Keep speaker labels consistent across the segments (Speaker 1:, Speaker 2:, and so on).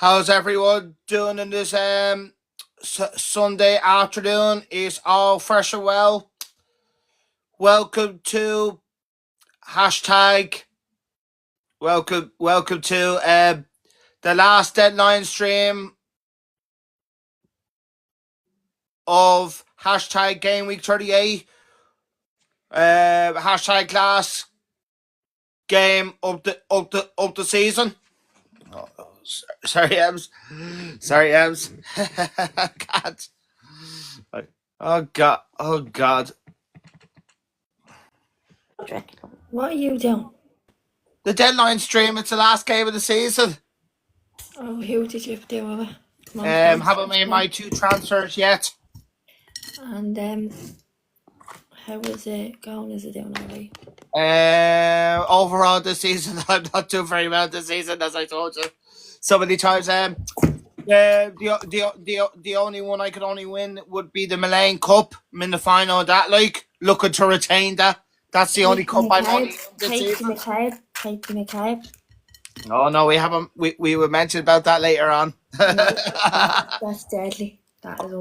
Speaker 1: How's everyone doing in this Sunday afternoon? Is all fresh and well? Welcome to hashtag. Welcome to the last deadline stream of hashtag Game Week 38. Hashtag last game up the season. Sorry, Ems. Sorry, Ems. God. Oh God. Oh God.
Speaker 2: What are you doing?
Speaker 1: The deadline stream. It's the last game of the season.
Speaker 2: Oh, who did you do with it?
Speaker 1: Haven't made my 2 transfers yet.
Speaker 2: And how is it going? Is it doing alright?
Speaker 1: Overall this season, I'm not doing very well this season, as I told you so many times. The only one I could only win would be the Malayan Cup. I'm in the final of that, looking to retain that. That's the only cup I've won this season.
Speaker 2: Take the McCabe.
Speaker 1: Oh no, we haven't. We were mentioned about that later on.
Speaker 2: No, that's deadly. That is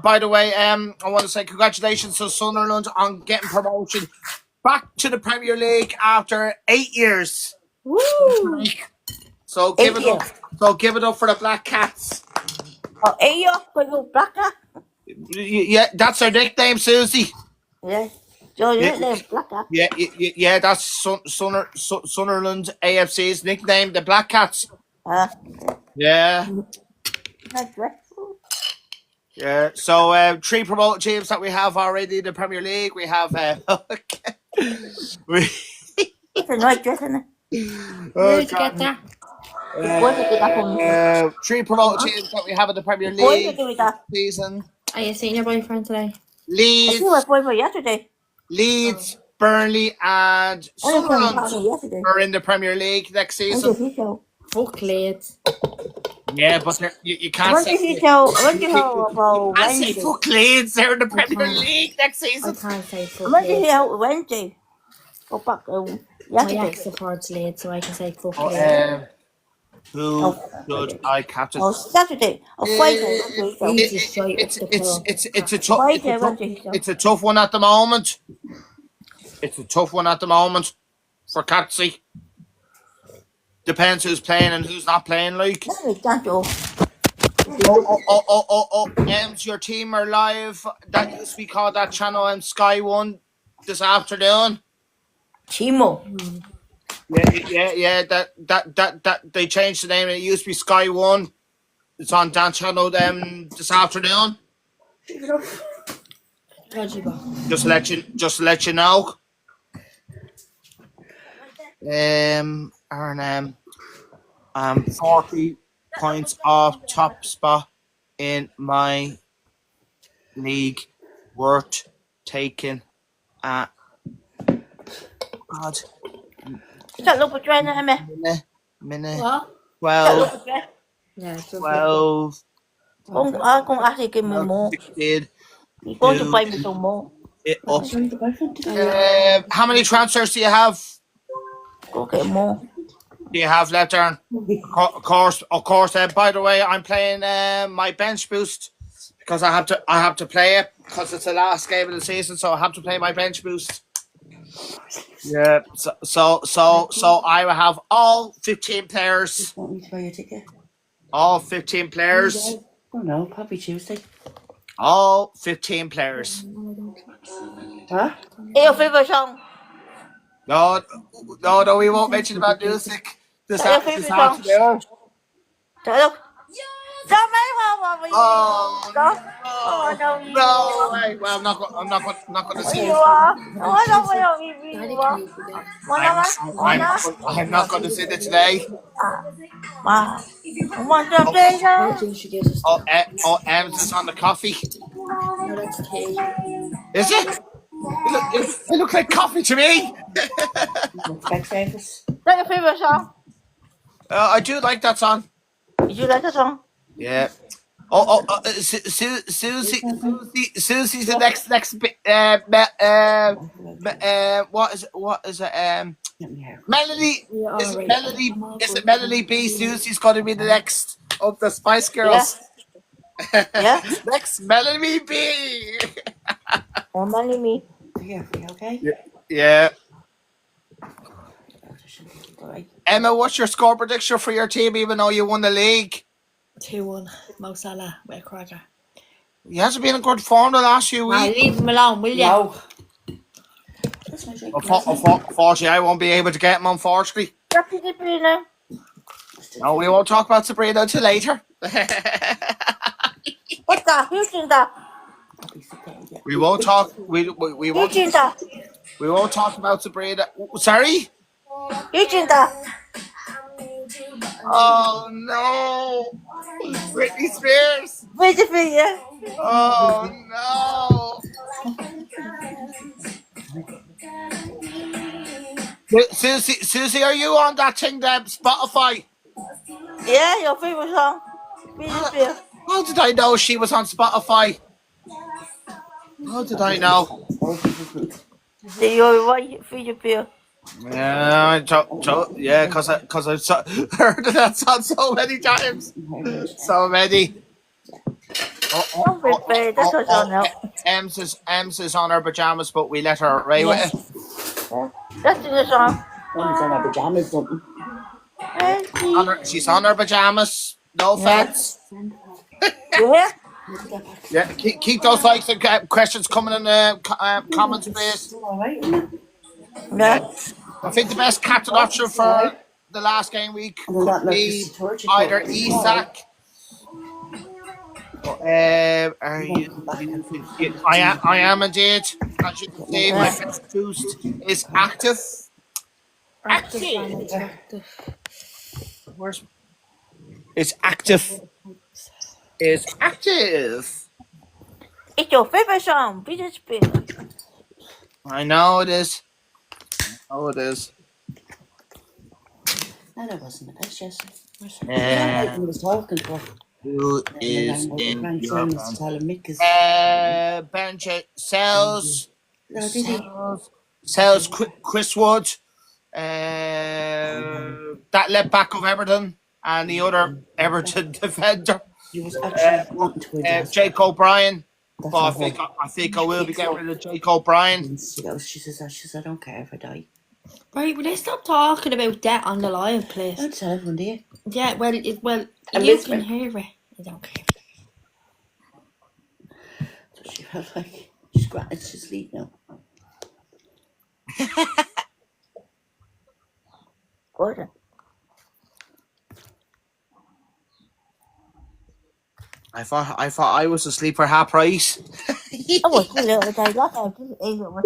Speaker 1: by the way, I want to say congratulations to Sunderland on getting promotion back to the Premier League after 8 years.
Speaker 2: Woo!
Speaker 1: So give it up. So give it up for the Black Cats.
Speaker 3: Oh, 8 years for the Black Cat.
Speaker 1: Yeah, that's her nickname, Susie.
Speaker 3: Yeah. So your nickname Black Cat.
Speaker 1: Yeah. That's Sunderland AFC's nickname, the Black Cats. Yeah.
Speaker 3: That's dreadful.
Speaker 1: Yeah. So 3 promoted teams that we have already in the Premier League. We have
Speaker 3: It's a nice dress, isn't it?
Speaker 2: Where did you get that?
Speaker 1: 3 promoted teams that we have in the Premier
Speaker 3: Why did
Speaker 1: League
Speaker 3: you do that?
Speaker 1: season.
Speaker 2: Are you seeing your boyfriend today?
Speaker 3: I see my boyfriend yesterday.
Speaker 1: Leeds, Burnley, and Sunderland are in the Premier League next season.
Speaker 2: Fuck Leeds.
Speaker 1: Yeah, but you can't
Speaker 3: When
Speaker 1: say.
Speaker 3: did you tell about
Speaker 1: I say
Speaker 3: Wednesday?
Speaker 1: fuck Leeds. They're in the Premier League next
Speaker 2: I
Speaker 1: season.
Speaker 2: can't say fuck
Speaker 3: When did you
Speaker 2: Leeds.
Speaker 3: tell Wednesday? Go back
Speaker 2: My
Speaker 3: yesterday.
Speaker 2: ex supports Leeds, so I can say fuck Leeds.
Speaker 1: Who should I captain?
Speaker 3: Oh, Saturday. Oh, Friday.
Speaker 2: Leeds is straight up the hill.
Speaker 1: It's a tough one at the moment. It's a tough one at the moment for Catsy. Depends who's playing and who's not playing. Ems, your team are live. That used to be called that channel on Sky One this afternoon.
Speaker 3: Chimo.
Speaker 1: Yeah. That they changed the name. It used to be Sky One. It's on that channel this afternoon. Just to let you know. I'm 40 points off top spot in my league. Worth taking at God. Minute.
Speaker 2: What?
Speaker 1: 12.
Speaker 2: Yeah,
Speaker 1: 12.
Speaker 3: I'm going to actually give me more.
Speaker 1: 16.
Speaker 3: You're going to buy me some more.
Speaker 1: How many transfers do you have?
Speaker 3: Go get more.
Speaker 1: Do you have left, Aaron? Of course. By the way, I'm playing my bench boost because I have to play it because it's the last game of the season, so I have to play my bench boost. Yeah. So I will have all 15 players.
Speaker 4: Want me to buy your ticket?
Speaker 1: All 15 players.
Speaker 4: Oh no, probably Tuesday.
Speaker 1: All 15 players.
Speaker 4: Huh?
Speaker 3: Your favorite song?
Speaker 1: No, we won't mention about music this afternoon. No way. Well, I'm not going to sing. I'm not going to sing it today. Ems is on the coffee.
Speaker 2: No, that's tea.
Speaker 1: Is it? It looks like coffee to me.
Speaker 4: Specsavers.
Speaker 3: Is that your favorite song?
Speaker 1: I do like that song.
Speaker 3: Did you like the song?
Speaker 1: Yeah. Susie's the next bit. What is it?
Speaker 4: Let me hear.
Speaker 1: Melody,
Speaker 2: Yeah,
Speaker 1: is it
Speaker 2: alright.
Speaker 1: Melody?
Speaker 2: I'm all
Speaker 1: Is it
Speaker 2: good.
Speaker 1: Melody B? Susie's going to be the next of the Spice Girls.
Speaker 5: Yeah.
Speaker 1: Next, Melody B.
Speaker 5: Or money me.
Speaker 4: Here, are you okay?
Speaker 1: Yeah.
Speaker 4: All right.
Speaker 1: Emma, what's your score prediction for your team, even though you won the league?
Speaker 2: 2-1. Mo Salah with a cracker.
Speaker 1: He hasn't been in good form the last few
Speaker 2: Now
Speaker 1: weeks.
Speaker 2: leave him alone, will you?
Speaker 4: No. That's my drink.
Speaker 1: Unfortunately, I won't be able to get him, unfortunately.
Speaker 5: That's the Sabrina.
Speaker 1: No, we won't talk about Sabrina until later.
Speaker 5: What's that? Who's in that?
Speaker 1: We won't talk. We
Speaker 5: Who's in that?
Speaker 1: won't talk about Sabrina. Sorry.
Speaker 5: Who's in that?
Speaker 1: Oh no, Britney Spears.
Speaker 5: Where's the video?
Speaker 1: Oh no. Susie, are you on that thing, that Spotify?
Speaker 5: Yeah, your favorite song. Where's the video?
Speaker 1: How did I know she was on Spotify? How did I know?
Speaker 5: Your right video.
Speaker 1: Yeah, yeah, because I've heard of that song so many times. So many.
Speaker 5: Don't be afraid. That's what's on now.
Speaker 1: Ems is on her pajamas, but we let her right with it.
Speaker 5: That's in the song.
Speaker 4: One's on our pajamas, something.
Speaker 1: She's on her pajamas. No offense.
Speaker 5: You hear?
Speaker 1: Yeah, keep those likes and questions coming in the comments, please.
Speaker 4: All right, isn't it?
Speaker 5: Yeah.
Speaker 1: I think the best captain option for the last game week could be either Isak. I am indeed. As you can see, my best boost is active.
Speaker 2: Active and attractive.
Speaker 1: Where's it's active? Is active.
Speaker 5: It's your favorite song. Where's the video?
Speaker 1: I know it is. Oh, it is.
Speaker 4: No, that wasn't the best, Jesse.
Speaker 1: Yeah.
Speaker 4: I was talking to her.
Speaker 1: Who is
Speaker 4: And
Speaker 1: in
Speaker 4: then
Speaker 1: your
Speaker 4: was
Speaker 1: band?
Speaker 4: telling Mick is.
Speaker 1: Benji sells.
Speaker 4: No, did he?
Speaker 1: Sells Chris Wood. That left back of Everton and the other Everton defender,
Speaker 4: He was actually wanting to win.
Speaker 1: Jake O'Brien.
Speaker 4: That's
Speaker 1: But
Speaker 4: all.
Speaker 1: I think I will be getting rid of Jake O'Brien.
Speaker 4: She goes, she says, I don't care if I die.
Speaker 2: Right, will they stop talking about that on the live, please?
Speaker 4: Don't tell everyone, do you?
Speaker 2: Yeah, well, you
Speaker 5: miss
Speaker 2: can
Speaker 5: me.
Speaker 2: hear it. I don't care.
Speaker 4: So she felt like she's asleep now.
Speaker 5: Gordon.
Speaker 1: I thought I was asleep for half price.
Speaker 5: I was good the other day. Last time I did it was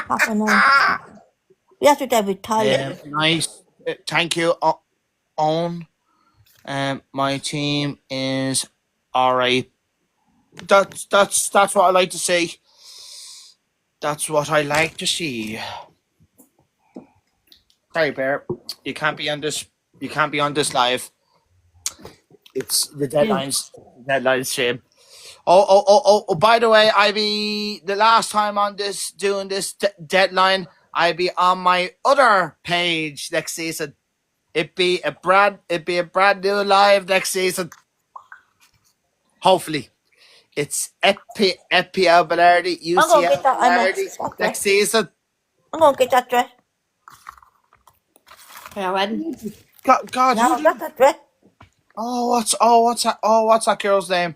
Speaker 5: half an hour. Yesterday we tired.
Speaker 1: Nice. Thank you, Owen. My team is alright. That's what I like to see. That's what I like to see. Sorry, Bear. You can't be on this. You can't be on this live. It's the deadlines. Deadlines, shame. Oh! By the way, I be the last time on this doing this deadline. I be on my other page next season. It'd be a brand new live next season. Hopefully, it's FPL Bernardi
Speaker 5: I'm gonna get
Speaker 1: UCL
Speaker 5: that.
Speaker 1: Bernardi next season.
Speaker 5: I'm gonna get that dress.
Speaker 2: Yeah, when?
Speaker 1: God,
Speaker 5: Now I got that dress.
Speaker 1: what's that girl's name?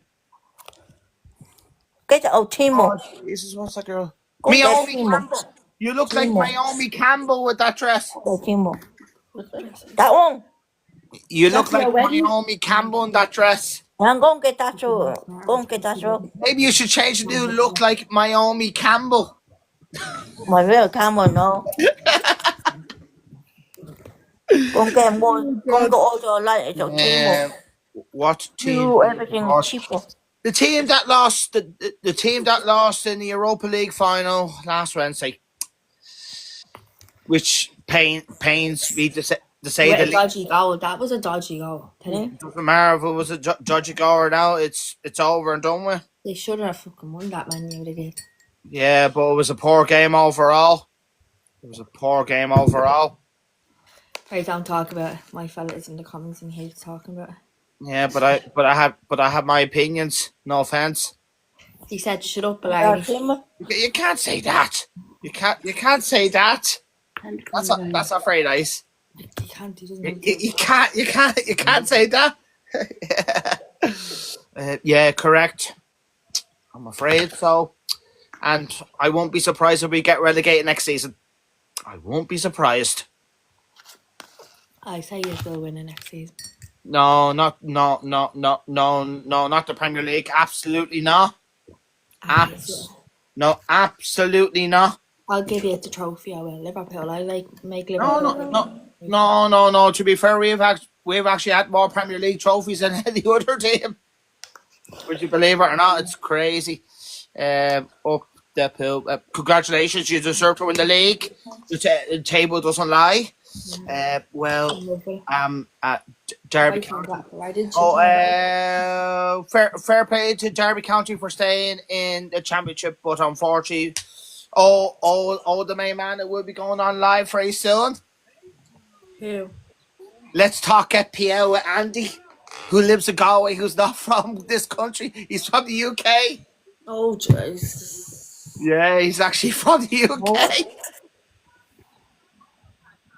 Speaker 5: Get the old Timo.
Speaker 1: Oh, Jesus, what's that girl?
Speaker 5: Go get
Speaker 1: Naomi
Speaker 5: Timo.
Speaker 1: Campbell. You look like
Speaker 5: Timo.
Speaker 1: Naomi Campbell with that dress.
Speaker 5: The Timo. That one.
Speaker 1: You look
Speaker 4: That's
Speaker 1: like
Speaker 4: your wedding?
Speaker 1: Naomi Campbell in that dress.
Speaker 5: I'm gonna get that too. Gonna get that too.
Speaker 1: Maybe you should change the new look like Naomi Campbell.
Speaker 5: My real camera, no. Gonna get more. Gonna go all the light. It's a Timo.
Speaker 1: What team?
Speaker 5: Do everything
Speaker 1: lost?
Speaker 5: cheaper.
Speaker 1: The team that lost the team that lost in the Europa League final last Wednesday, which pains me to say
Speaker 2: With
Speaker 1: the
Speaker 2: a
Speaker 1: least.
Speaker 2: dodgy goal. That was a dodgy goal.
Speaker 1: It doesn't matter if it was a dodgy goal or now. It's over and done with.
Speaker 2: They should have fucking won that Man U, they did.
Speaker 1: Yeah, but it was a poor game overall. It was a poor game overall.
Speaker 2: Right, don't talk about it. My fella is in the comments and he hates talking about it.
Speaker 1: Yeah, but I have my opinions. No offense.
Speaker 2: He said, "Shut up,
Speaker 5: Our
Speaker 2: Blarney."
Speaker 5: team,
Speaker 1: You can't say that. You can't say that. That's not very nice.
Speaker 2: He can't. He doesn't.
Speaker 1: You,
Speaker 2: want to.
Speaker 1: you can't say that. Yeah, correct. I'm afraid so. And I won't be surprised if we get relegated next season. I won't be surprised.
Speaker 2: I say you will win the next season.
Speaker 1: No, not the Premier League. Absolutely not. No, absolutely not.
Speaker 2: I'll give you the trophy. I will. Liverpool. I make Liverpool.
Speaker 1: No. To be fair, we've actually had more Premier League trophies than any other team. Would you believe it or not? It's crazy. Up the pool. Congratulations, you deserve to win the league. The table doesn't lie. Derby County. Fair play to Derby County for staying in the championship, but unfortunately, the main man that will be going on live very soon.
Speaker 2: Who?
Speaker 1: Let's talk FPL with Andy, who lives in Galway, who's not from this country. He's from the UK.
Speaker 2: Oh, Jesus.
Speaker 1: Yeah, he's actually from the UK.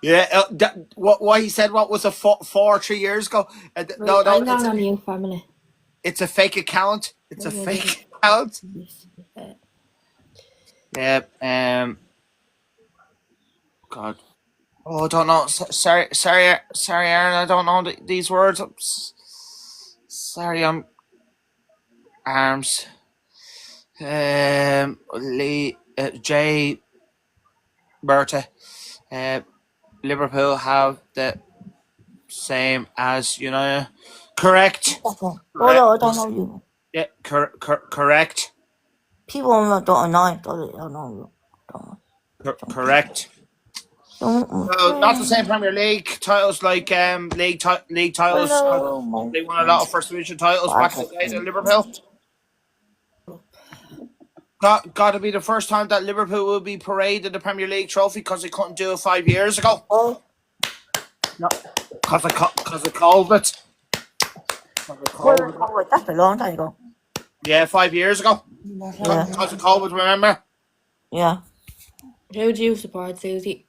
Speaker 1: Yeah, what he said, what was a 3 years ago? No,
Speaker 2: I'm not on you, family.
Speaker 1: it's a fake account. It's a fake account. Yeah, God. Oh, I don't know. Sorry, Aaron. I don't know these words. Sorry, I'm arms. Lee, J. Berta. Liverpool have the same as United. Correct.
Speaker 5: oh no, I don't know you.
Speaker 1: Yeah, correct.
Speaker 5: People don't know you. Don't know you.
Speaker 1: Correct.
Speaker 5: Don't.
Speaker 1: Not the same Premier League titles like league titles.
Speaker 5: Hello,
Speaker 1: They won a lot of First Division titles back in the days in Liverpool. Got to be the first time that Liverpool will be paraded the Premier League trophy because they couldn't do it 5 years ago.
Speaker 5: Oh,
Speaker 1: No, because of COVID.
Speaker 5: oh, wait, that's a long time ago.
Speaker 1: Yeah, 5 years ago.
Speaker 5: Yeah,
Speaker 1: Because of COVID, remember?
Speaker 5: yeah.
Speaker 2: Who do you support, Susie?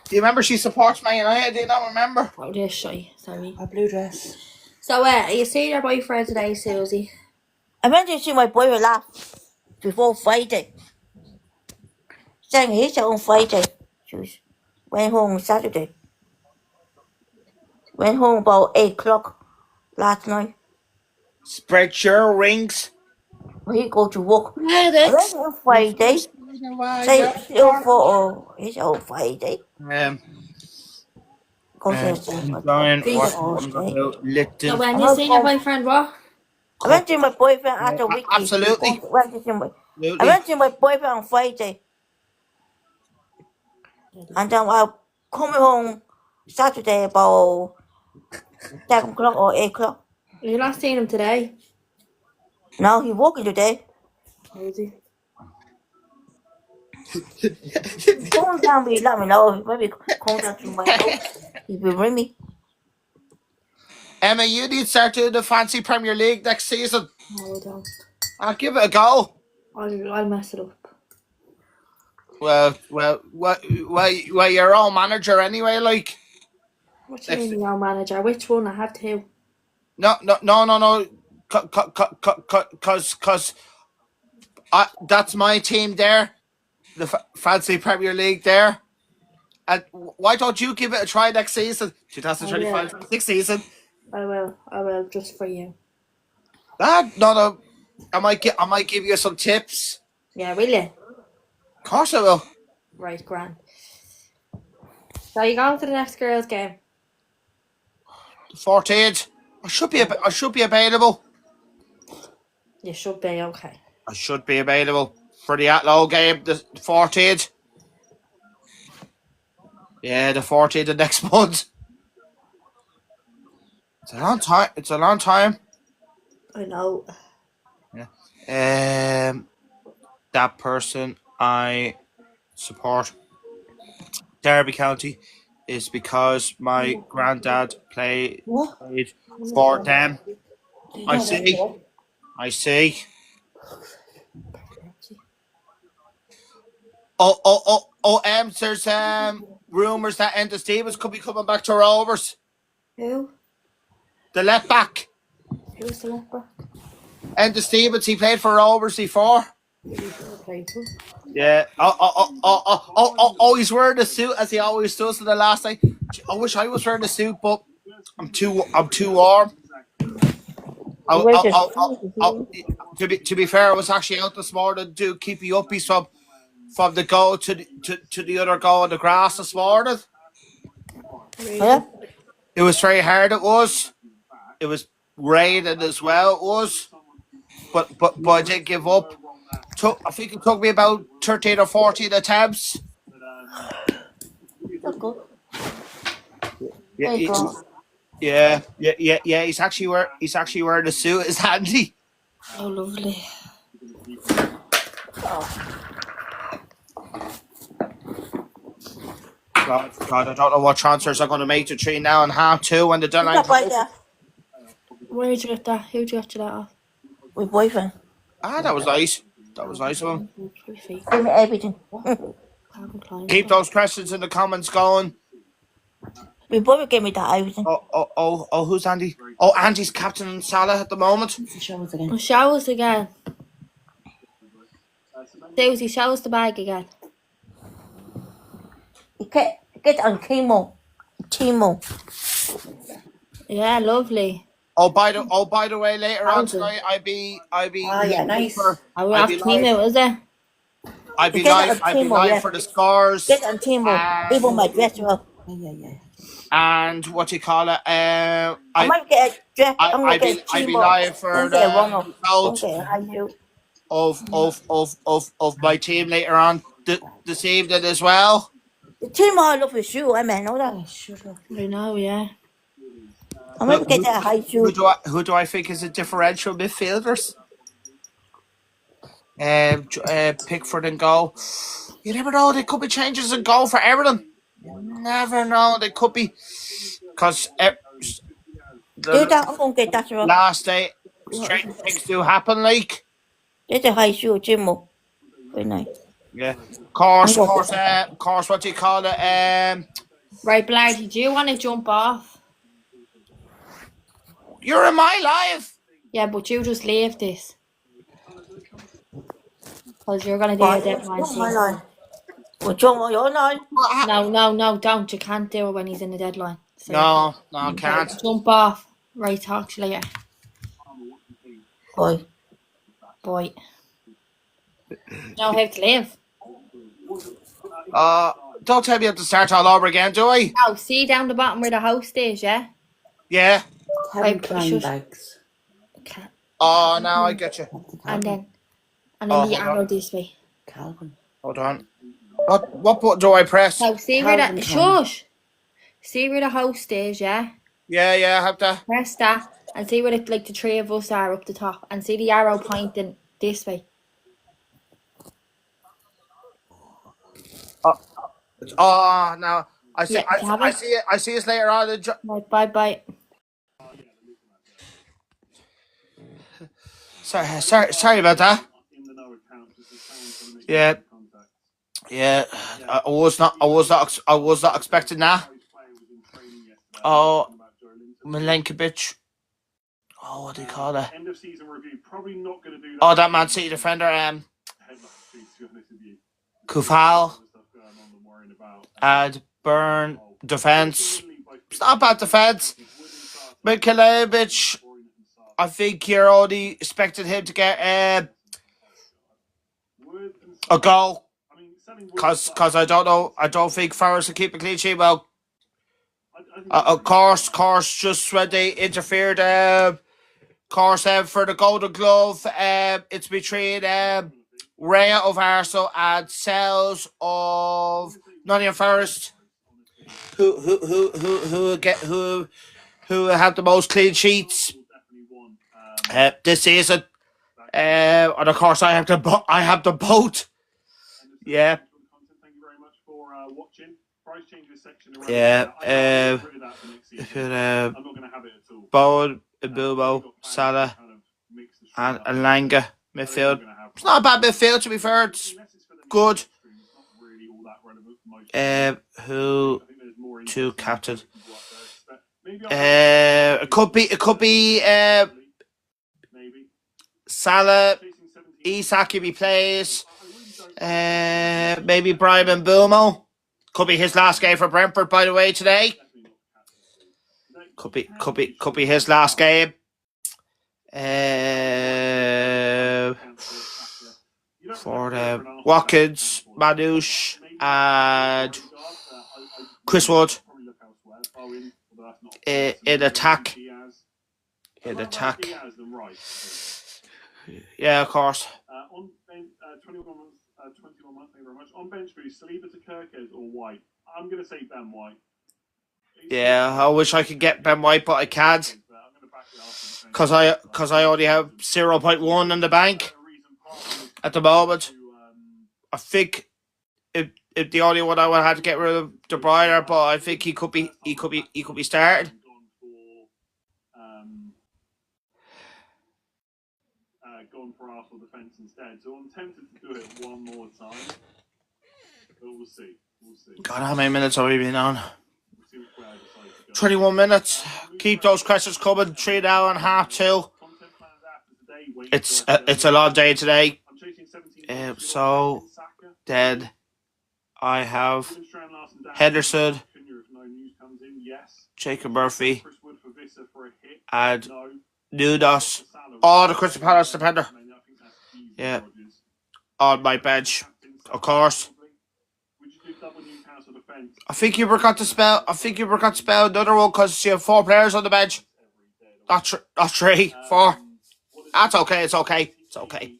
Speaker 1: Do you remember she supports Man United? Do you not remember?
Speaker 2: Oh, this shy. Sorry.
Speaker 4: A blue dress.
Speaker 2: So, you see your boyfriend today, Susie?
Speaker 5: I went to see my boyfriend last before Friday. Sang his on Friday. She went home Saturday. Went home about 8 o'clock last night.
Speaker 1: Spread your rings.
Speaker 5: He go to work. I
Speaker 1: Let
Speaker 5: went on Friday. Say still for his own Friday. Go to
Speaker 2: So, when you see your boyfriend, what?
Speaker 5: I went to my boyfriend after week.
Speaker 1: Absolutely.
Speaker 5: I went to my boyfriend on Friday. And then I coming home Saturday about 7 o'clock or 8 o'clock.
Speaker 2: You're not seeing him today.
Speaker 5: Now he's working today.
Speaker 2: How is he?
Speaker 5: Come down, let me know. Maybe come down to my house. He will bring me.
Speaker 1: Emma, you need to start doing the fancy Premier League next season.
Speaker 2: No, I don't.
Speaker 1: I'll give it a go.
Speaker 2: I'll mess it up.
Speaker 1: Well, you're all manager anyway, like.
Speaker 2: What do you mean, your manager? Which one? I have two.
Speaker 1: No. Cause that's my team there, the fancy Premier League there. And why don't you give it a try next season, 2025-26 season?
Speaker 2: I will, just for you.
Speaker 1: No. I might give you some tips.
Speaker 2: Yeah, will you?
Speaker 1: Of course I will.
Speaker 2: Right, grand. So you going to the next girls' game?
Speaker 1: 14th. I should be available.
Speaker 2: You should be, okay.
Speaker 1: I should be available for the Atlow game, the 14th. Yeah, the 14th of next month. It's a long time.
Speaker 2: I know.
Speaker 1: Yeah. That person I support Derby County is because my granddad played
Speaker 4: What?
Speaker 1: for them. I see. I see. There's rumours that Enda Stevens could be coming back to Rovers.
Speaker 2: Who?
Speaker 1: The left back.
Speaker 2: Who's the left back?
Speaker 1: Enda Stevens, he played for Rovers before. Yeah. He's wearing a suit as he always does in the last night. I wish I was wearing a suit, but I'm too warm. To be fair, I was actually out this morning to keep you uppies from the goal to the other goal on the grass this morning.
Speaker 5: Yeah.
Speaker 1: It was very hard. It was raining as well. It was, but I didn't give up. I think it took me about 13 or 14 attempts.
Speaker 5: That's good.
Speaker 1: Yeah. He's actually wearing a suit. It's handy.
Speaker 2: Oh, lovely.
Speaker 1: God, I don't know what transfers are going to make to 3 now and half 2 when the deadline.
Speaker 5: Stop right there.
Speaker 2: Where did you get that? Who'd you get you that off?
Speaker 5: My boyfriend.
Speaker 1: That was nice. That was nice of him.
Speaker 2: Pretty fake.
Speaker 5: Give me everything.
Speaker 2: Calvin Klein.
Speaker 1: Keep those questions in the comments going.
Speaker 5: My boyfriend gave me that everything.
Speaker 1: Oh, who's Andy? Oh, Andy's captain Salah at the moment.
Speaker 4: The showers again.
Speaker 2: Oh, show us again. Susie, show us the bag again.
Speaker 5: You get on Timo.
Speaker 2: Yeah, lovely.
Speaker 1: Oh, by the way, later on tonight, I'll be.
Speaker 4: Oh, yeah, nice.
Speaker 2: Are we off Timo, is it?
Speaker 1: I'll be
Speaker 5: Get on
Speaker 1: live. I'll be
Speaker 5: Timo,
Speaker 1: live
Speaker 5: yeah.
Speaker 1: for the scores.
Speaker 5: Get on Timo. Even my dress up.
Speaker 4: Yeah.
Speaker 1: And what do you call it?
Speaker 5: I might get a dress. I'm gonna get
Speaker 1: I'll be
Speaker 5: Timo.
Speaker 1: live for the result of my team later on this evening as well.
Speaker 5: The Timo I love his shoe. I mean, know that.
Speaker 2: I know, yeah.
Speaker 5: I might get that high shoe.
Speaker 1: Who do I think is a differential midfielders? Pickford and goal. You never know. There could be changes in goal for everything. You never know. They could be because
Speaker 5: Do that. I'm gonna get that wrong.
Speaker 1: last day strange things do happen. Like
Speaker 5: Get a high shoe, Timo. Very nice.
Speaker 1: yeah, course. What do you call it?
Speaker 2: Right, Blarty, do you want to jump off?
Speaker 1: You're in my life.
Speaker 2: Yeah, but you just leave this. Because you're going to do a deadline
Speaker 5: My
Speaker 2: soon.
Speaker 5: line. Well, Timo, your line.
Speaker 2: No, don't. You can't do it when he's in the deadline. So
Speaker 1: No, I can't.
Speaker 2: jump off. Right, talk to you later.
Speaker 5: Boy.
Speaker 2: Boy. Know how to live.
Speaker 1: Don't tell me I have to start all over again, do I?
Speaker 2: Now, see down the bottom where the house is, yeah?
Speaker 1: Yeah.
Speaker 4: Calvin
Speaker 2: Right,
Speaker 4: Klein
Speaker 2: shush.
Speaker 4: bags.
Speaker 2: Okay.
Speaker 1: Oh, now I get you.
Speaker 2: And then
Speaker 1: Oh,
Speaker 2: the
Speaker 1: hold
Speaker 2: arrow
Speaker 1: on.
Speaker 2: this way.
Speaker 4: Calvin.
Speaker 1: Hold on. What button do I press?
Speaker 2: Now, see where
Speaker 4: Calvin
Speaker 2: the...
Speaker 4: Klein.
Speaker 2: Shush! See where the house is, yeah?
Speaker 1: Yeah, I have to.
Speaker 2: Press that and see where the 3 of us are up the top. And see the arrow pointing this way.
Speaker 1: Oh, now I see.
Speaker 2: Yeah, you have
Speaker 1: I
Speaker 2: it?
Speaker 1: see it. I see us later on.
Speaker 2: Right, bye.
Speaker 1: Sorry about that. Yeah. I was not expecting that. Oh, Milenkovic. Oh, what do you call that? Oh, that Man City defender. Kufal. And Burn defense. It's not bad defense. Milenkovic. I think you're only expecting him to get a goal. Because I don't know. I don't think Forest will keep a clean sheet. Well, of course, just when they interfered, for the Golden Glove, it's between Raya of Arsenal and Sells of Nottingham Forest, who have the most clean sheets this season. And of course, I have the boat. Yeah. Yeah. Bowen, Mbumo, Salah, and Elanga midfield. It's not a bad midfield, to be fair. It's good. Who to captain? It could be Salah, Isak if he plays. Maybe Brian Mbumo. Could be his last game for Brentford, by the way, today. Could be his last game. For Watkins, Manouche, and Chris Wood in attack. Yeah, of course.
Speaker 3: 21 months, thank you very much. On bench boost, Saliba to Kirkes or White? I'm going to say Ben White.
Speaker 1: Yeah, I wish I could get Ben White, but I can't. Because I only have 0.1 in the bank at the moment. I think if the only one I would have to get rid of De Bruyne, but I think he could be started.
Speaker 3: Gone for Arsenal defence instead. So I'm tempted to do it one more time. But we'll see.
Speaker 1: God, how many minutes have we been on? 21 minutes. Keep those questions coming. 3 now and half 2. It's a long day today. So then I have Henderson, Jacob Murphy, and Nunes. Oh, the Crystal Palace defender. Yeah. On my bench, of course. I think you forgot to spell another one because you have 4 players on the bench. Not 3, 4. That's okay. It's okay. It's okay.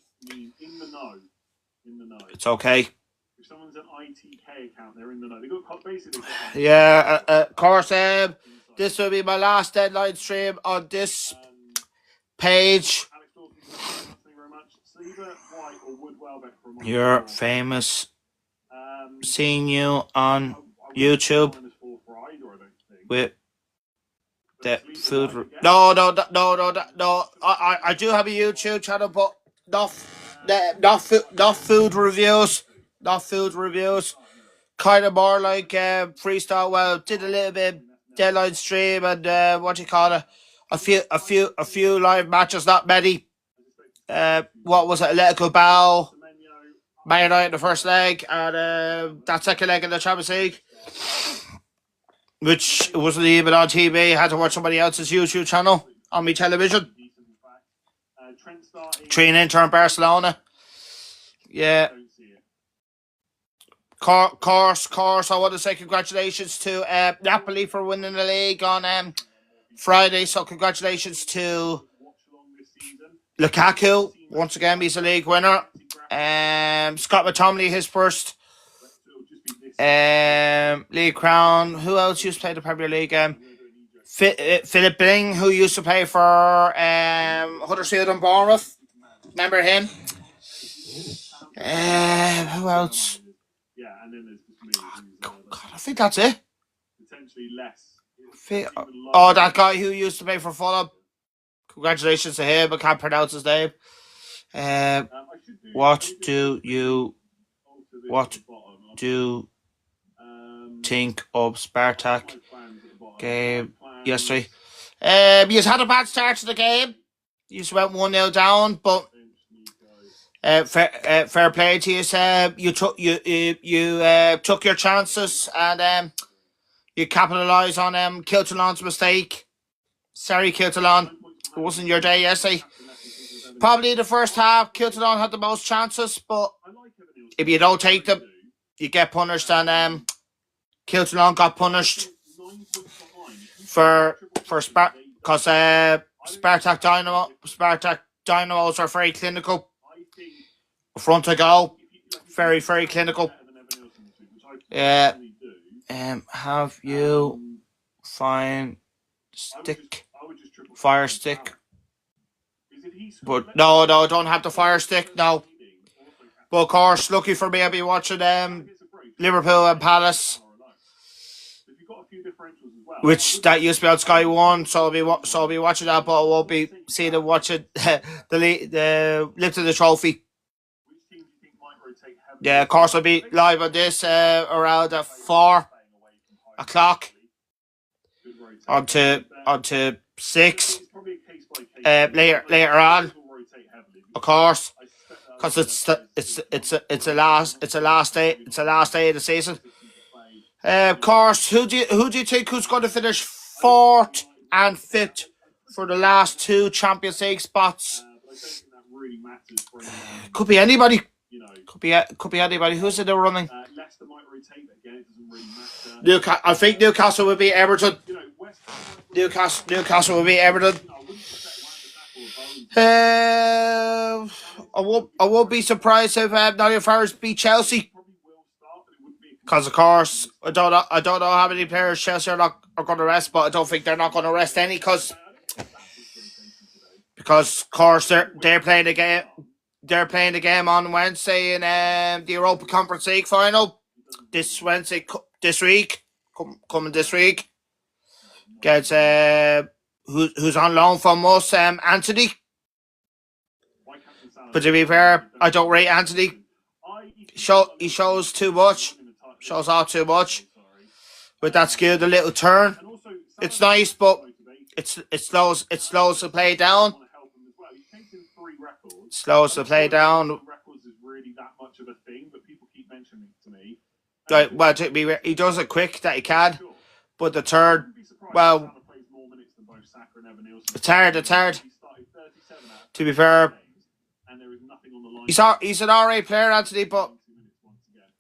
Speaker 1: It's okay.
Speaker 3: If someone's an ITK account, they're in the know. They got basically.
Speaker 1: Yeah, of course. This will be my last deadline stream on this page. You're famous. Seeing you on YouTube with the food. No. I do have a YouTube channel, but not food reviews. Not food reviews. Kind of more like freestyle. Well, did a little bit deadline stream and what do you call it? A few live matches, not many. What was it? Atletico Bilbao, Man United in the first leg, and that second leg in the Champions League, which wasn't even on TV. I had to watch somebody else's YouTube channel on my television. 3 in Inter and Barcelona. Yeah. Course. I want to say congratulations to Napoli for winning the league on Friday. So congratulations to Lukaku. Once again, he's a league winner. Scott McTominay, his first league crown. Who else used to play the Premier League? Philip Bing, who used to play for Huddersfield and Bournemouth. Remember him? Who else? God, I think that's it. That guy who used to play for Fulham. Congratulations to him. I can't pronounce his name. What do you think of Spartak game yesterday? You had a bad start to the game. You just went 1-0 down, but fair play to you. You took your chances and you capitalised on Kiltalon's mistake. Sorry, Kiltalon. It wasn't your day yesterday. Probably the first half, Kiltalon had the most chances, but if you don't take them, you get punished. And Kiltalon got punished for because Spartak Dynamos are very clinical. Front to goal, very clinical. Yeah. Have you fire stick? But no, don't have the fire stick. No. But of course, lucky for me, I'll be watching Liverpool and Palace.
Speaker 3: few differentials as well.
Speaker 1: which that used to be on Sky One, so I'll be watching that, but I won't be seeing them watching the lift of the trophy.
Speaker 3: Which team do you think might rotate heavily?
Speaker 1: Yeah, of course I'll be live on this around at 4 o'clock
Speaker 3: Good rotation.
Speaker 1: onto 6
Speaker 3: It's probably a case by case.
Speaker 1: later on,
Speaker 3: Will rotate heavily.
Speaker 1: of course,
Speaker 3: I suspect that
Speaker 1: because it's a last day of the season. Of course, who do you think who's going to finish 4th and 5th for the last 2 Champions League spots?
Speaker 3: But I don't think that really matters for anyone.
Speaker 1: Could be anybody.
Speaker 3: You know,
Speaker 1: Could be anybody. Who's in the running?
Speaker 3: Leicester might rotate, but again, it doesn't really matter.
Speaker 1: I think Newcastle will be Everton.
Speaker 3: You know, West Ham might rotate.
Speaker 1: Newcastle will be Everton.
Speaker 3: I wouldn't suspect Wan-Bissaka or Bowen.
Speaker 1: I won't be surprised if Nottingham Forest beat Chelsea.
Speaker 3: Probably will start, but it wouldn't be a
Speaker 1: Because of course, I don't know how many players Chelsea are going to rest, but I don't think they're not going to rest any because of course they're playing the game. They're playing the game on Wednesday in the Europa Conference League final this Wednesday, this week, coming this week. Gets who's on loan from us, Anthony. But to be fair, I don't rate Anthony. He shows too much. Shows off too much with that skill, the little turn. It's nice, but it slows the play down. Slows the play down.
Speaker 3: Records is really that much of a thing, but people keep mentioning it to me.
Speaker 1: Like, well, he does it quick that he can, but the turn, well, it's hard. To be fair, he's an alright player, Anthony, but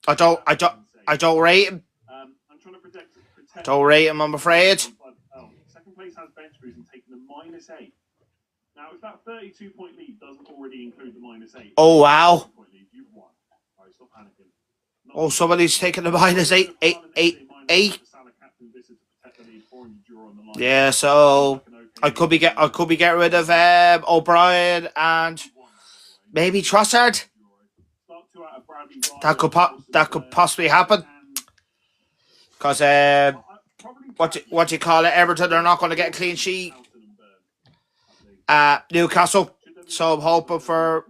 Speaker 1: I don't rate him. Don't rate him, I'm afraid.
Speaker 3: Second place has bench boost and taking the -8. Now, if that 32-point lead doesn't already include the -8,
Speaker 1: Oh wow!
Speaker 3: you've won. All right, stop panicking.
Speaker 1: Oh, somebody's taking the -8. Yeah, so I could be getting rid of O'Brien and maybe Trossard. That could possibly happen. Because what do you call it? Everton are not going to get a clean sheet at Newcastle, so I'm hoping for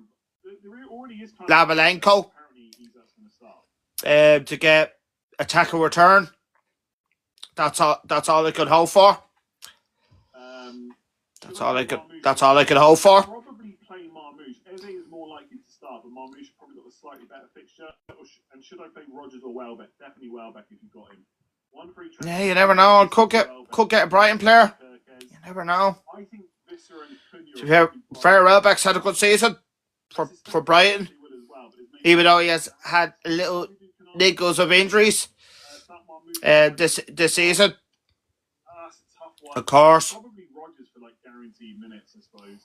Speaker 1: Labalenko to get a tackle return. That's all I could hope for. That's all I could hope for.
Speaker 3: Probably play Marmoush. Eze is more likely to start, but Marmoush probably got a slightly better fixture. And should I play Rodgers or Welbeck? Definitely Welbeck if you've got him.
Speaker 1: Yeah, you never know. Could get a Brighton player. You never know.
Speaker 3: I think Visser and
Speaker 1: Fair Welbeck's had a good season for Brighton, even though he has had a little niggles of injuries this season. Of course.
Speaker 3: Probably Rodgers for like guaranteed minutes, I suppose.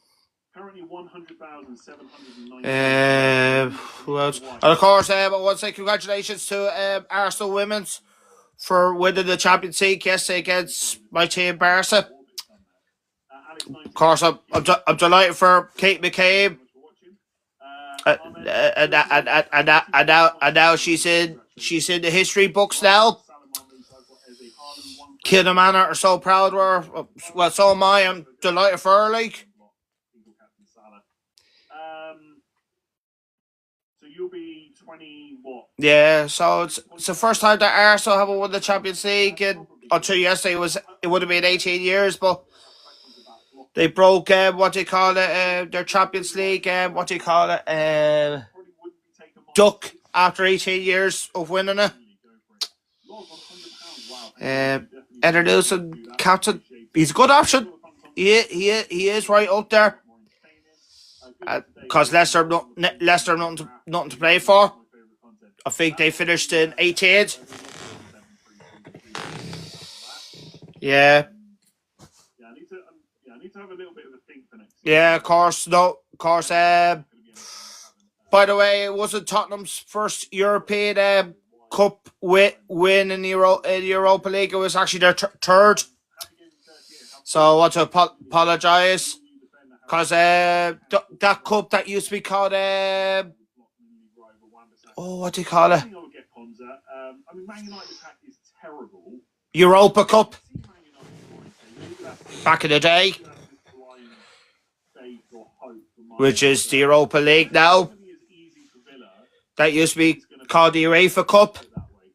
Speaker 3: Currently 100,790.
Speaker 1: Who else? And of course, I want to say congratulations to Arsenal Women's for winning the Champions League yesterday against my team Barca. Of course, I'm delighted for Kate McCabe. And now she's in the history books now. Kildamana are so proud of her. Well, so am I. I'm delighted for her, like.
Speaker 3: So you'll be 20 what?
Speaker 1: Yeah, so it's the first time that Arsenal haven't won the Champions League. And until yesterday it would have been 18 years, but they broke their Champions League duck after 18 years of winning it. Eder Nilsson, captain, he's a good option. He is right up there. Because Leicester nothing to play for. I think they finished in 18th. Yeah.
Speaker 3: I need to have a little bit of a think for next.
Speaker 1: Yeah, of course. No, of course. By the way, it wasn't Tottenham's first European Cup win in the Europa League. It was actually their third. So I want to apologise. Because that cup that used to be called... what do you call it?
Speaker 3: I think I would get Ponza. I mean, Man United attack is terrible.
Speaker 1: Europa Cup
Speaker 3: See Man United, right?
Speaker 1: back in the day,
Speaker 3: That's just blind faith or hope for Man
Speaker 1: which is
Speaker 3: United.
Speaker 1: the Europa League now.
Speaker 3: It's gonna be as easy for Villa.
Speaker 1: That used to be
Speaker 3: It's gonna
Speaker 1: called the UEFA Cup.
Speaker 3: put it that way.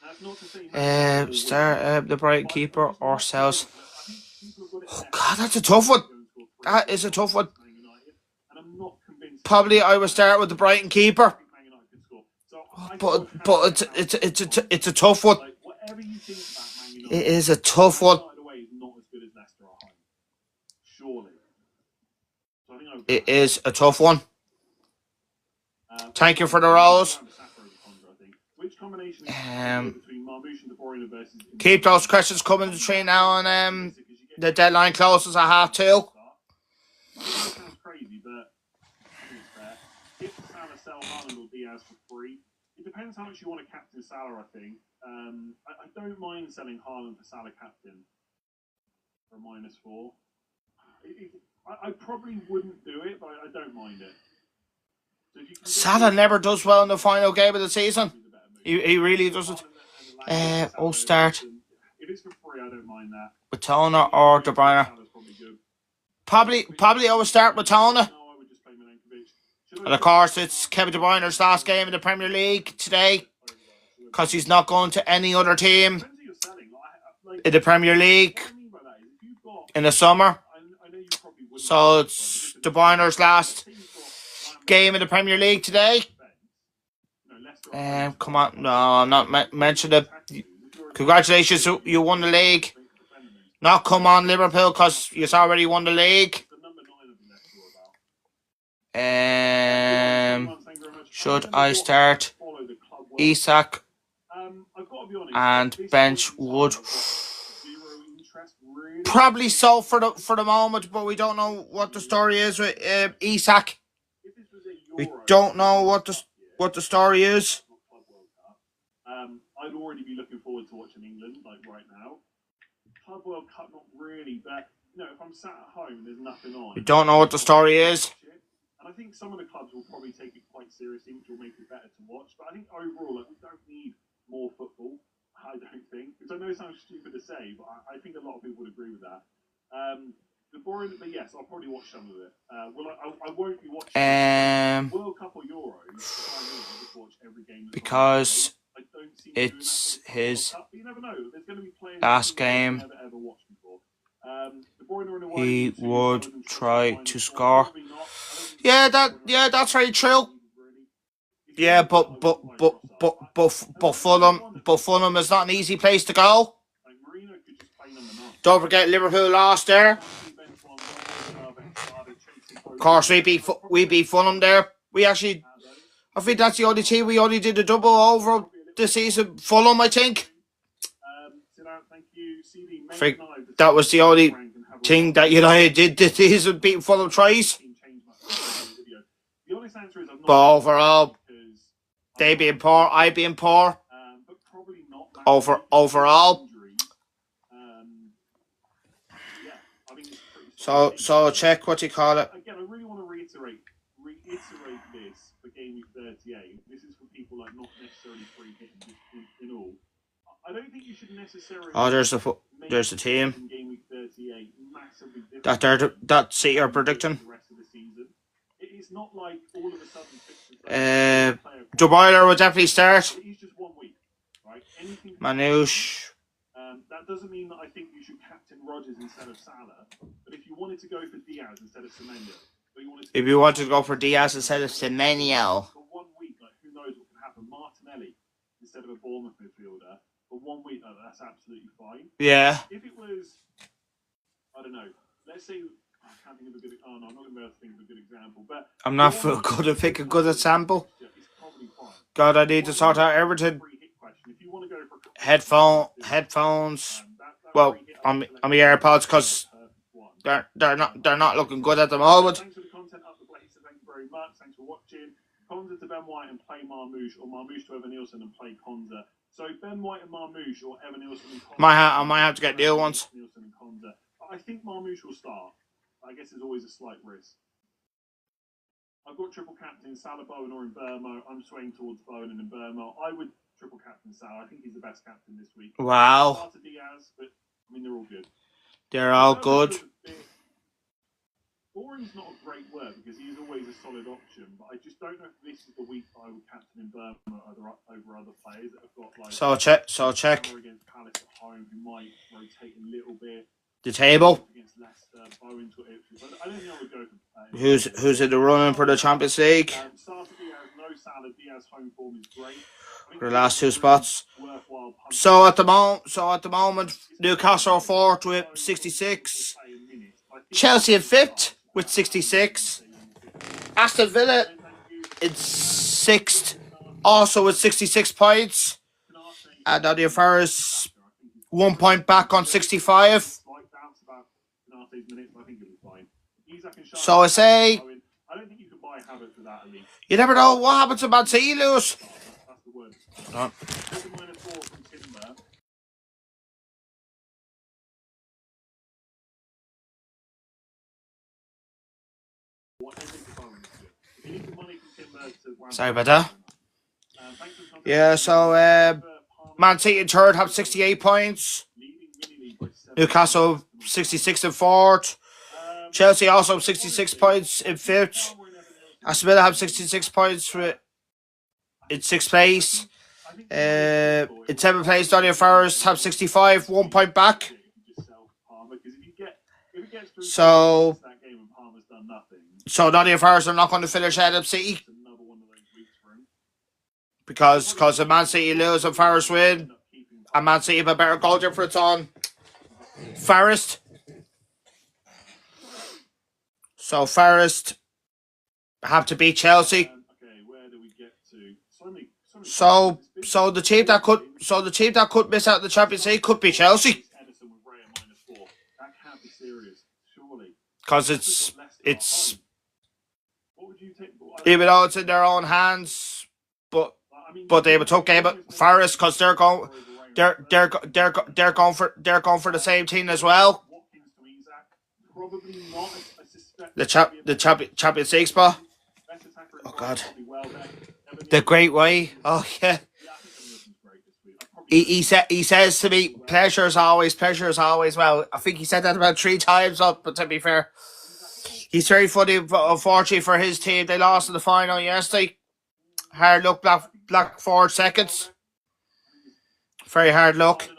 Speaker 3: That's not to say Man United will
Speaker 1: Start
Speaker 3: win,
Speaker 1: the Brighton
Speaker 3: but
Speaker 1: keeper
Speaker 3: it's not
Speaker 1: ourselves.
Speaker 3: great. I think people have got it
Speaker 1: Oh
Speaker 3: left.
Speaker 1: God, that's a tough one.
Speaker 3: Go and score three
Speaker 1: That
Speaker 3: goals
Speaker 1: is a tough one.
Speaker 3: against Man United, and I'm not convinced.
Speaker 1: Probably I would start with the Brighton keeper,
Speaker 3: I think Man United could score. So I still have
Speaker 1: it's a tough one.
Speaker 3: like whatever you think about Man United.
Speaker 1: It is a tough
Speaker 3: Man
Speaker 1: one.
Speaker 3: United away is not as good as Leicester at home. Surely. So I think I would
Speaker 1: It is a tough one. Thank you for the rose.
Speaker 3: Which combination between Marmoush and De Bruyne versus
Speaker 1: Keep those questions coming between now and the deadline closes at 2:30.
Speaker 3: It sounds crazy, but I think it's fair. If Salah sell Haaland or Diaz for free, it depends how much you want to captain Salah, I think. I don't mind selling Haaland for Salah captain for -4. I probably wouldn't do it, but I don't mind it. So if you can
Speaker 1: Salah never does well in the final game of the season. He really doesn't. I'll start
Speaker 3: If it's for free, I don't mind that.
Speaker 1: with Tona or De Bruyne.
Speaker 3: Salah's probably good.
Speaker 1: Probably I would start with Tona.
Speaker 3: No, I would just play Milenkovic.
Speaker 1: And of course, it's Kevin De Bruyne's last game in the Premier League today because he's not going to any other team
Speaker 3: Depends who you're selling. Like,
Speaker 1: in the Premier League
Speaker 3: what I mean by that is if you've got,
Speaker 1: in the summer.
Speaker 3: I know you probably wouldn't.
Speaker 1: So it's De Bruyne's last game in the Premier League today. Come on, no, I'm not mentioning it. Congratulations, you won the league. Not come on Liverpool because you've already won the league. Should I start Isak and bench Wood? Probably so for the moment, but we don't know what the story is with Isak. We don't know what the story is.
Speaker 3: I'd already be looking forward to watching England like right now. Club World Cup, not really, but you know, if I'm sat at home, there's nothing on.
Speaker 1: We don't know what the story is.
Speaker 3: And I think some of the clubs will probably take it quite seriously, which will make it better to watch. But I think overall, like, we don't need more football. I don't think, because I know it sounds stupid to say, but I think a lot of people would agree with that. The boring, but yes, I'll probably watch some of it. Well, I won't be watching World Cup or Euros. I'll just watch every game
Speaker 1: because
Speaker 3: I don't see
Speaker 1: it's his
Speaker 3: you never know. There's going to be players
Speaker 1: last game.
Speaker 3: Never ever watched before.
Speaker 1: He would try to score. Yeah, that's very true. Yeah, but Fulham is not an easy place to go. Don't forget Liverpool lost there. Of course, we beat Fulham there. I think that's the only team we only did a double over this season. Fulham, I think. I think that was the only thing that United did this season, beating Fulham twice. But overall, they being poor, I being poor. Overall. So check what you call it.
Speaker 3: Again, I really want to reiterate this for game week 38. This is for people like not necessarily free hitting in all. I don't think you should necessarily.
Speaker 1: Oh, there's the team.
Speaker 3: Game week 38 massively
Speaker 1: that's your prediction.
Speaker 3: The rest of the season. It's not like all of a sudden.
Speaker 1: Joe Boyler will definitely start.
Speaker 3: It's just 1 week, right?
Speaker 1: Manouche.
Speaker 3: That doesn't mean that I think you should captain Rodgers instead of Salah. But if you wanted to go for Diaz instead of Semenyo,
Speaker 1: if you wanted to go for Diaz instead of Semenyo,
Speaker 3: for 1 week, like who knows what can happen? Martinelli instead of a Bournemouth midfielder for 1 week, that's absolutely fine.
Speaker 1: Yeah.
Speaker 3: If it was, I don't know. Let's say I can't think of a good. Oh no, I'm not going to be able to think of a good example. But
Speaker 1: I'm not good to pick a good example. God, I need to sort out everything. Headphones. Well, on my AirPods because they're not looking good at the moment.
Speaker 3: Thanks for the content up the place. Thank you very much. Thanks for watching. Konza to Ben White and play Marmoush, or Marmoush to Evan Nielsen and play Konza. So Ben White and Marmoush, or Evan Nielsen and Konza.
Speaker 1: I might have to get new ones.
Speaker 3: Nielsen and Konza. I think Marmoush will start. I guess there's always a slight risk. I've got triple captain Salah, Bowen, or in Burmo. I'm swaying towards Bowen and in Burmo. I would triple captain Salah. I think he's the best captain this week.
Speaker 1: Wow.
Speaker 3: Started Diaz, but I mean they're all good.
Speaker 1: They're all good.
Speaker 3: Boring's not a great word because he's always a solid option, but I just don't know if this is the week I would captain in Burma over other players that have got like.
Speaker 1: So check
Speaker 3: Against Palace at home, who might rotate a little bit.
Speaker 1: the table.
Speaker 3: Against Leicester, Bowen's got Ipswich. I don't think I would go for.
Speaker 1: Who's in the running for the Champions League?
Speaker 3: Started Diaz, no Salah. Diaz home form is great.
Speaker 1: For the last two spots.
Speaker 3: Worthwhile punt.
Speaker 1: So at the moment, Newcastle are fourth with 66. Chelsea in fifth with 66. Aston Villa in sixth, also with 66 points. And Nottingham Forest 1 point back on 65. So I say,
Speaker 3: I don't think you can buy Havertz without a lead.
Speaker 1: you never know what happens to Man City lose.
Speaker 3: That's the word.
Speaker 1: No.
Speaker 3: -4 from Timber.
Speaker 1: Sorry about that. Yeah, so Man City in third have 68 points. Newcastle 66 in fourth. Chelsea also have 66 points in fifth. Aston Villa have 66 points in sixth place. In seventh place, Nottingham Forest have 65, 1 point back. So Nottingham Forest are not going to finish ahead of City because if Man City lose and Forest win, and Man City have a better goal difference on Forest. So Forest have to beat Chelsea. So the team that could miss out the Champions League could be Chelsea. Because it's even though it's in their own hands, but they would took game at Forest because they're going for the same team as well. The Champions League spot. Oh God, the Great Way. Oh yeah. He says to me, pleasure is always. Well, I think he said that about 3 times. But to be fair, he's very funny. Unfortunately for his team, they lost in the final yesterday. Hard luck, Black Forward seconds. Very hard luck.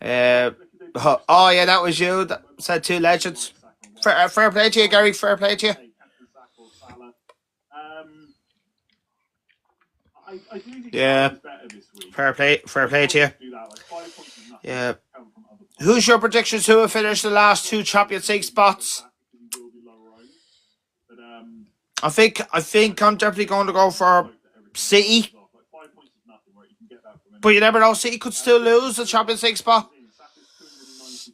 Speaker 1: Oh yeah, that was you. That said 2 legends. Fair play to you, Gary. Fair play to you. Yeah. Fair play to you. Yeah. Who's your predictions? Who will finish the last 2 Champions League spots? I think I'm definitely going to go for City. But you never know. City could still lose the Champions League spot.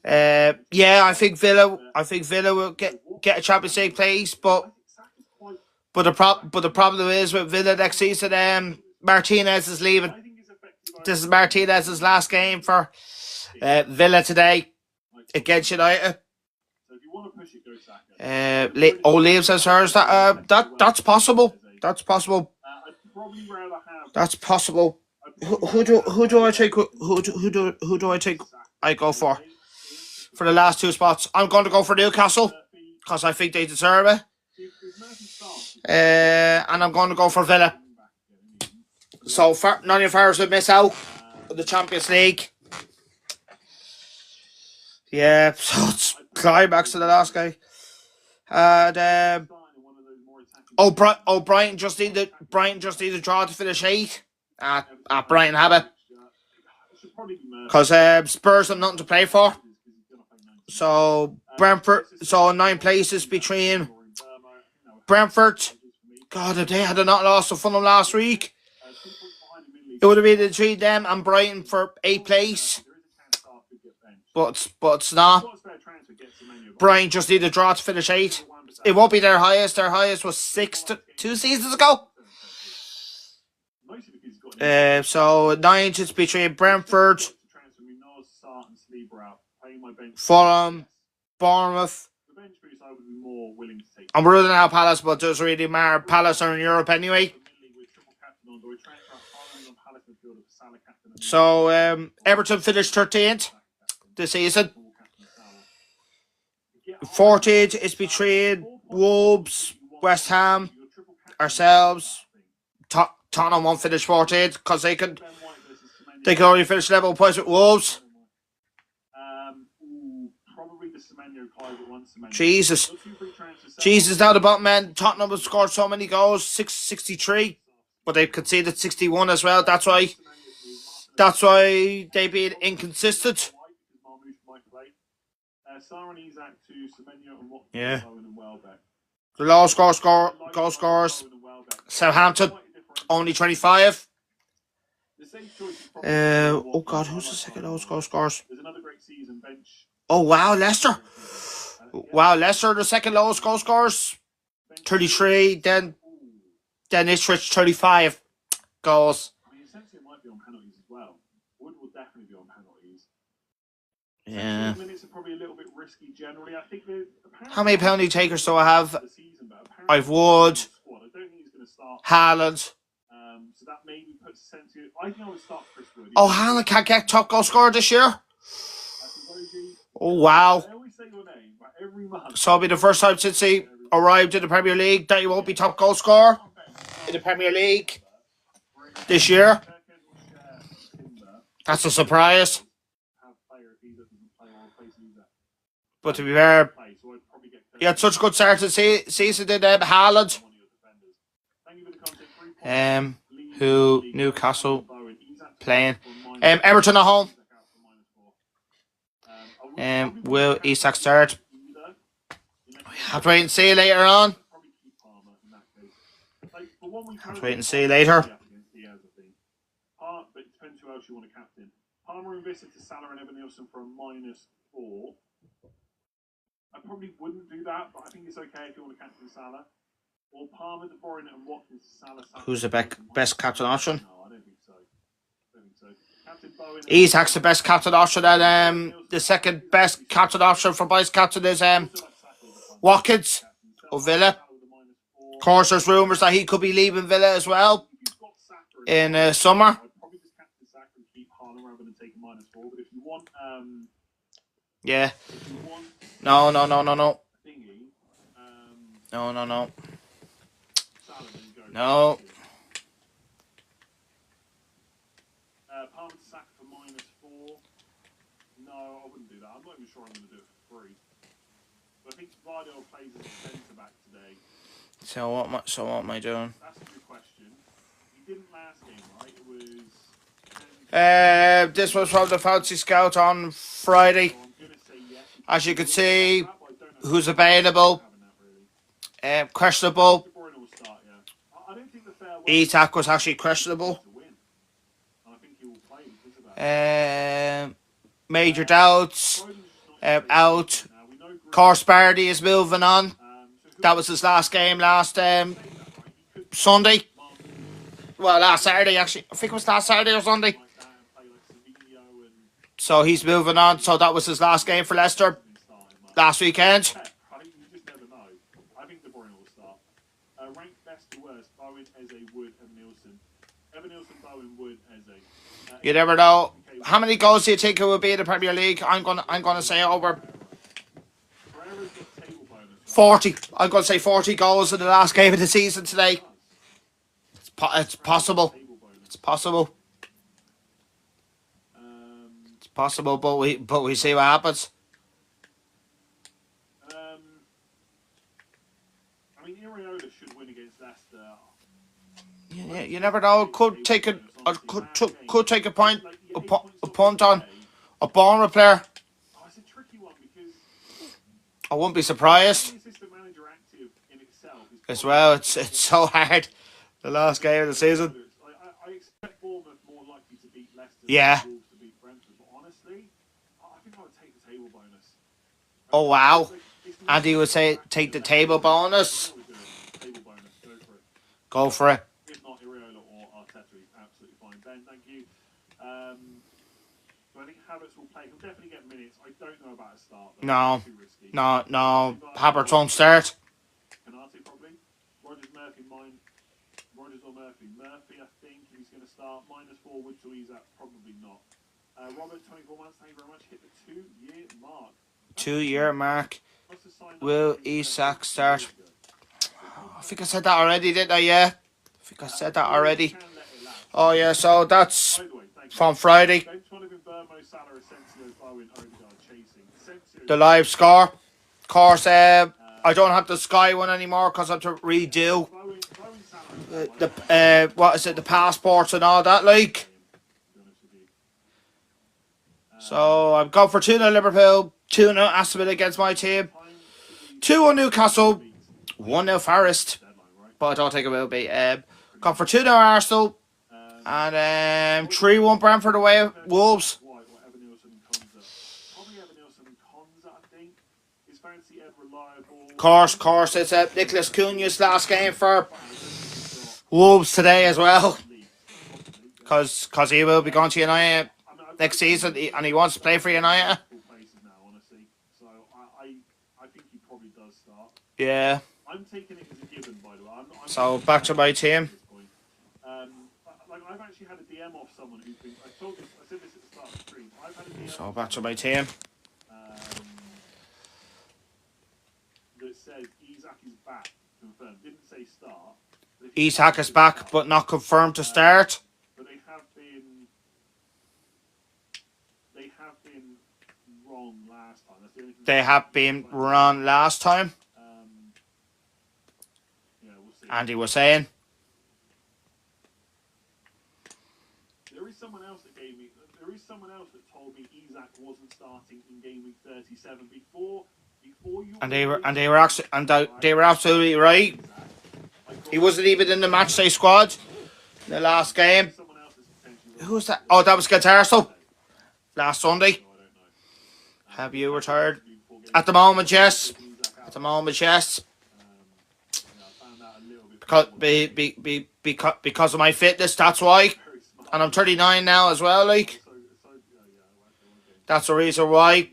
Speaker 1: Yeah, I think Villa will get a Champions League place, but the problem is with Villa next season. Martinez is leaving. This is Martinez's last game for Villa today against United. Leaves as hers. That's possible. That's possible. Who do I take? Who do I take? I go for the last 2 spots. I'm going to go for Newcastle because I think they deserve it. And I'm going to go for Villa. So Nottingham Forest will miss out on the Champions League. Yeah, so it's climax to the last game. And Brighton just need a draw to finish 8. Brighton have it. Because Spurs have nothing to play for. So Brentford, 9 places between Brentford. God, if they had not lost to Fulham last week, it would have been between them and Brighton for 8th place. But it's not. Brighton just need a draw to finish 8. It won't be their highest. Their highest was 6 2 seasons ago. So 9 is between Brentford, Fulham, Bournemouth. I'm ruling out Palace, but it doesn't really matter. Palace are in Europe anyway.
Speaker 3: Salah captain.
Speaker 1: So Everton finished 13th this season. 14th is between Wolves, West Ham, ourselves. Tottenham won't finish 14th because they can only finish level points with Wolves.
Speaker 3: Probably the Semenyo Clive one.
Speaker 1: Jesus, down the bottom end. Tottenham have scored so many goals, 63, but they've conceded 61 as well. That's why they've been inconsistent. Yeah. The lowest goal scorers. Southampton, only 25. Oh God, who's the second lowest goal scorers? Oh wow, Leicester. Wow, Leicester the second lowest goal scorers, 33. Then Ipswich 35 goals.
Speaker 3: I mean, essentially it might be on penalties as well. Wood will definitely be on penalties.
Speaker 1: Yeah.
Speaker 3: Minutes are probably a little bit risky generally. I think
Speaker 1: how many penalty takers do I have? I've Wood, Haaland.
Speaker 3: So that maybe puts sense to it. I think I would start Chris Wood.
Speaker 1: Oh, Haaland can't get top goal scorer this year. Oh wow.
Speaker 3: I always say your name, but every month.
Speaker 1: So it'll be the first time since he arrived in the Premier League that he won't be top goal scorer in the Premier League this year. That's a surprise. But to be fair, he had such a good start to the season in Haaland. Who Newcastle playing? Everton at home. Will Isak start? Have to wait and see later on. Have to wait and see later.
Speaker 3: But it depends who else you want to captain. Palmer and Visser to Salah and Evan Nielsen for a -4. I probably wouldn't do that, but I think it's okay if you want to captain Salah. Or Palmer, De Bruyne and Watkins to Salah.
Speaker 1: Who's the best captain option?
Speaker 3: No, I don't think so. Captain Bowen.
Speaker 1: Isak's the best captain option, and the second best captain option for vice captain is Watkins of Villa. Of course, there's rumours that he could be leaving Villa as well in summer.
Speaker 3: I'd probably just captain Saka and keep Haaland rather than take a -4. But if you want,
Speaker 1: yeah.
Speaker 3: if you want
Speaker 1: No.
Speaker 3: thingy,
Speaker 1: No.
Speaker 3: Salah, then go.
Speaker 1: No.
Speaker 3: Palmer to Saka for -4. No, I wouldn't do that. I'm not even sure I'm going to do it for free. But I think Vardy plays as a centre back today.
Speaker 1: So what am I doing?
Speaker 3: That's a good question. He didn't last game, right? It was.
Speaker 1: This was from the Fancy Scout on Friday.
Speaker 3: So I'm going to say yes.
Speaker 1: As you can see,
Speaker 3: But I don't know
Speaker 1: who's available?
Speaker 3: having that really.
Speaker 1: Questionable.
Speaker 3: De Bruyne will start, yeah. I don't think the fair way
Speaker 1: Isak was actually questionable.
Speaker 3: to win. And I think he will play because of that.
Speaker 1: Major doubts.
Speaker 3: Foden's not
Speaker 1: Out.
Speaker 3: now. We know Green-
Speaker 1: Course Bardi is moving on.
Speaker 3: so who
Speaker 1: That was his last game last
Speaker 3: say that, right? He could
Speaker 1: Sunday.
Speaker 3: Martin
Speaker 1: Well, last Saturday actually. I think it was last Saturday or Sunday.
Speaker 3: like that and play like Savinho and
Speaker 1: So he's moving on. So that was his last game for Leicester
Speaker 3: starting like
Speaker 1: last weekend.
Speaker 3: that. Right? You just never know. I think De Bruyne will start. Ranked best to worst: Bowen, Eze, Wood, and Nielsen. Evan Nielsen, Bowen, Wood, Eze.
Speaker 1: You never know. How many goals do you think it will be in the Premier League? I'm gonna say over
Speaker 3: Pereira's got table bonus. Right?
Speaker 1: 40. I'm gonna say 40 goals in the last game of the season today. It's possible.
Speaker 3: Table bonus.
Speaker 1: It's possible. It's possible, but we see what happens.
Speaker 3: I mean, Iraola should win against Leicester.
Speaker 1: You never know. Could take a point a punt on a Bournemouth player.
Speaker 3: Oh, it's a tricky one because
Speaker 1: I wouldn't be surprised.
Speaker 3: the assistant manager active in itself is
Speaker 1: As well, it's so hard. The last game of the season.
Speaker 3: I expect Bournemouth more likely to beat Leicester
Speaker 1: Yeah.
Speaker 3: than Wolves to beat Brentford, but honestly, I think I would take the table bonus.
Speaker 1: Oh wow!
Speaker 3: It's not-
Speaker 1: Andy would say take the table bonus.
Speaker 3: I would do it. Table bonus, go for it.
Speaker 1: Go for it.
Speaker 3: If not Iraola or Arteta, he's absolutely fine. Ben, thank you. So I think Havertz will play. He'll definitely get minutes. I don't know about a start. Though.
Speaker 1: No.
Speaker 3: It's too risky.
Speaker 1: No. Havertz won't start.
Speaker 3: Canate probably. Rogers, Murphy, mine. Rogers or Murphy? Murphy, I think, if he's going to start. -4 Wood to Isak, probably not. Robert, 24 months, thank you very much. Hit the 2-year mark.
Speaker 1: 2-year mark.
Speaker 3: Must have signed up
Speaker 1: Will
Speaker 3: maybe
Speaker 1: Isak
Speaker 3: 2
Speaker 1: start?
Speaker 3: years ago.
Speaker 1: I think I said that already, didn't I? Yeah. I think I said that already.
Speaker 3: Can let it lapse.
Speaker 1: Oh yeah, so that's
Speaker 3: By the way, thank you.
Speaker 1: from Friday.
Speaker 3: Bench one of Burmo, Salah, Asensio, Bowen, Odegaard chasing. Asensio,
Speaker 1: The live score. Of course, I don't have the Sky one anymore because I have to redo
Speaker 3: Bowen, Salah.
Speaker 1: the what is it, the passports and all that, like.
Speaker 3: To be honest with you.
Speaker 1: So I've gone for 2-0 Liverpool, 2-0 Aston Villa against my team,
Speaker 3: Time to be
Speaker 1: 2-1 Newcastle,
Speaker 3: beat
Speaker 1: 1-0 Forest,
Speaker 3: deadline, right?
Speaker 1: but I don't think it will be. Gone for 2-0 Arsenal, and 3-1 Brentford away at Wolves.
Speaker 3: White or Evan Nielsen and Konza. Probably Evan Nielsen and Konza, I think. Is Fancy Ed reliable?
Speaker 1: Of course, it's Nicholas Cunha's last game for Wolves today as well, because he will be going to United next season, and he wants to play for United.
Speaker 3: Places now, honestly. So I think he probably does start.
Speaker 1: Yeah.
Speaker 3: I'm taking it as a given, by the way. I'm
Speaker 1: So back to my team.
Speaker 3: at this point. Like I've actually had a DM off someone who's been. I said this at the start of the stream. I've had a DM.
Speaker 1: So
Speaker 3: off
Speaker 1: back to
Speaker 3: someone,
Speaker 1: my team.
Speaker 3: that says Isak is back. Confirmed. Didn't say start. But if
Speaker 1: Isak is back, but not confirmed to start.
Speaker 3: But they have been. They have been wrong last time. That's the only thing.
Speaker 1: They have been wrong last time.
Speaker 3: Yeah, we'll see.
Speaker 1: Andy was saying.
Speaker 3: There is someone else that gave me. There is someone else that told me Isak wasn't starting in game week 37 before you.
Speaker 1: And they were actually, and they were absolutely right. He wasn't even in the matchday squad in the last game.
Speaker 3: Someone else is potentially.
Speaker 1: Who was that? Oh, that was Guitarso last Sunday.
Speaker 3: I don't know.
Speaker 1: Have you retired? At the moment, yes. At the moment, yes.
Speaker 3: I found out a little bit.
Speaker 1: Because of my fitness, that's why.
Speaker 3: Very smart.
Speaker 1: And I'm 39 now as well, like.
Speaker 3: So yeah.
Speaker 1: That's the reason why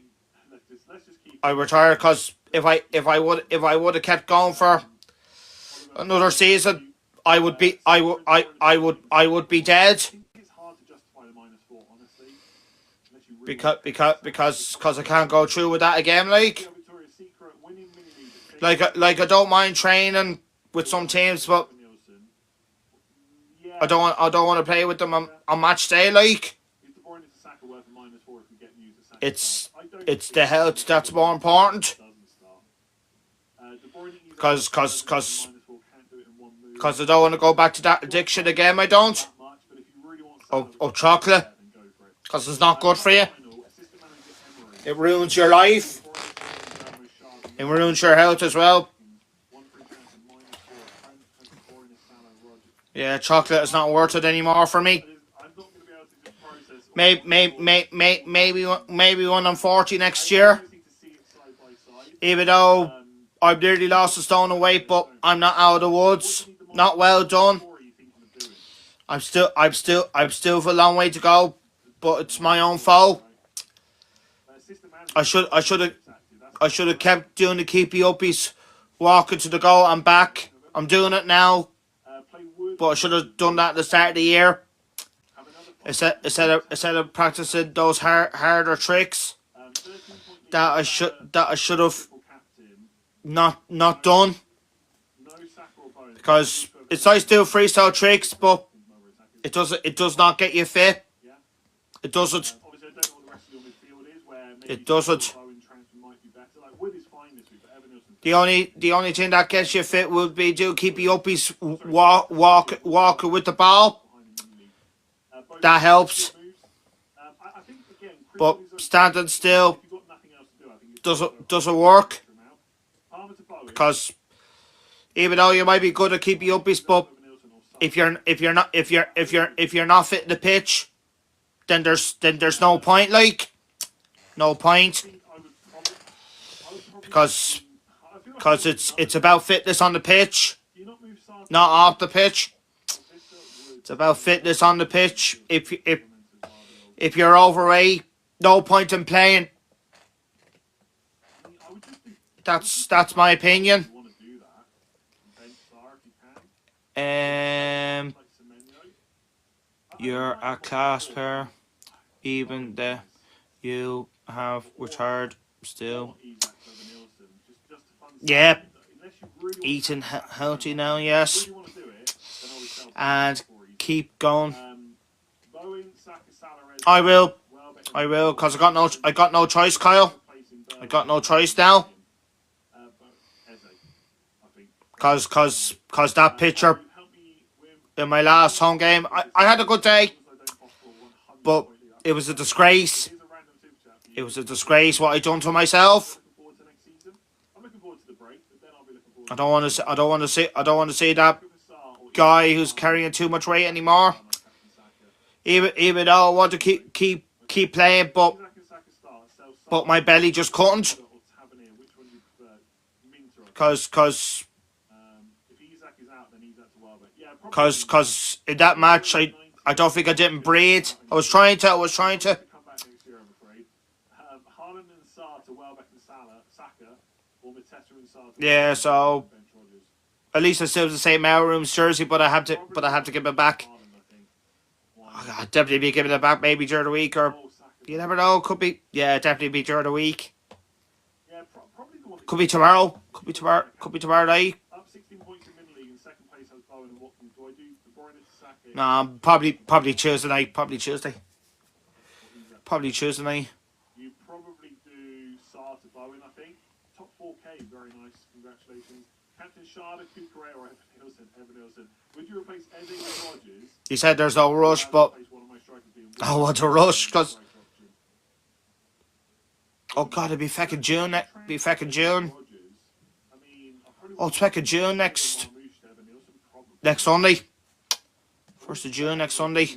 Speaker 3: Let's just keep.
Speaker 1: I retired, because if I would have kept going for another season, I would be dead.
Speaker 3: I think it's hard to justify the -4, honestly. Unless you really
Speaker 1: Because I can't go through with that again, like.
Speaker 3: Victoria's Secret winning mini league.
Speaker 1: Like I don't mind training with some teams, but
Speaker 3: Nielsen. Yeah.
Speaker 1: I don't want to play with them on match day, like.
Speaker 3: Is De Bruyne to Saka worth a -4 if we get news that Saka
Speaker 1: It's
Speaker 3: starts? I don't
Speaker 1: it's
Speaker 3: think
Speaker 1: the health that's more important,
Speaker 3: doesn't start. De Bruyne needs
Speaker 1: 'Cause-
Speaker 3: a
Speaker 1: cause-
Speaker 3: -4, can't do it in one move.
Speaker 1: because I don't want to go back to that addiction again. I don't.
Speaker 3: That much, but if you really want
Speaker 1: Of
Speaker 3: Salah,
Speaker 1: chocolate,
Speaker 3: then go for it.
Speaker 1: because it's not good for you.
Speaker 3: Final, assistant manager Emery.
Speaker 1: It ruins your life. It ruins your health as well. Yeah, chocolate is not worth it anymore for me. Maybe when I'm 40 next year. Even though I've nearly lost a stone of weight, but I'm not out of the woods. Not well done. I've still a long way to go, but it's my own fault. I should have kept doing the keepy uppies, walking to the goal and back. I'm doing it now, but I should have done that at the start of the year. Instead of practicing those harder tricks that I should have not done. Because it's nice to do freestyle tricks, but it does not get you fit. It doesn't. It doesn't. The only thing that gets you fit would be do keepy uppies, walk with the ball. That helps. But standing still doesn't work, because even though you might be good at keepy uppies, but if you're not fit in the pitch, then there's no point, like. No point, because it's about fitness on the pitch, not off the pitch. It's about fitness on the pitch. If you're overweight, no point in playing. That's my opinion. You're a class player, even the you have retired still. Yeah, eating healthy now, yes, and keep going. I will, cause I got no choice, Kyle. I got no choice now. Cause that picture in my last home game, I had a good day, but it was a disgrace. It was a disgrace what I done to myself. I don't want to see that guy who's carrying too much weight anymore. Even though I want to keep playing, but my belly just couldn't. Cause in that match I don't think I didn't breathe. I was trying to.
Speaker 3: Haaland and Sarr to Welbeck and Saka, or Mateta and Sarr to
Speaker 1: Yeah, so at least I still have the same Mail Rooms jersey, but I have to give it back. I'd definitely be giving it back maybe during the week, or you never know. Could be, yeah, definitely be during the week. Could be tomorrow. Could be tomorrow night.
Speaker 3: Up 16 points in middle league, and second place has Bowen and Watkins. Do I do De Bruyne to Saka?
Speaker 1: Nah, probably Tuesday night. Probably Tuesday night.
Speaker 3: You probably do Sarr to Bowen, I think. Top 4K, very nice. Congratulations. Captain Sharda, Kukurea, or Evan Nielsen. Would you replace Eze with Rodgers?
Speaker 1: He said there's no rush, but I want to rush because oh god, it'd be fucking June. Be fucking June. Oh, it's fucking June next Sunday. 1st of June next Sunday.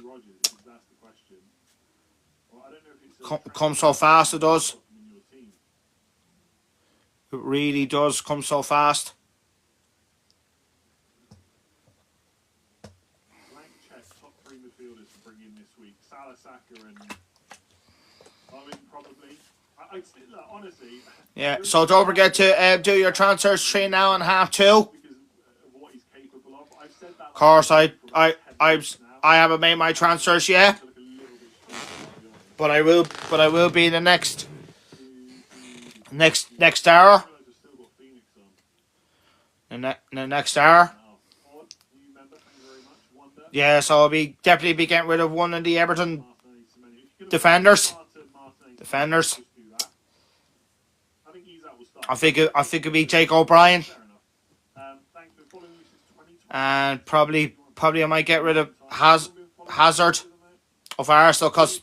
Speaker 1: Come so fast, it does. It really does come so fast.
Speaker 3: Blank check, top 3 midfielders to bring in this week. Salah, Saka, and Bowen probably. I'd still, honestly.
Speaker 1: Yeah, so don't forget to do your transfers 3:30 2.
Speaker 3: Because of what he's capable of. I've said that.
Speaker 1: Of course, I haven't made my transfers yet, but I will be in the next hour. The next hour. Yeah, so I'll definitely be getting rid of one of the Everton defenders. I think it'll be Jake O'Brien, and probably I might get rid of Hazard of Arsenal because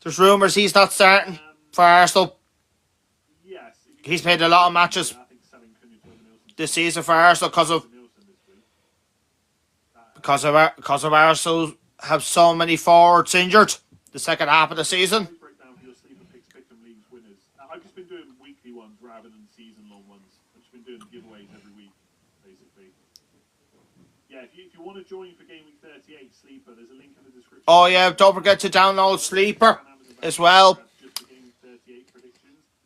Speaker 1: there's rumours he's not starting for Arsenal. He's played a lot of matches this season for Arsenal because of Arsenal have so many forwards injured the second half of the season.
Speaker 3: I've just been doing weekly ones rather than season-long ones. I've just been doing giveaways every week, basically. Yeah, if you want to join for Game Week 38 Sleeper, there's a link in the description.
Speaker 1: Oh yeah, don't forget to download Sleeper as well.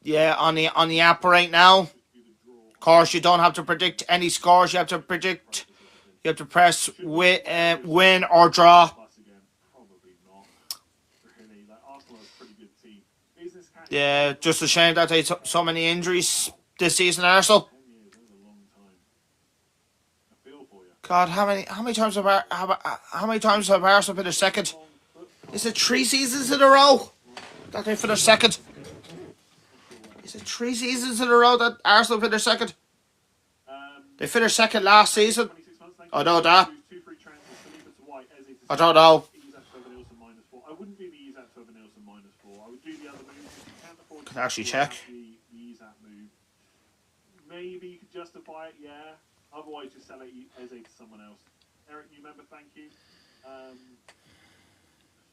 Speaker 1: Yeah, on the app right now. Of course, you don't have to predict any scores. You have to press win or draw. Yeah, just a shame that they took so many injuries this season, Arsenal. God, how many times have Arsenal finished second? Is it 3 seasons in a row that they finished second? Is it 3 seasons in a row that Arsenal finished second? They finished second last season. I know that. I don't know.
Speaker 3: I wouldn't do the Izak to Nielsen -4. I would do the other moves. If you can't afford
Speaker 1: Can I actually check?
Speaker 3: the Izak move. Maybe you could justify it, yeah. Otherwise, just sell it Eze to someone else. Eric, you remember? Thank you.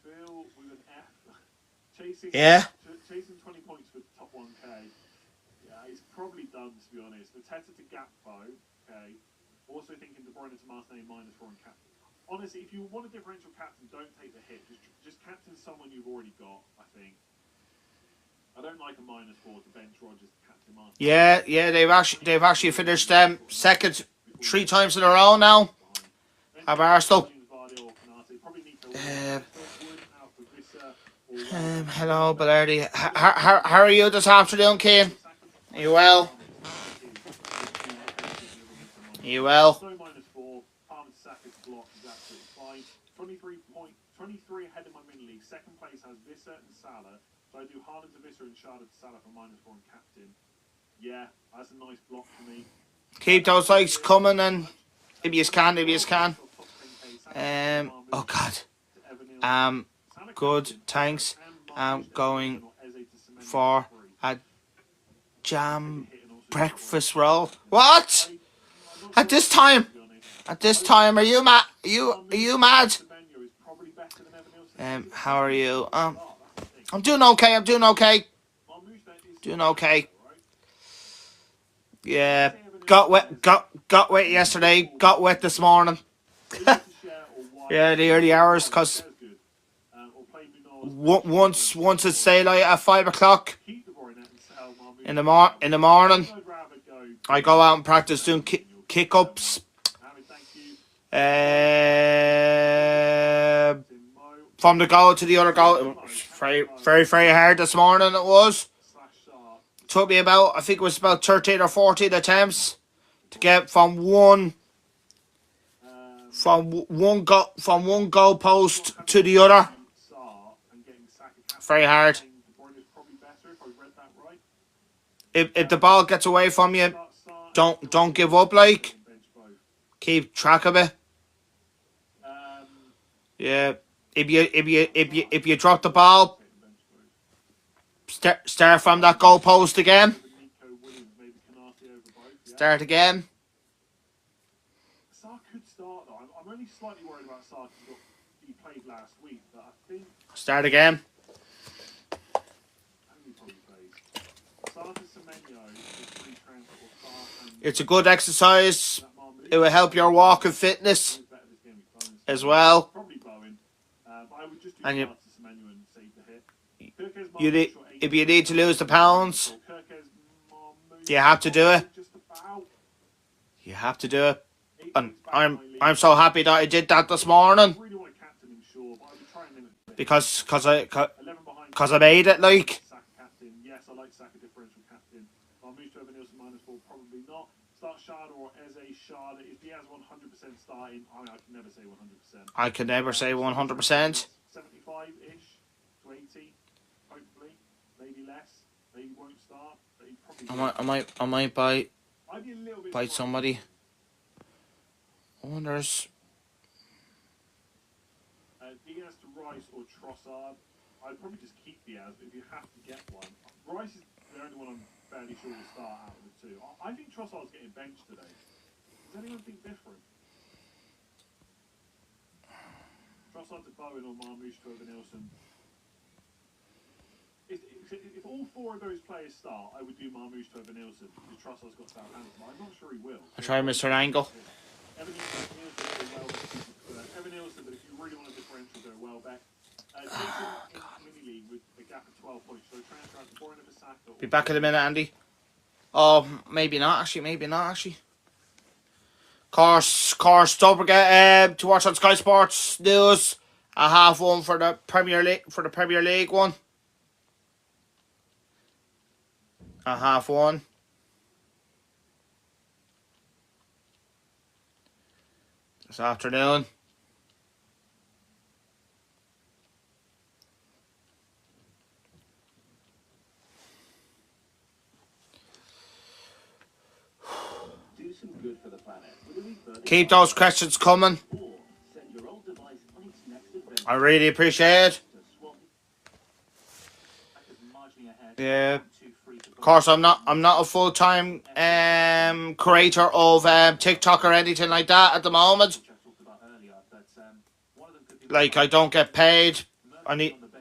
Speaker 3: Phil with an F. Chasing 20 points for top 1K. Yeah, he's probably done, to be honest. Mateta to Gakpo. Okay. Also thinking De Bruyne to Marseille -4 and captain. Honestly, if you want a differential captain, don't take the hit. Just captain someone you've already got, I think. I don't like a -4 to bench Rodgers to captain Marseille.
Speaker 1: Yeah, they've actually finished second 3 times in a row now. Have Arsenal. Hello, Bellardi. How are you this afternoon, Kane? Are you well? Are you well?
Speaker 3: So -4. Palmer to Saka's block is absolutely fine. 23 ahead of my mini league. Second place has Visser and Salah. So I do Haaland to Visser and Schade to Salah for -4 and captain. Yeah, that's a nice block for me.
Speaker 1: Keep those likes coming, and if you can. Oh God. Good. Thanks. I'm going for a jam breakfast roll. What? At this time? At this time? Are you mad? Are you mad? How are you? I'm doing okay. Doing okay. Yeah. Got wet yesterday. Got wet this morning. Yeah, the early hours, cause once it's daylight at 5 o'clock in the morning, I go out and practice doing kick ups. From the goal to the other goal, it was very hard this morning. It was. Took me about, I think it was about 13 or 14 attempts to get from one goal post to the other. Very hard. If the ball gets away from you, don't give up. Like, keep track of it. Yeah. If you drop the ball, start from that goal post again. Start again.
Speaker 3: Sarr could start though. I'm only slightly worried about Sarr because he played last week, but I think
Speaker 1: Start again.
Speaker 3: he probably plays. Sarr to Semenyo is free transfer or Sarr and
Speaker 1: It's a good exercise. It will help your walk and fitness as well.
Speaker 3: probably Bowen. But I would just do
Speaker 1: And
Speaker 3: Sarr to Semenyo and save the hit.
Speaker 1: If you need to lose the pounds, you have to do it.
Speaker 3: Just about.
Speaker 1: You have to do it. And I'm so happy that I did that this morning
Speaker 3: I really want to captain him, sure, but I would try and limit it.
Speaker 1: because
Speaker 3: 11 behind.
Speaker 1: I made it. Like,
Speaker 3: Saka captain. Yes, I like Saka differential captain. I'll move to Evan Nielsen -4, probably not. Start Schade or Eze Schade. If Diaz 100% starting, I can never say 100%.
Speaker 1: I can never say 100%.
Speaker 3: 75-ish to 80, hopefully. Maybe less. Maybe won't start, but he probably
Speaker 1: I might buy
Speaker 3: I'd be a little bit surprised.
Speaker 1: somebody. I wonder.
Speaker 3: Diaz to Rice or Trossard. I'd probably just keep Diaz, but if you have to get one. Rice is the only one I'm fairly sure will start out of the two. I think Trossard's getting benched today. Does anyone think different? Trossard to Bowen or Marmoush to Evan-Nielsen. If all four of those players start, I would do Marmoush to Evan-Nielsen because Trossard's got Southampton. I'm not sure he will.
Speaker 1: I try Mr. Angle.
Speaker 3: Evan-Nielsen, but if you really want a differential, go Welbeck. Mini league with a gap of 12 points, so transfer out to Bournemouth for Saka.
Speaker 1: Be back in a minute, Andy. Oh, maybe not actually. Course, don't forget to watch on Sky Sports News. A half one for the Premier League one. A half one. This afternoon.
Speaker 6: Do some good for the planet. With a refurb,
Speaker 1: Keep those questions coming.
Speaker 6: or send your old device on its next adventure
Speaker 1: I really appreciate it.
Speaker 6: to swap. Backers marginally ahead.
Speaker 1: Yeah.
Speaker 6: 2-3 to
Speaker 1: Of course, I'm not a full-time creator of TikTok or anything like that at the moment.
Speaker 6: which I talked about earlier, but one of them could be
Speaker 1: Like, I don't get paid.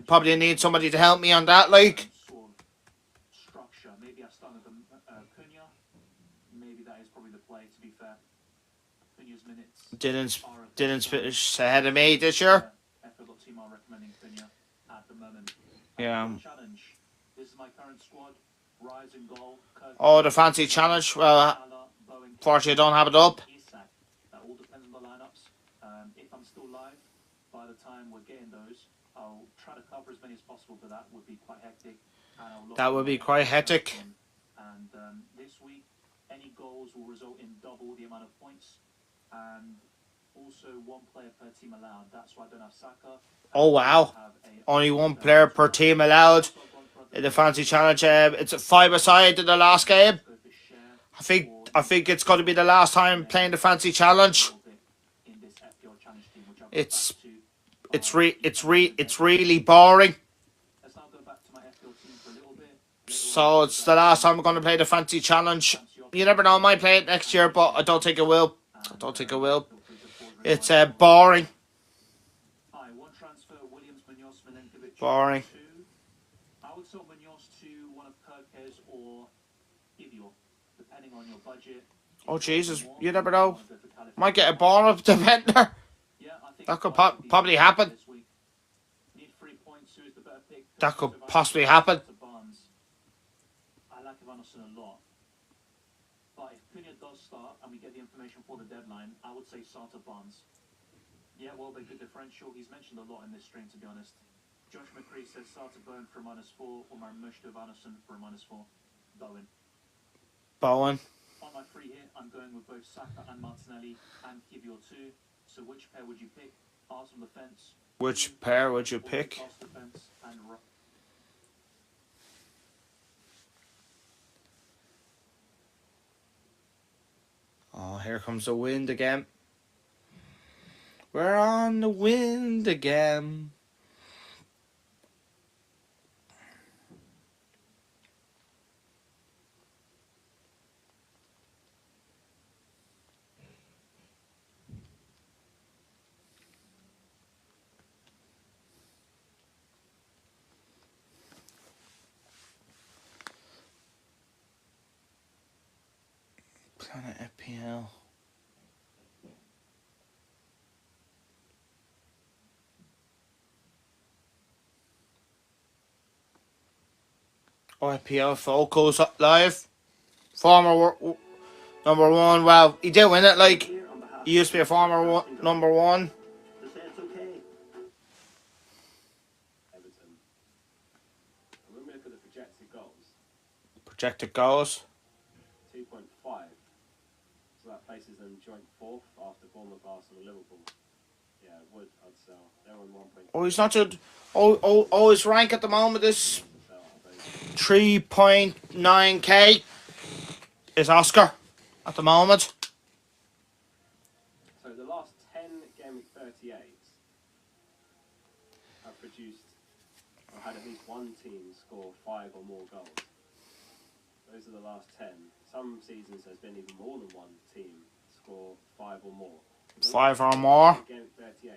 Speaker 1: Probably need somebody to help me on that. Like,
Speaker 6: sort of structure. Maybe I start with Cunha. Maybe that is probably the play. To be fair, Cunha's minutes
Speaker 1: didn't finish ahead of me this year.
Speaker 6: FL.team are recommending Cunha at the moment.
Speaker 1: Yeah.
Speaker 6: Challenge. This is my current squad. Rise and goal. Kirk,
Speaker 1: Oh, the fancy challenge. Well,
Speaker 6: Salah, Bowen,
Speaker 1: unfortunately, I don't have it up.
Speaker 6: Isak. That all depends on the lineups. If I'm still live by the time we're getting those, I'll try to cover as many as possible, but that would be quite hectic. And I'll look
Speaker 1: That would be quite hectic.
Speaker 6: And this week, any goals will result in double the amount of points, and also one player per team allowed. That's why I don't have Saka.
Speaker 1: Oh wow! Only one player per team allowed in the fancy challenge. It's a 5-a-side in the last game. I think it's going to be the last time playing the fancy challenge. It's really boring. So it's the last time I'm going to play the fancy challenge. You never know, I might play it next year, but I don't think it will. It's boring. Boring.
Speaker 6: I would sell Munoz to one of Kirkes or Ivior, depending on your budget.
Speaker 1: Oh Jesus, you never know. Might get a Bournemouth defender. That could probably happen. That could possibly happen.
Speaker 6: I like Ivanovson a lot. But if Cunha does start and we get the information for the deadline, I would say Sarta Barnes. Yeah, well, they're good differential. He's mentioned a lot in this stream, to be honest. Josh McCree says Sarta Bowen for a -4 or Marmush Ivanovson for a -4.
Speaker 1: Bowen.
Speaker 6: On my free hit, I'm going with both Saka and Martinelli and Kivior too. So which pair would you pick? Arsenal defence.
Speaker 1: Which pair would you pick?
Speaker 6: Defense and
Speaker 1: Oh, here comes the wind again. We're on the wind again. Planet FPL. IPL Focus live. Former number one. Well, he did win it. Like, he used to be a former number one.
Speaker 7: Everton. And when we look at the projected goals,
Speaker 1: Projected goals.
Speaker 7: 2.5. So that places them joint 4th after Bournemouth, Arsenal, and Liverpool. Yeah, would I'd sell. They're on 1.5.
Speaker 1: Oh, he's not good. Oh, his rank at the moment is 3.9k. Is Oscar at the moment.
Speaker 7: So the last 10 game week 38s have produced or had at least one team score 5 or more goals. Those are the last 10. Some seasons there's been even more than one team score 5 or more.
Speaker 1: 5 or more.
Speaker 7: Game week 38,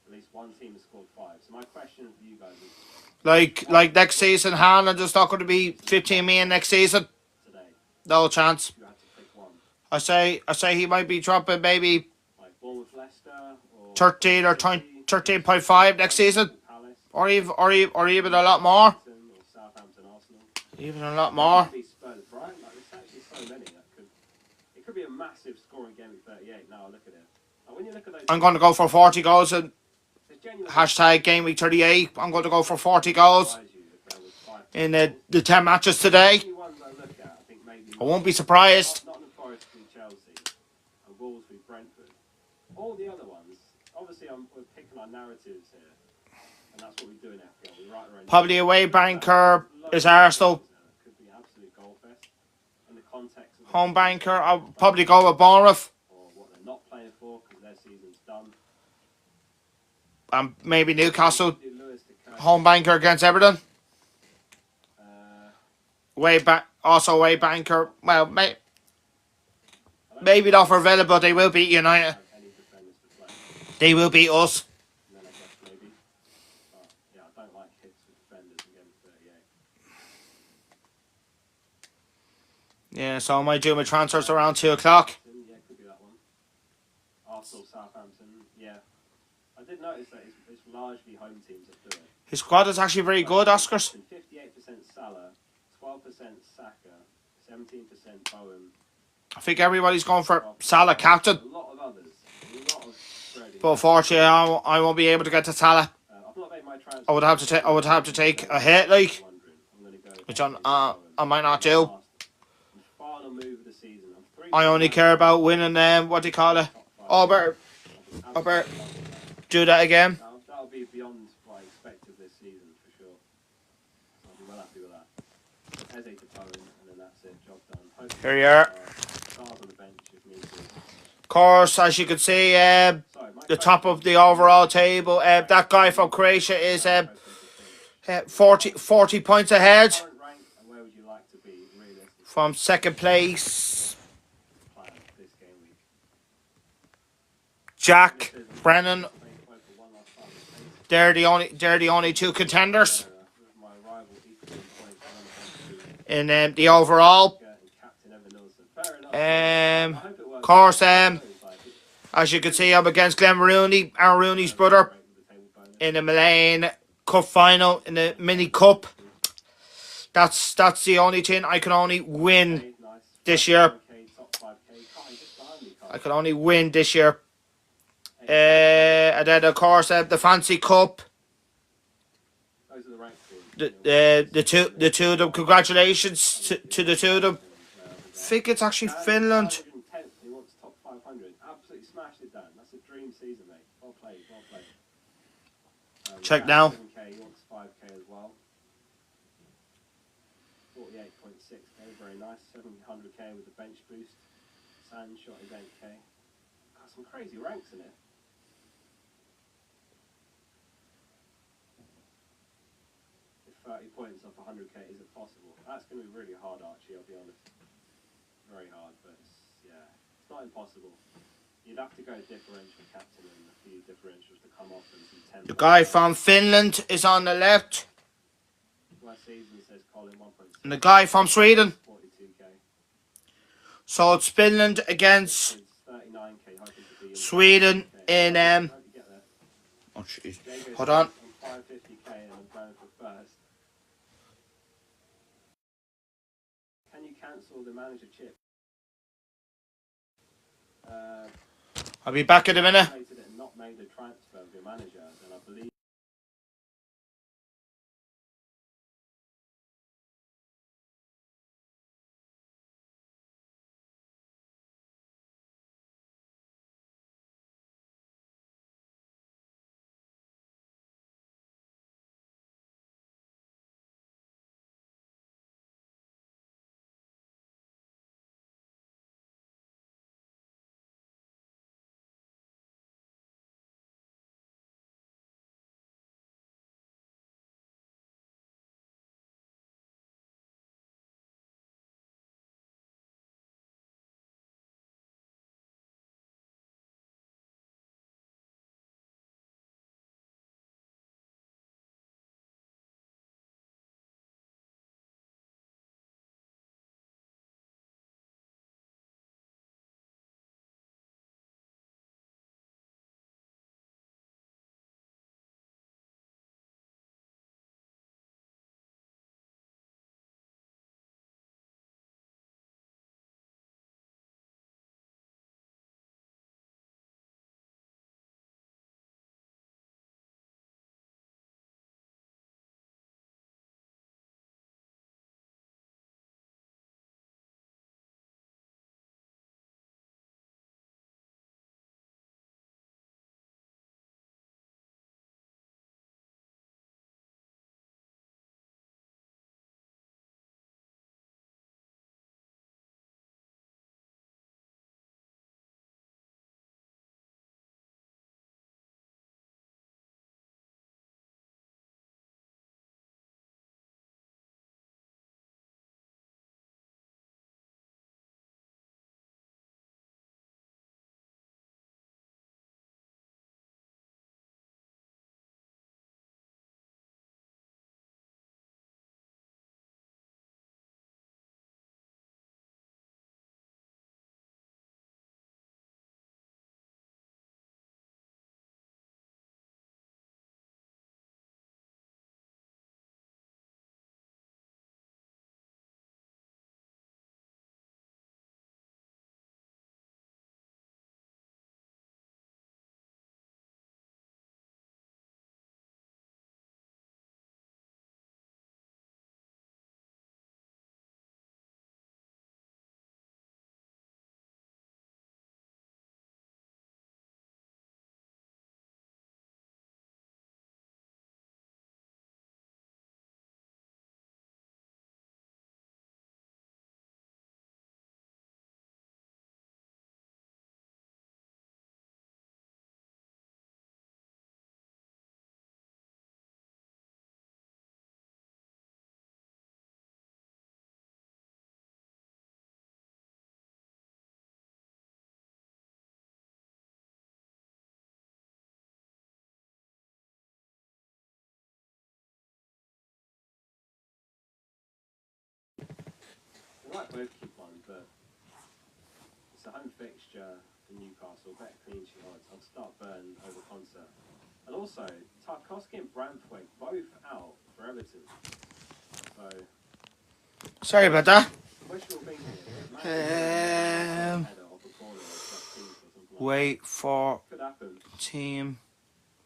Speaker 7: at least one team has scored 5. So my question for you guys is,
Speaker 1: Like next season, Haaland is not going to be 15 million next season.
Speaker 7: today,
Speaker 1: No chance.
Speaker 7: if you had to pick one,
Speaker 1: I say he might be dropping maybe
Speaker 7: like Bournemouth, Leicester, or
Speaker 1: 13 or 13.5 next season,
Speaker 7: Palace,
Speaker 1: or even a lot more.
Speaker 7: or Southampton, Arsenal.
Speaker 1: Even a lot more.
Speaker 7: Could be Spurs, Brighton. Like, there's actually so many that could. It could be a massive scoring game at 38. Now look at it. Like, when you look at those,
Speaker 1: I'm going to go for 40 goals and
Speaker 7: there's genuinely
Speaker 1: hashtag game week 38. I'm going to go for 40 goals
Speaker 7: surprise you if there was 5.
Speaker 1: in the 10 matches today.
Speaker 7: The only ones I look at, I think maybe
Speaker 1: I won't be surprised.
Speaker 7: Nottingham Forest v Chelsea and Wolves v Brentford. All the other ones, obviously, we're picking our narratives here, and that's what we do in FPL. We write our own.
Speaker 1: Probably away banker is Arsenal.
Speaker 7: Could be absolute goal fest in the context of
Speaker 1: Home banker, I'll probably go with Bournemouth.
Speaker 7: or what they're not playing for because their season's done.
Speaker 1: And maybe Newcastle.
Speaker 7: Do Lewis to Kirk,
Speaker 1: Home banker against Everton. Also away banker. Well, maybe not for Villa, but they will beat United.
Speaker 7: have any defenders to play.
Speaker 1: They will beat us.
Speaker 7: And then I guess maybe. But yeah, I don't like hits with defenders in game 38.
Speaker 1: Yeah, so I might do my transfers around 2 o'clock.
Speaker 7: Yeah, could be that one. Arsenal, Southampton, yeah. I did notice that it's largely home teams that do it.
Speaker 1: His squad is actually very good, Oscars.
Speaker 7: 58% Salah, 12% Saka, 17% Bowen.
Speaker 1: I think everybody's going for Salah captain.
Speaker 7: A lot of others. A lot of Freddie.
Speaker 1: But unfortunately, I won't be able to get to Salah.
Speaker 7: I've not made my
Speaker 1: I would have to take. I would have to take a hit, like, which I might not do.
Speaker 7: Final move of the season.
Speaker 1: I only care about winning. What do you call it? Albert, Albert, do that again.
Speaker 7: That'll be beyond what I expected this season for sure. So I'll be well happy with that. Eze to Bowen, and then that's it. Job done. Hopefully,
Speaker 1: Here you are.
Speaker 7: stars on the bench if need to.
Speaker 1: Of course, as you can see, the top of the overall table. That guy from Croatia is 40 points ahead
Speaker 7: Current rank, and where would you like to be realistically
Speaker 1: from second place.
Speaker 7: plan this game week?
Speaker 1: Jack, Brennan,
Speaker 7: Play for one last time.
Speaker 1: they're the only two contenders
Speaker 7: My rival equal in points on the bench
Speaker 1: in the overall.
Speaker 7: and captain Evan Nielsen. Fair enough. I hope it works.
Speaker 1: Of course,
Speaker 7: Like,
Speaker 1: as you can see, I'm against Glenn Rooney, Aaron Rooney's brother,
Speaker 7: break with the table bonus.
Speaker 1: in the Milan Cup final, in the mini cup. That's the only thing I can only win
Speaker 7: Nice.
Speaker 1: this year.
Speaker 7: 5K, top 5K. Kai, just behind me, Kai.
Speaker 1: I can only win this year. And then of course the fancy cup.
Speaker 7: Those are the rank scores.
Speaker 1: The two of them. Congratulations to the two of them. I think it's actually Finland.
Speaker 7: 510th, he wants top 500. Absolutely smashed it, Dan. That's a dream season, mate. Well played, well played.
Speaker 1: Check now.
Speaker 7: 7K, he wants 5K as well. 48.6K, very nice. 700K with the bench boost. Sand shot is 8K. Got some crazy ranks in it. If 30 points off 100K isn't possible, that's going to be really hard, Archie, I'll be honest. Very hard, but it's not impossible. You'd have to go differential captain and a few differentials to come off and some 10.
Speaker 1: The guy from Finland is on the left,
Speaker 7: Last season says Colin 1.6.
Speaker 1: and the guy from Sweden.
Speaker 7: 42K.
Speaker 1: So it's Finland against
Speaker 7: It's 39K, hoping to be in
Speaker 1: Sweden
Speaker 7: 550K.
Speaker 1: in
Speaker 7: Hope you get there.
Speaker 1: Oh jeez.
Speaker 7: Jago's
Speaker 1: Hold on.
Speaker 7: 550K and I'm going for first. Can you cancel the manager chip?
Speaker 1: I'll be back in a minute.
Speaker 7: Calculated it and not made a transfer of your manager, then I believe might both keep one, but it's a home fixture for Newcastle. Better clean sheet odds. I'd start Burn over Concert. And also, Tarkowski and Branthwaite both out for Everton. So,
Speaker 1: Sorry about that.
Speaker 7: wishful thinking.
Speaker 1: Wait for
Speaker 7: Could happen.
Speaker 1: team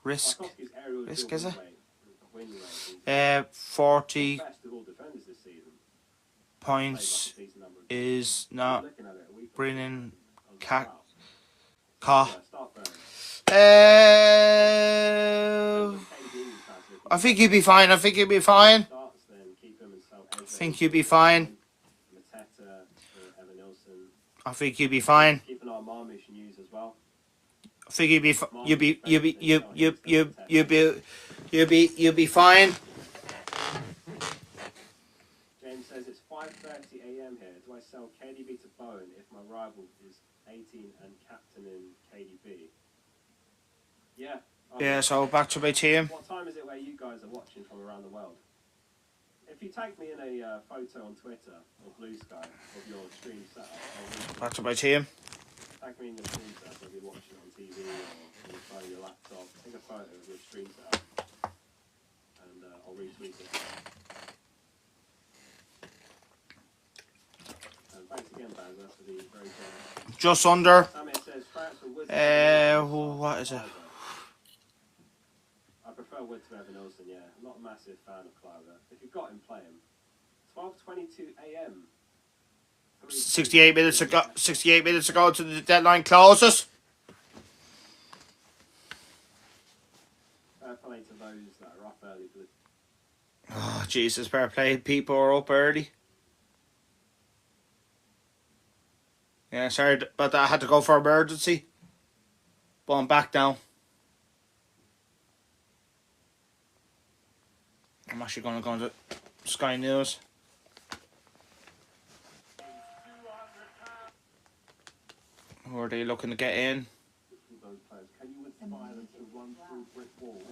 Speaker 1: risk.
Speaker 7: Tarkowski's aerial
Speaker 1: Risk,
Speaker 7: dual
Speaker 1: is it?
Speaker 7: win rate
Speaker 1: 40
Speaker 7: best of all defenders this season.
Speaker 1: points
Speaker 7: Plays like a decent number of
Speaker 1: is
Speaker 7: games.
Speaker 1: not
Speaker 7: Looking at it a week ago,
Speaker 1: bringing
Speaker 7: I was like,
Speaker 1: cat.
Speaker 7: wow.
Speaker 1: Ca.
Speaker 7: Yeah, start Burn.
Speaker 1: I think you'd be fine. I think you'd be fine.
Speaker 7: Starts, then keep him and sell
Speaker 1: I
Speaker 7: Eze,
Speaker 1: think you'd be fine.
Speaker 7: Mateta for Evan Nilsson.
Speaker 1: I think you'd be fine.
Speaker 7: Keep an eye on Marmish news as well.
Speaker 1: I think you'd be you'd be fine.
Speaker 7: James says it's 5:30 a.m. here. Do I sell KDB to Bowen if my rival is 18 and captain in KDB? Yeah.
Speaker 1: Yeah, so back to my team.
Speaker 7: What time is it where you guys are watching from around the world? If you tag me in a photo on Twitter or Blue Sky of your stream setup,
Speaker 1: Back to my team.
Speaker 7: tag me in your stream setup, whether you're watching on TV or on your phone, your laptop. Take a photo of your stream setup and I'll retweet it. And thanks again, Bazza, for the very generous.
Speaker 1: Just under.
Speaker 7: Samir says France or Wood.
Speaker 1: What is it?
Speaker 7: I prefer Wood to Evan Olsen, yeah. I'm not a massive fan of Cliver. If you've got him, play him. 12:22 a.m.
Speaker 1: 68 minutes ago. 68 minutes ago to the deadline closes.
Speaker 7: Fair play to those that are up early for the
Speaker 1: Oh Jesus, fair play. People are up early. Yeah, sorry, but I had to go for emergency. But I'm back now. I'm actually going to go into Sky News. Who are they looking to get in?
Speaker 3: Those players. Can you inspire them to run through brick walls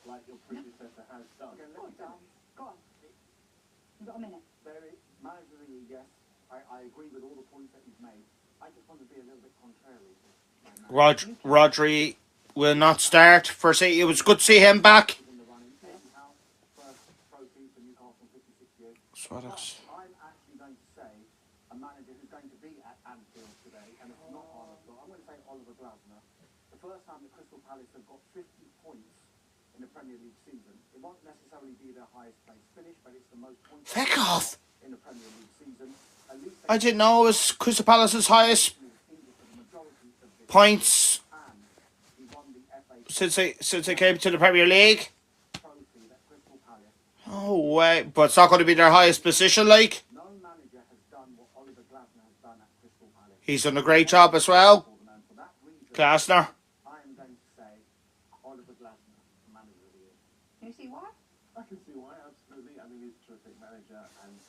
Speaker 3: like your predecessor has done?
Speaker 8: Go on. You've got a minute.
Speaker 9: Very managerially, yes. I agree with all the points that you've made. I just want to be a little bit contrary.
Speaker 1: Rodri will not start for City. It was good to see him back.
Speaker 9: In the running, Eddie Howe, first trophy for Newcastle in 56 years.
Speaker 1: Swaddocks.
Speaker 9: I'm actually going to say a manager who's going to be at Anfield today, and it's not Arnold. I'm going to say Oliver Glasner. The first time that Crystal Palace have got 50 points in the Premier League season, it won't necessarily be their highest place finish, but it's the most points
Speaker 1: Feck off.
Speaker 9: in the Premier League season. At least
Speaker 1: I didn't know it was Crystal Palace's highest points since they came to the Premier League. Oh wait, but it's not going to be their highest position, like.
Speaker 9: no manager has done what Oliver Glasner has done at Crystal Palace.
Speaker 1: He's done a great job as well.
Speaker 9: And for that reason,
Speaker 1: Glasner.
Speaker 9: I am going to say Oliver Glasner, manager of the year.
Speaker 8: Can you see why?
Speaker 3: I can see why, absolutely. I think he's a terrific manager, and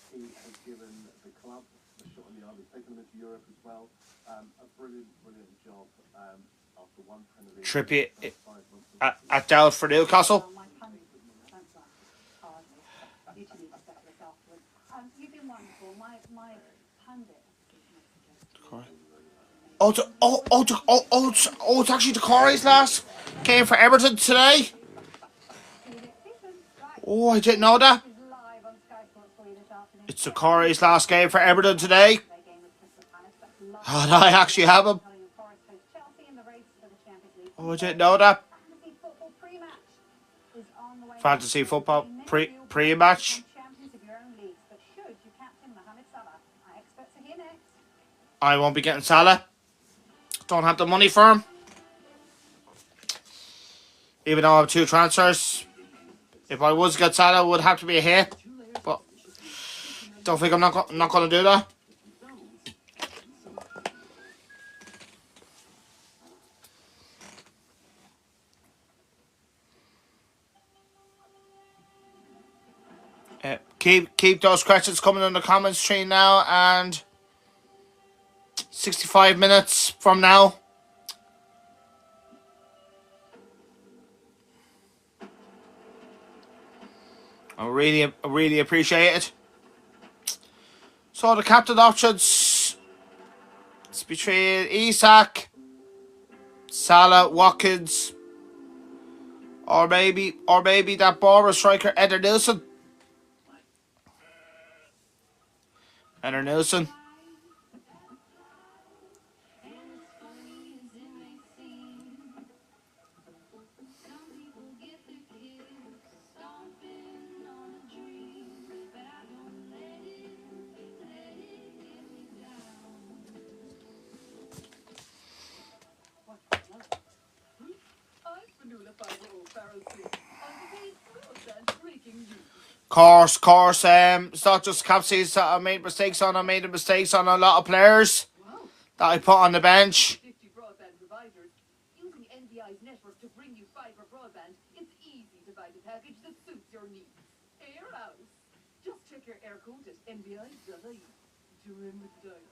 Speaker 3: he has given the club a shot in the arm. He's taken them into Europe as well. A brilliant job after one Premier League.
Speaker 1: Trippier
Speaker 3: 5 months.
Speaker 1: at Dell for Newcastle.
Speaker 8: My pundit. Thanks, Mark. Pardon me. You two need to settle this afterwards. You've been wonderful. My pundit.
Speaker 1: It's actually the Corey's last game for Everton today. Oh, I didn't know that.
Speaker 8: Is live on Sky Sports for you this afternoon.
Speaker 1: It's the Corey's last game for Everton today.
Speaker 8: Their game with Crystal Palace, but live
Speaker 1: And I actually have him.
Speaker 8: Nottingham Forest host Chelsea in the race for the Champions League.
Speaker 1: Oh, I didn't know that.
Speaker 8: Fantasy football pre-match is on the way.
Speaker 1: Fantasy football pre-match.
Speaker 8: Champions of your own leagues, but should you captain Mohamed Salah? Our experts are here next.
Speaker 1: I won't be getting Salah. Don't have the money for him. Even though I have 2 transfers. If I was to get Salah, it would have to be a hit. But don't think I'm not going to do that. Keep those questions coming in the comments stream now, and 65 minutes from now. I really appreciate it. So the captain options is between Isak, Salah, Watkins, or maybe that Bournemouth striker Eder Nilsson. Eder Nilsson. Course, it's not just capsies that I made mistakes on. I made mistakes on a lot of players that I put on the bench.
Speaker 8: 50 broadband providers using NBI's network to bring you fiber broadband. It's easy to find a package that suits your needs. Air House. Just check your air code at NBI.ie to remember the dial.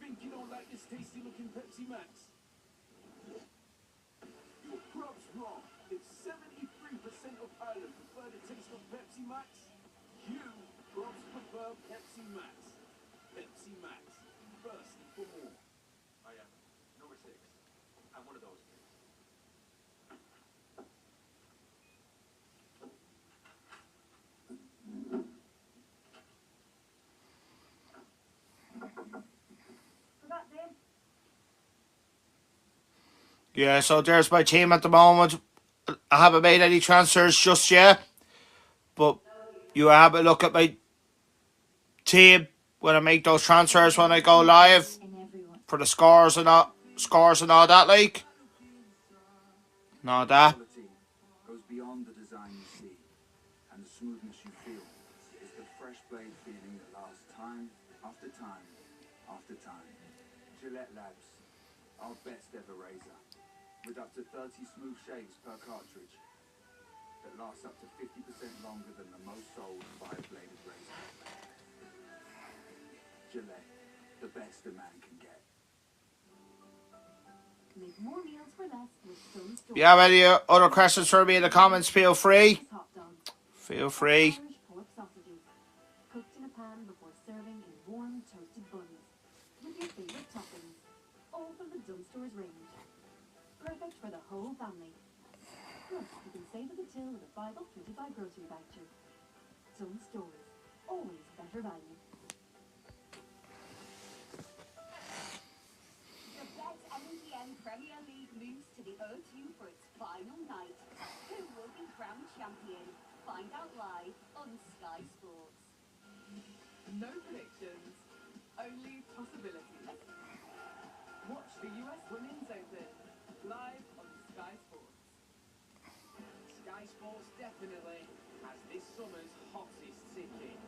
Speaker 9: Think you don't like this tasty looking Pepsi Max? Your grub's wrong. If 73% of Ireland prefer the taste of Pepsi Max, you grubs prefer Pepsi Max. Pepsi Max. Thirsty for more.
Speaker 6: Oh yeah, number 6. I'm one of those things.
Speaker 8: For that then,
Speaker 1: Yeah, so there's my team at the moment. I haven't made any transfers just yet, but you have a look at my team when I make those transfers when I go live for the scores and all that, like. And all that.
Speaker 9: Quality goes beyond the design you see, and the smoothness you feel. It's the fresh blade feeling that lasts time after time after time. Gillette Labs, our best ever razor, with up to 30 smooth shaves per cartridge, that lasts up to 50% longer than the most sold 5-bladed razor. Gillette, the best a man can get.
Speaker 8: make more meals for less with Stone Store.
Speaker 1: If you have any other questions for me in the comments, feel free.
Speaker 8: Hot dogs.
Speaker 1: Feel free.
Speaker 8: Irish pork sausages, cooked in a pan before serving in warm toasted buns, with your favorite toppings, all from the Dunnes Stores range. Perfect for the whole family. Plus, you can save at the till with a 5 off 25 grocery voucher. Dunnes Stores, always better value. The Bet MTN Premier League moves to the O2 for its final night. Who will be crowned champion? Find out live on Sky Sports.
Speaker 10: No predictions, only possibilities. Watch the US Women's Open live on Sky Sports. Sky Sports definitely has this summer's hottest ticket.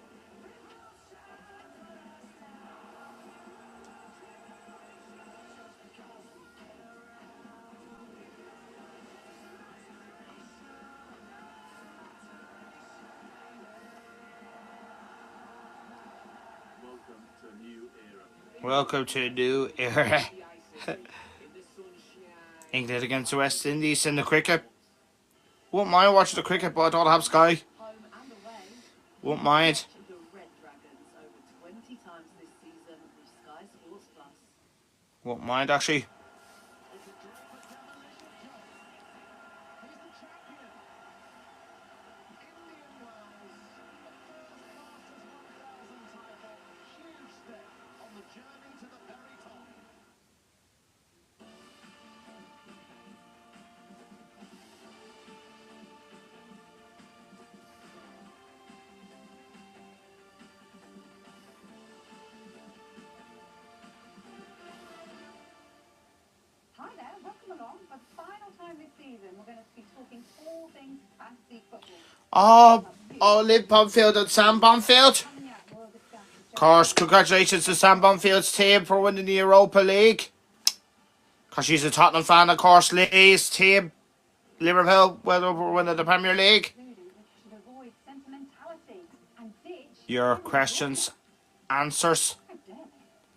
Speaker 3: Welcome to a new era.
Speaker 1: Welcome to a new era. England against the West Indies in the cricket. Won't mind watching the cricket, but I don't have Sky.
Speaker 8: Home and away.
Speaker 1: Won't mind.
Speaker 8: Watch the Red Dragons over 20 times this season with Sky Sports Plus.
Speaker 1: Won't mind actually.
Speaker 8: Hi there, welcome along. For the final time this season, we're going to be talking all things fantasy football.
Speaker 1: Liv Bonfield and Sam Bonfield.
Speaker 8: Coming up, we'll discuss
Speaker 1: Of course, congratulations to Sam Bonfield's team for winning the Europa League. Because she's a Tottenham fan, of course. Lee's team, Liverpool, will win the Premier League.
Speaker 8: including that you should avoid sentimentality and ditch
Speaker 1: Your questions, answers.
Speaker 8: How dare they?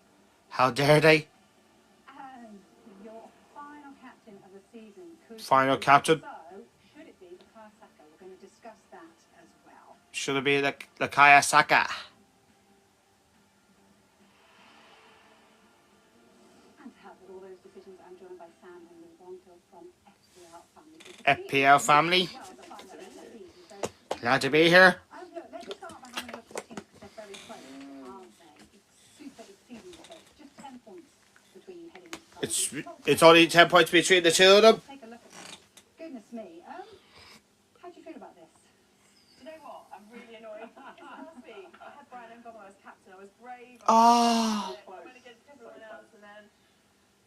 Speaker 1: How dare they?
Speaker 8: And your final captain of the season could
Speaker 1: Final
Speaker 8: be.
Speaker 1: captain.
Speaker 8: So, should it be the Casa
Speaker 1: Should it be the Kaya Saka?
Speaker 8: And to help with all those decisions, I'm joined by Sam and Wonto from FPL Family.
Speaker 1: FPL family.
Speaker 8: Well, the final of the season. So,
Speaker 1: Glad to be here.
Speaker 8: look, let's start by having a look at the teams because they're very close, aren't they? It's super exceedingly close. Just 10 points between heading into
Speaker 1: It's only 10 points between the two of them.
Speaker 8: Take a look at that. Goodness me. How do you feel about this?
Speaker 10: Do you know what? I'm really annoyed. Last week, I had Brian Ngoma as captain. I was brave.
Speaker 1: Oh.
Speaker 10: I went against everyone else, and then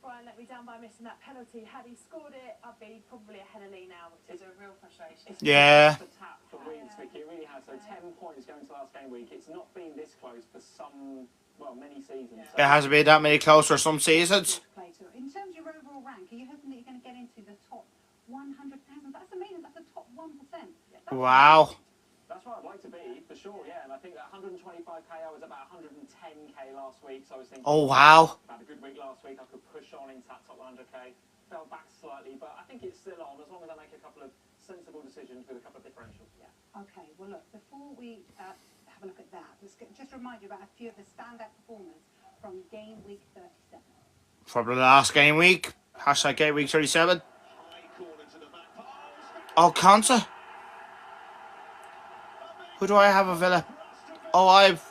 Speaker 10: Brian let me down by missing that penalty. Had he scored it, I'd be probably ahead of Lee now, which is a real frustration.
Speaker 1: Yeah.
Speaker 7: The tap for wins, Vicky. It really has. So 10 points going to last game week. It's not been this close for many seasons.
Speaker 1: It hasn't been that many close for some seasons.
Speaker 8: In terms of your overall rank, are you hoping that you're going to get into the top 100,000? That's amazing. That's the top 1%.
Speaker 1: Wow.
Speaker 7: That's where I'd like to be, for sure, yeah. And I think that 125k, I was about 110k last week, so I was thinking...
Speaker 1: Oh, wow.
Speaker 7: Had a good week last week, I could push on into that top 100k. Fell back slightly, but I think it's still on, as long as I make a couple of sensible decisions with a couple of differentials. Yeah.
Speaker 8: Okay, well, look, before we have a look at that, let's just remind you about a few of the standout performers from game week 37.
Speaker 1: From the last game week. Hashtag game week 37. Oh, Conte. Who do I have a Villa? Oh, I've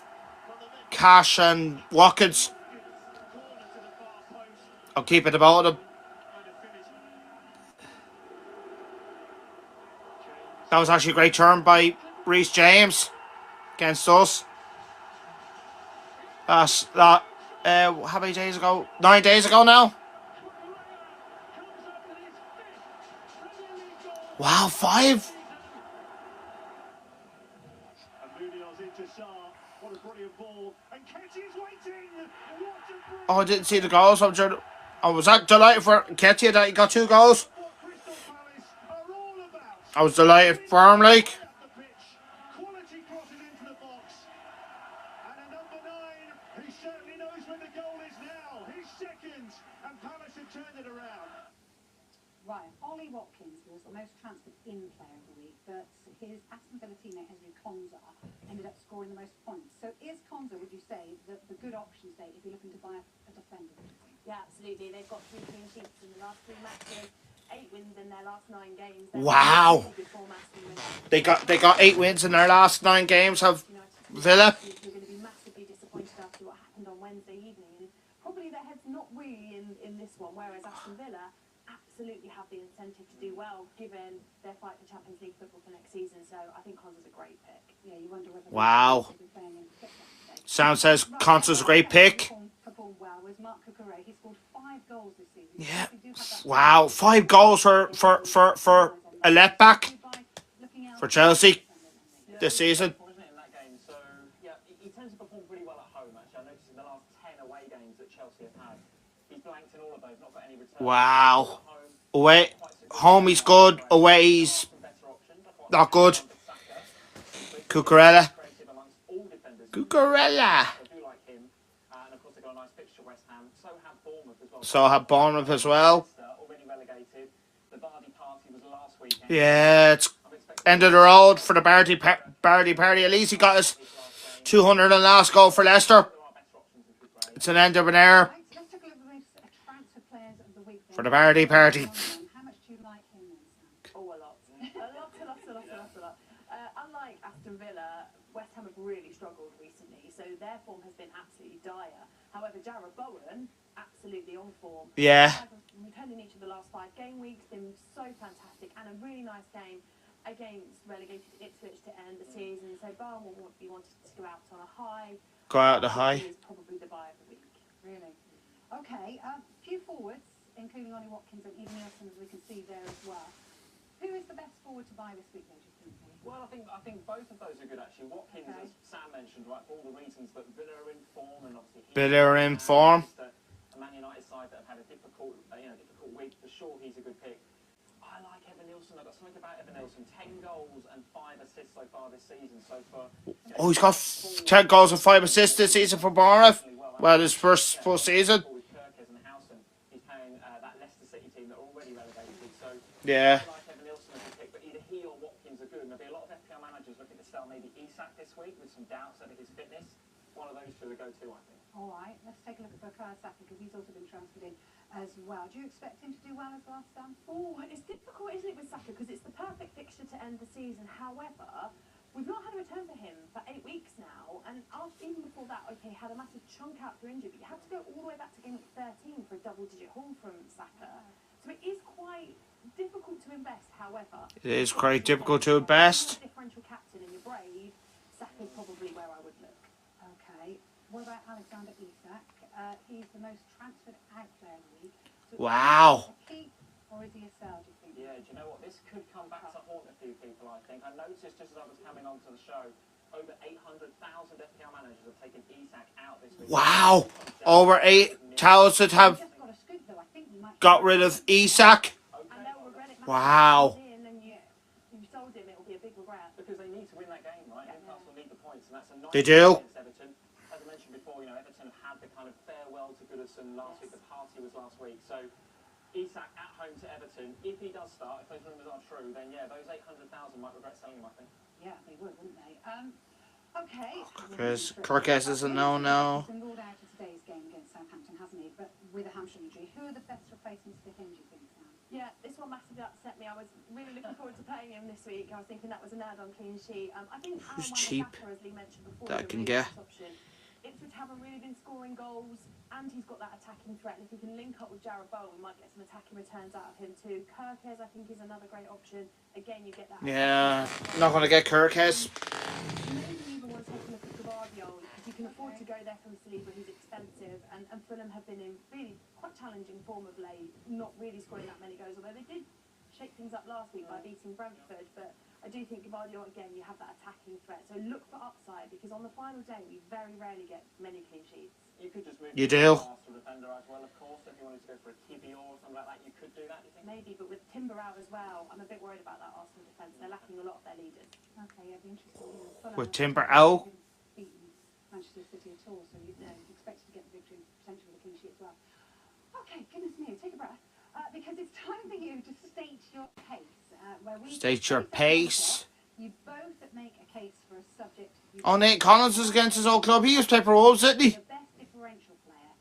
Speaker 1: Cash and Watkins. I'll keep it about them. That was actually a great turn by Reece James against us. That's that. How many days ago? 9 days ago now. Wow, 5. Oh, I didn't see the goals. I was delighted for Nketiah that he got 2 goals. I was delighted for him, like.
Speaker 8: Right, Ollie Watkins was the most transferred in player of the week, but his Aston Villa teammate Ezri Konsa ended up scoring the most points. So is Konsa, would you say, the good option today if you're looking to buy a defender?
Speaker 10: Yeah, absolutely. They've got 3 clean sheets in the last 3 matches, 8 wins in their last 9 games.
Speaker 1: Wow. They got 8 wins in their last 9 games of Villa.
Speaker 10: You're going to be massively disappointed after what happened on Wednesday evening. And probably their head's not really in this one, whereas Aston Villa absolutely have the incentive to do well, given their fight for Champions League football for next season. So I think Konsa's a great pick.
Speaker 8: Yeah, you wonder whether...
Speaker 1: Wow. Sam says Konsa's a great pick.
Speaker 8: Performed well was Mark Cucurella. He scored 5 goals this season.
Speaker 1: Yeah. Wow, 5 goals for a left back for Chelsea this season.
Speaker 7: Wasn't it in that game? So yeah, he tends to perform pretty well at home. Actually, I noticed in the last 10 away games that Chelsea have had, he's blanked in all of those, not got any return.
Speaker 1: Wow. Away, home he's good. Away he's not good. Cucurella. Cucurella. So have Bournemouth as well. Yeah, it's end of the road for the Barty party. At least he got his 200 and last goal for Leicester. It's an end of an era for the Barty party.
Speaker 8: How much do you like him then, Sam?
Speaker 10: Oh, a lot. A lot. Unlike Aston Villa, West Ham have really struggled recently, so their form has been absolutely dire. However, Jarrod Bowen, absolutely on form.
Speaker 1: Yeah.
Speaker 10: We've had in each of the last 5 game weeks, been so fantastic, and a really nice game against relegated Ipswich to end the season. So Bowen will be wanting to go out on a high.
Speaker 1: Go out the high.
Speaker 10: He is probably the buy of the week.
Speaker 8: Really? Okay, few forwards, including Ollie Watkins and even Nielsen, as we can see there as well. Who is the best forward to buy this week, though, do you think?
Speaker 7: Well, I think both of those are good actually. Watkins, as Sam mentioned, right, for all the reasons that Villa are in form, and obviously
Speaker 1: Villa are in form.
Speaker 7: A Man United side that have had a difficult week. For sure, he's a good pick. I like Evan Nielsen. I've got something about Evan Nielsen. 10 goals and 5 assists so far this season. So for
Speaker 1: Oh, he's got 10 goals and 5 assists this season for Bournemouth. Well, his first full season.
Speaker 7: He's playing that Leicester City team that are already relegated. So
Speaker 1: Yeah.
Speaker 7: I like Evan Nielsen as a pick, but either he or Watkins are good. And there'll be a lot of FPL managers looking to sell maybe Isak
Speaker 6: week with some doubts over his fitness. One of those two to go to, I think.
Speaker 8: All right, let's take a look at Bukayo Saka because he's also been transferred in as well. Do you expect him to do well as well, Stan?
Speaker 10: Oh, it's difficult, isn't it, with Saka, because it's the perfect fixture to end the season. However, we've not had a return for him for 8 weeks now, and even before that, okay, had a massive chunk out for injury, but you have to go all the way back to game 13 for a double-digit haul from Saka. So it is quite difficult to invest. However,
Speaker 1: It is quite difficult to invest.
Speaker 10: Differential captain and you're brave, Saka's probably where I would look.
Speaker 8: Okay. What about Alexander Isak? He's the most transferred out player in the league. So
Speaker 1: Wow.
Speaker 8: Is he a keep or is he a sell, do you think?
Speaker 6: Yeah, do you know what? This could come back to haunt a few people, I think. I noticed just as I was coming onto the show, over 800,000 FPL managers have taken Isak out this week.
Speaker 1: Wow. Over 8,000 have
Speaker 8: Just got a scoop though. I think you might
Speaker 1: got rid of Isak.
Speaker 10: And they'll regret it.
Speaker 1: Wow.
Speaker 10: And then you sold him, it'll be a big regret.
Speaker 6: Because they need to win that game, right? Newcastle need the points, and that's a nice
Speaker 1: They do.
Speaker 6: against Everton. As I mentioned before, Everton had the kind of farewell to Goodison last week. The party was last week. So Isak at home to Everton. If he does start, if those rumours are true, then yeah, those 800,000 might regret selling him, I think.
Speaker 8: Yeah, they would, wouldn't they? Okay.
Speaker 1: Chris Kirkes is a no-no.
Speaker 8: He's been ruled out of today's game against Southampton, hasn't he? But with a hamstring injury. Who are the best replacements for him, do you think, Sam?
Speaker 10: Yeah, this one massively upset me. I was really looking forward to playing him this week. I was thinking that was an add-on clean sheet. I think
Speaker 1: Who's
Speaker 10: Aaron
Speaker 1: cheap
Speaker 10: Wan-Bissaka, as Lee mentioned before,
Speaker 1: that
Speaker 10: is a
Speaker 1: can
Speaker 10: really
Speaker 1: get?
Speaker 10: nice option. Ipswich haven't really been scoring goals, and he's got that attacking threat. And if he can link up with Jarrod Bowen, we might get some attacking returns out of him too. Kirkes, I think, is another great option. Again, you get that.
Speaker 1: Yeah, not going to get Kirkes.
Speaker 10: Maybe even want to take a look at Gvardiol, because you can afford to go there from Saliba, who's expensive, and Fulham have been in really quite challenging form of late, not really scoring that many goals, although they did shake things up last week by beating Brentford. But I do think Gvardiol, again, you have that attacking threat, so look for upside, because on the final day we very rarely get many clean sheets.
Speaker 6: You could just move
Speaker 1: You
Speaker 6: to
Speaker 1: do.
Speaker 6: Arsenal defender as well, of course. If you wanted to go for a Kibior or something like that, you could do that, do you think?
Speaker 10: Maybe, but with Timber out as well, I'm a bit worried about that Arsenal defence. They're lacking a lot of their leaders.
Speaker 8: Okay, yeah, it'd be interesting. Fulham
Speaker 1: With
Speaker 8: have
Speaker 1: Timber out.
Speaker 8: beaten Manchester City at all, so you'd expect to get the victory, potentially with a clean sheet as well. Okay, goodness me, take a breath. Because it's time for you to state your case. Where we
Speaker 1: State your pace.
Speaker 8: You both make a case for a subject.
Speaker 1: Oh, Nate Collins is against his old club. He used to play for Wolves, didn't he?
Speaker 8: The best differential player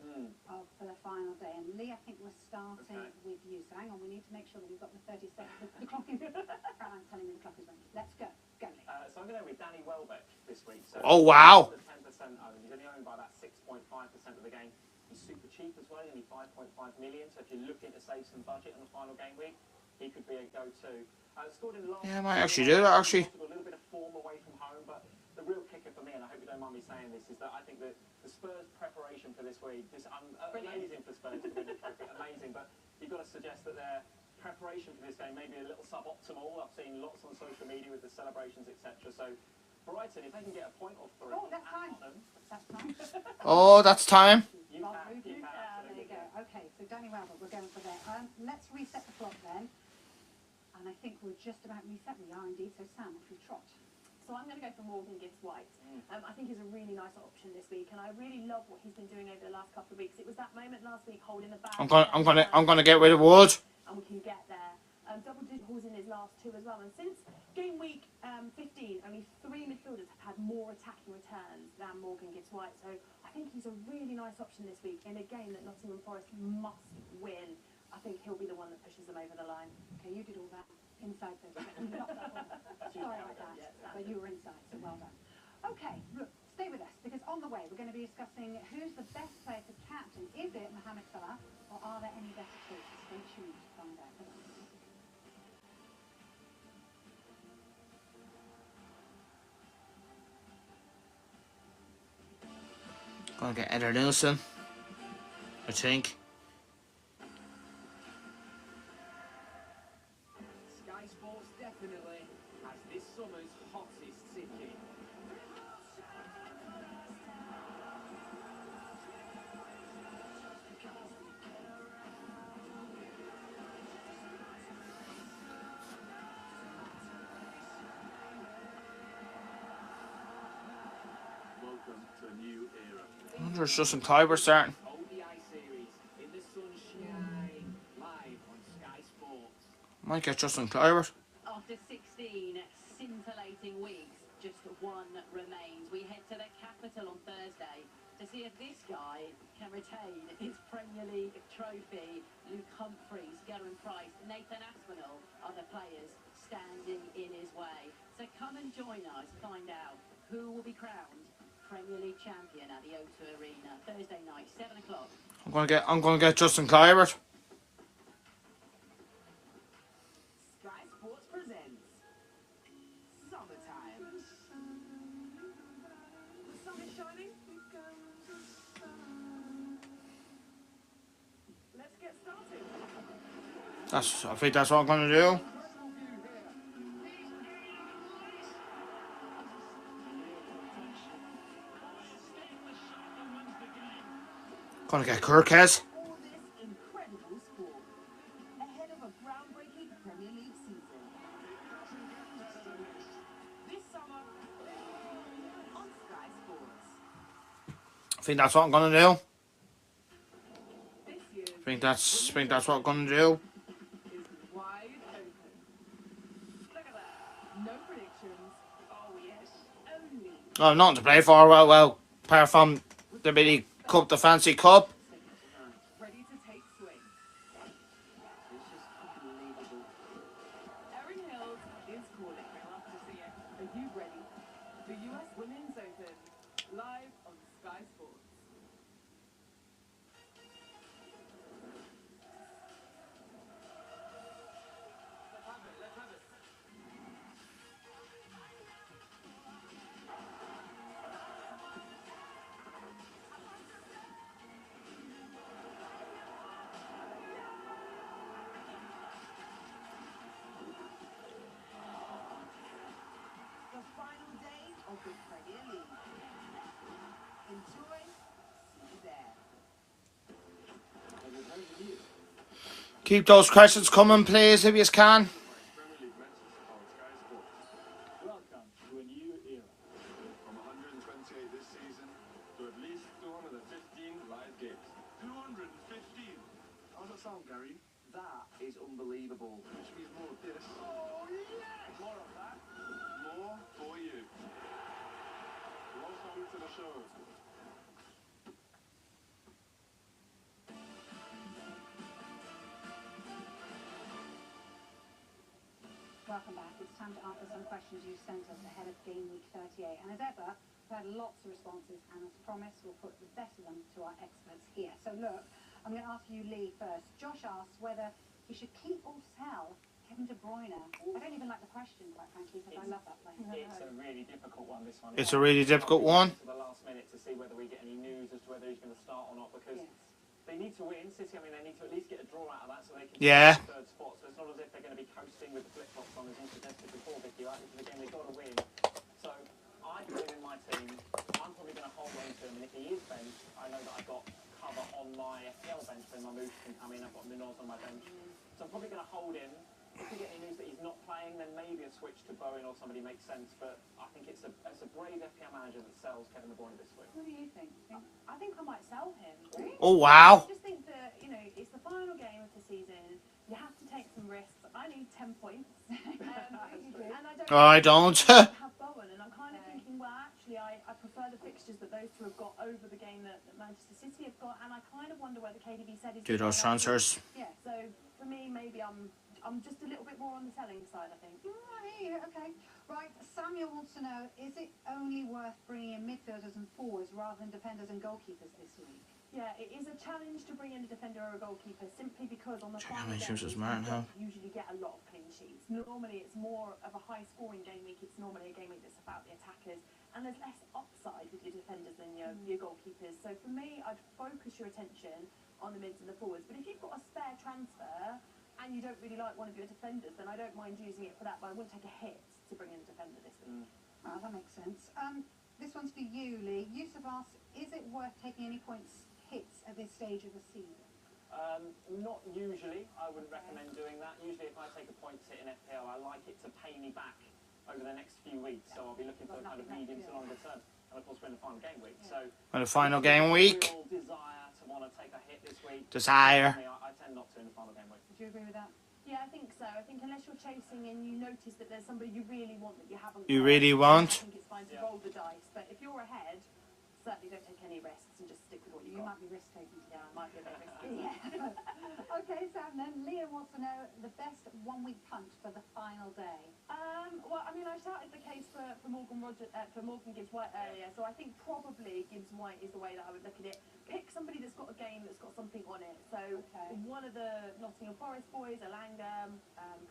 Speaker 8: for the final day. And Lee, I think we're starting with you. So hang on, we need to make sure that we've got the 30 seconds. The clock is... Caroline's telling me the clock is running. Let's go. Go, Lee.
Speaker 6: So I'm going to go with Danny Welbeck this week. So
Speaker 1: Oh, wow.
Speaker 6: 10% owned. He's only owned by about 6.5% of the game. He's super cheap as well, only 5.5 million. So if you're looking to save some budget on the final game week, he could be a go-to. Scored in the last
Speaker 1: Yeah, I might actually do that, actually.
Speaker 6: A little bit of form away from home, but the real kicker for me, and I hope you don't mind me saying this, is that I think that the Spurs preparation for this week, just amazing for Spurs to win the trophy, amazing, but you've got to suggest that their preparation for this game may be a little suboptimal. I've seen lots on social media with the celebrations, etc. So Brighton, if they can get a point or three,
Speaker 8: Oh, that's time. That's time.
Speaker 1: Oh, that's time.
Speaker 6: you
Speaker 8: Oh,
Speaker 6: can,
Speaker 8: there you go. Okay, so Danny Welbeck, we're going for there. Let's reset the clock then. And I think we're just about reset. We are indeed. So Sam, if you trot.
Speaker 10: So I'm going to go for Morgan Gibbs-White. I think he's a really nice option this week, and I really love what he's been doing over the last couple of weeks. It was that moment last week holding the bag.
Speaker 1: I'm gonna get rid of Wood.
Speaker 10: And we can get there. Double-digit goals in his last two as well. And since game week 15, only 3 midfielders have had more attacking returns than Morgan Gibbs-White. So I think he's a really nice option this week in a game that Nottingham Forest must win. I think he'll be the one that pushes them over the line.
Speaker 8: Okay, you did all that inside 30 seconds. Not that one. Sorry about that, but you were inside, so well done. Okay, look, stay with us, because on the way we're going to be discussing who's the best player to captain. Is it Mohamed Salah, or are there any better choices? Stay tuned to find out.
Speaker 1: Gonna get Eder Nilsson, I think.
Speaker 11: Sky Sports definitely has this summer's hottest ticket.
Speaker 3: Welcome to a new era.
Speaker 1: I wonder if Justin Kluivert starting.
Speaker 11: ODI series in the sunshine, live on Sky Sports.
Speaker 1: Might get Justin Kluivert.
Speaker 10: After 16 scintillating weeks, just
Speaker 8: one remains. We head to the capital on Thursday to see if this guy can retain his Premier League trophy. Luke Humphries, Geraint Price, Nathan Aspinall are the players standing in his way. So come and join us, find out who will be crowned Premier League champion at the O2 Arena Thursday night, 7 o'clock.
Speaker 1: I'm gonna get Justin Kluivert.
Speaker 11: Sky Sports presents Summertime. The sun is shining. Let's get started.
Speaker 1: I think that's what I'm gonna do. Gonna get Kirkes.
Speaker 8: All this incredible sport ahead of a groundbreaking Premier League season. This summer on Sky Sports.
Speaker 1: I think that's what I'm gonna do.
Speaker 8: This year
Speaker 1: I think that's what I'm gonna do.
Speaker 8: is wide open. Look at that. No predictions. Oh yes, only
Speaker 1: Oh, nothing to play for. Well, apart from the mini cup, the fancy cup.
Speaker 8: ready to take swing.
Speaker 7: It's just unbelievable.
Speaker 8: Erin Hills is calling. I love to see it. Are you ready? The US Women's Open, live on Sky Sports.
Speaker 11: Let's have it.
Speaker 8: The final day of the Premier League. Enjoy. See you there.
Speaker 1: Keep those questions coming, please, if you can.
Speaker 3: Premier League matches on Sky Sports.
Speaker 6: Welcome to a new era.
Speaker 3: From 128 this season to at least 215 live games. 215? How does that sound, Gary?
Speaker 9: That is unbelievable.
Speaker 3: Which means more of this.
Speaker 11: Oh yes!
Speaker 3: More of that. More for you. Welcome to the show.
Speaker 10: Welcome back. It's time to answer some questions you sent us ahead of game week 38. And as ever, we've had lots of responses, and as promised, we'll put the best of them to our experts here. So look, I'm going to ask you, Lee, first. Josh asks whether he should keep or sell Kevin De Bruyne. I don't even like the question, quite frankly, because I love that player.
Speaker 6: It's a really difficult one, this one.
Speaker 1: It's a really difficult one.
Speaker 6: To the last minute to see whether we get any news as to whether he's going to start or not, because
Speaker 10: Yes.
Speaker 6: they need to win. City, I mean, they need to at least get a draw out of that so they can
Speaker 1: Yeah.
Speaker 6: get the third spot. So it's not as if they're going to be coasting with the flip-flops on, as you suggested before, Vicky. Right? This is a game they've got to win. So I put him in my team. I'm probably going to hold on to him, and if he is benched, I know that I've got cover on my FPL bench when my moves can come in. I've got Munoz on my bench. So I'm probably going to hold him. If we get any news that he's not playing, then maybe a switch to Bowen or somebody makes sense. But I think it's a brave FPL manager that sells Kevin De Bruyne this week.
Speaker 10: What do you think? I think I might sell him.
Speaker 1: Oh, wow.
Speaker 10: I just think that, it's the final game of the season. You have to take some risks. I need 10 points. And
Speaker 1: I don't.
Speaker 10: have Bowen, and I'm kind of thinking, well, actually, I prefer the fixtures that those two have got over the game that Manchester City have got, and I kind of wonder whether KDB said he's
Speaker 1: Do those transfers.
Speaker 10: Yeah, so for me, maybe I'm just a little bit more on the selling side, I think.
Speaker 12: Okay. Right, Samuel wants to know, is it only worth bringing in midfielders and forwards rather than defenders and goalkeepers this week?
Speaker 10: Yeah, it is a challenge to bring in a defender or a goalkeeper simply because on the
Speaker 1: Check how
Speaker 10: final
Speaker 1: many
Speaker 10: day,
Speaker 1: shoots does
Speaker 10: you
Speaker 1: Martin
Speaker 10: don't
Speaker 1: have?
Speaker 10: usually get a lot of clean sheets. Normally it's more of a high-scoring game week. It's normally a game week that's about the attackers, and there's less upside with your defenders than your goalkeepers. So for me, I'd focus your attention on the mids and the forwards. But if you've got a spare transfer and you don't really like one of your defenders, then I don't mind using it for that, but I wouldn't take a hit to bring in a defender this week.
Speaker 12: That makes sense. This one's for you, Lee. Yusuf asks, is it worth taking any points hits at this stage of the season?
Speaker 6: Not usually. I wouldn't recommend doing that. Usually if I take a points hit in FPL, I like it to pay me back over the next few weeks. So I'll be looking for kind of medium to longer term. And of course we're in the final game week. So
Speaker 1: And the final game week.
Speaker 6: real desire to want to take a hit this week.
Speaker 1: Desire.
Speaker 6: I tend not to in the final game week.
Speaker 12: Would you agree with that?
Speaker 10: Yeah, I think so. I think unless you're chasing and you notice that there's somebody you really want that you haven't
Speaker 1: You
Speaker 10: got,
Speaker 1: really want?
Speaker 10: I think it's fine to roll the dice. But if you're ahead, certainly don't take any risks and just stick with what you
Speaker 12: You
Speaker 10: got.
Speaker 12: might be risk taking
Speaker 10: Yeah,
Speaker 12: today.
Speaker 10: it might be a bit risky.
Speaker 12: Yeah. Okay, Sam, then Liam wants to know the best 1 week punt for the final day.
Speaker 10: Well, I mean, I shouted the case for Morgan Gibbs White earlier, so I think probably Gibbs White is the way that I would look at it. Pick somebody that's got a game that's got something on it. So one of the Nottingham Forest boys, Alanga,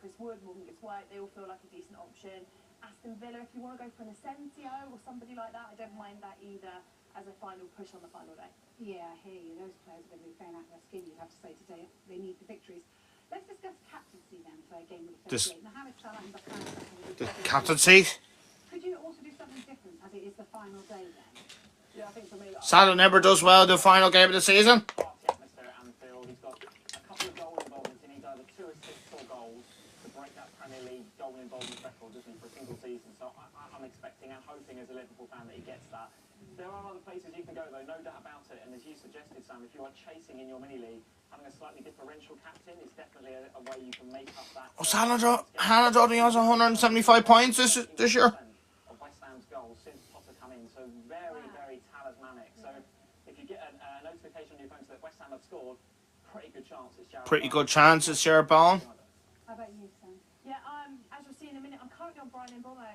Speaker 10: Chris Wood, Morgan Gibbs White, they all feel like a decent option. Aston Villa, if you want to go for an Asensio or somebody like that, I don't mind that either as a final push on the final day.
Speaker 12: Yeah, I hear you. Those players are going to be playing out their skin, you'd have to say today. They need the victories. Let's discuss captaincy then for game week 38. Mohamed Salah and Bukayo Saka.
Speaker 1: The captaincy.
Speaker 12: Could you also do something different as it is the final day then?
Speaker 7: Yeah, I think for me,
Speaker 1: Salah never does well the final game of the season.
Speaker 7: part the atmosphere at Anfield. He's got a couple of goal involvements. He needs either 2 assists or goals to break that Premier League goal involvement record, doesn't he, for a single season. So I'm expecting and hoping as a Liverpool fan that he gets that. There are other places you can go, though, no doubt about it. And as you suggested, Sam, if you are chasing in your mini league, having a slightly differential captain is definitely a way you can make up that.
Speaker 1: Salah only has 175 points this year.
Speaker 7: Of West Ham's goals since Potter come in, so very, very talismanic. So if you get a notification on your phone that West Ham have scored, pretty good chance it's Jarrod.
Speaker 1: Pretty good chance it's Jarrod Bowen.
Speaker 12: How about you, Sam?
Speaker 10: Yeah, as you'll see in a minute, I'm currently on Brian Mbomo.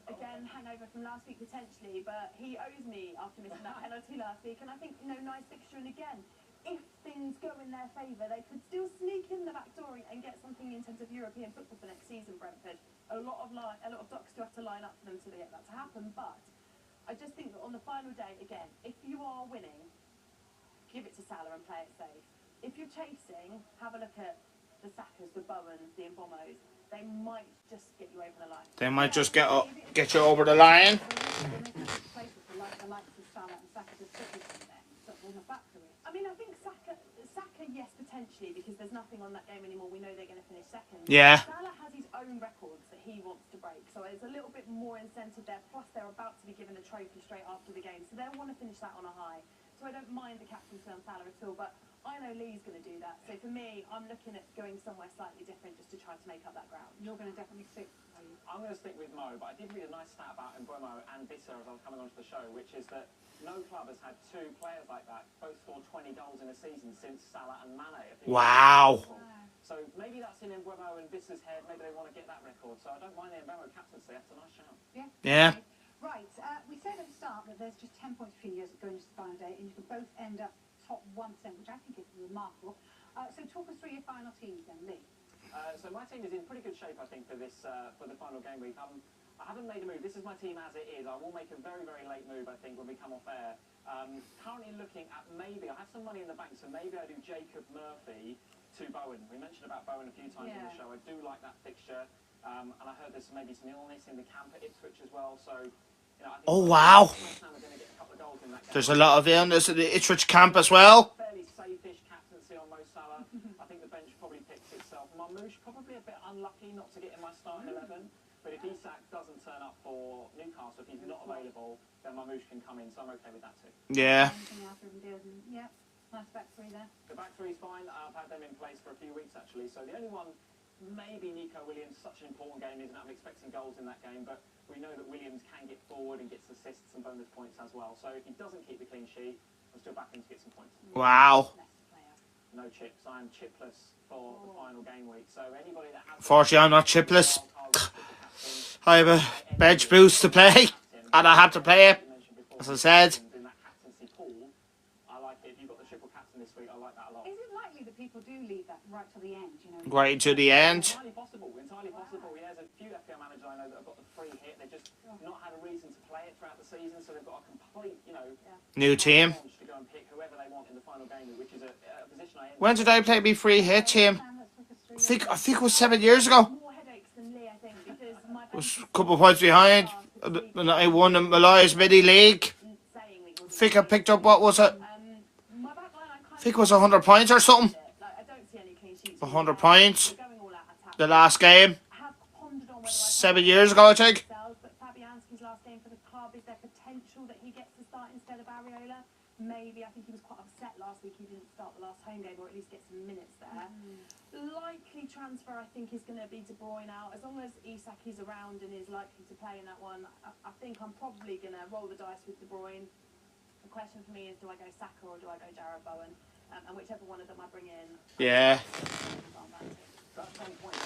Speaker 10: Again, hangover from last week potentially, but he owes me after missing that penalty last week. And I think, nice fixture. And again, if things go in their favour, they could still sneak in the back door and get something in terms of European football for next season, Brentford. A lot of ducks do have to line up for them to get that to happen. But I just think that on the final day, again, if you are winning, give it to Salah and play it safe. If you're chasing, have a look at the Sakas, the Bowens, the Mbomos. They might just get you over the line.
Speaker 1: They might just get you over the line.
Speaker 10: I mean, I think Saka, yes, potentially, because there's nothing on that game anymore. We know they're going to finish second.
Speaker 1: Yeah.
Speaker 10: Salah has his own records that he wants to break, so there's a little bit more incentive there. Plus, they're about to be given a trophy straight after the game, so they'll want to finish that on a high. So I don't mind the captaincy on Salah at all, but I know Lee's going to do that. So for me, I'm looking at going somewhere slightly different just to try to make up that ground.
Speaker 12: You're going to definitely stick.
Speaker 7: I'm going to stick with Mo, but I did read a nice stat about Mbomo and Visser as I was coming onto the show, which is that no club has had 2 players like that both scored 20 goals in a season since Salah and Mane.
Speaker 1: Wow.
Speaker 7: So maybe that's in Mbomo and Visser's head. Maybe they want to get that record. So I don't mind the Mbomo captaincy. That's a nice shout.
Speaker 1: Yeah.
Speaker 12: Right, we said at the start that there's just 10 points between you going into the final day, and you can both end up top 1%, which I think is remarkable. So talk us through your final teams then, Lee.
Speaker 7: So my team is in pretty good shape, I think, for this for the final game week. I haven't made a move. This is my team as it is. I will make a very, very late move, I think, when we come off air. Currently looking at maybe, I have some money in the bank, so maybe I do Jacob Murphy to Bowen. We mentioned about Bowen a few times in the show. I do like that fixture. And I heard there's maybe some illness in the camp at Ipswich as well. So, I think
Speaker 1: wow.
Speaker 7: West Ham are going to get a couple of goals in that game.
Speaker 1: There's a lot of illness at the Ipswich camp as well.
Speaker 7: Fairly safe-ish captaincy on Mo Salah. I think the bench probably picks itself. Marmoush probably a bit unlucky not to get in my starting 11. But if Isak doesn't turn up for Newcastle, if he's not available, then Marmoush can come in. So I'm okay with that too.
Speaker 1: Yeah.
Speaker 12: Yeah, nice back three there.
Speaker 7: The back three is fine. I've had them in place for a few weeks actually. So the only one, maybe Nico Williams, such an important game, isn't I'm expecting goals in that game, but we know that Williams can get forward and gets assists and bonus points as well. So if he doesn't keep the clean sheet, I'm still backing him to get some points.
Speaker 1: Wow.
Speaker 7: No chips. I'm chipless for the final game week. So anybody that has...
Speaker 1: Fortunately, I'm not chipless. I have a bench boost to play, and I have to play it, as I said.
Speaker 7: In that captaincy pool, I like it. If you've got the triple captain this week, I like that a lot.
Speaker 12: Is it likely that people do leave that right to the end?
Speaker 1: Right to the end.
Speaker 7: Entirely possible. Yeah, there's a few FPL managers I know that have got the free hit. They've just not had a reason to play it throughout the season, so they've got a complete,
Speaker 1: New team.
Speaker 7: to go and pick whoever they want in the final game, which is a position I...
Speaker 1: When did I play me free hit team? I think it was 7 years ago. I was a couple of points behind. And I won the Malaya's Mini League. I think I picked up, what was it? I think it was 100 points or something. 100 points. The last game. 7 years ago, I think.
Speaker 10: But Fabianski's last game for the club, is there potential that he gets to start instead of Areola? Maybe. I think he was quite upset last last week he didn't start the last home game, or at least get some minutes there. Likely transfer, I think, is going to be De Bruyne out. As long as Isak is around and is likely to play in that one, I think I'm probably going to roll the dice with De Bruyne. The question for me is, do I go Saka or do I go Jarrod Bowen? And whichever one of them I bring in.
Speaker 1: Yeah.
Speaker 7: That's 10 points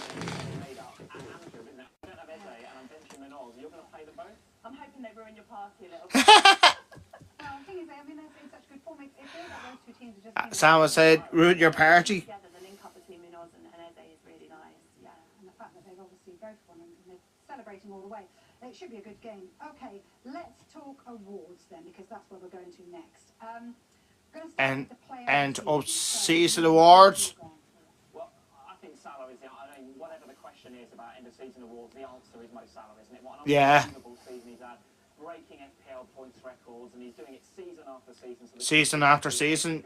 Speaker 7: made up at Anfield, isn't it? I don't have Eze and I'm benching Minoz. You're going to play them both?
Speaker 10: I'm hoping they ruin your party a little bit.
Speaker 12: Well, the thing is, I mean, they're in such good form. If all that those two teams are just...
Speaker 1: Sam said, ruin your party.
Speaker 10: Together, the link up between Minoz and Eze is really nice.
Speaker 12: Yeah, and the fact that they've obviously both won and they're celebrating all the way. It should be a good game. Okay, let's talk awards then, because that's where we're going to next. Going to start with the player
Speaker 1: And
Speaker 12: of the
Speaker 1: season awards.
Speaker 7: Well, I think Salah is the... I mean, whatever the question is about end-of-season awards, the answer is Mo Salah, isn't it? What an unbelievable season he's had. Breaking FPL points records, and he's doing it season after season. So
Speaker 1: Season after season.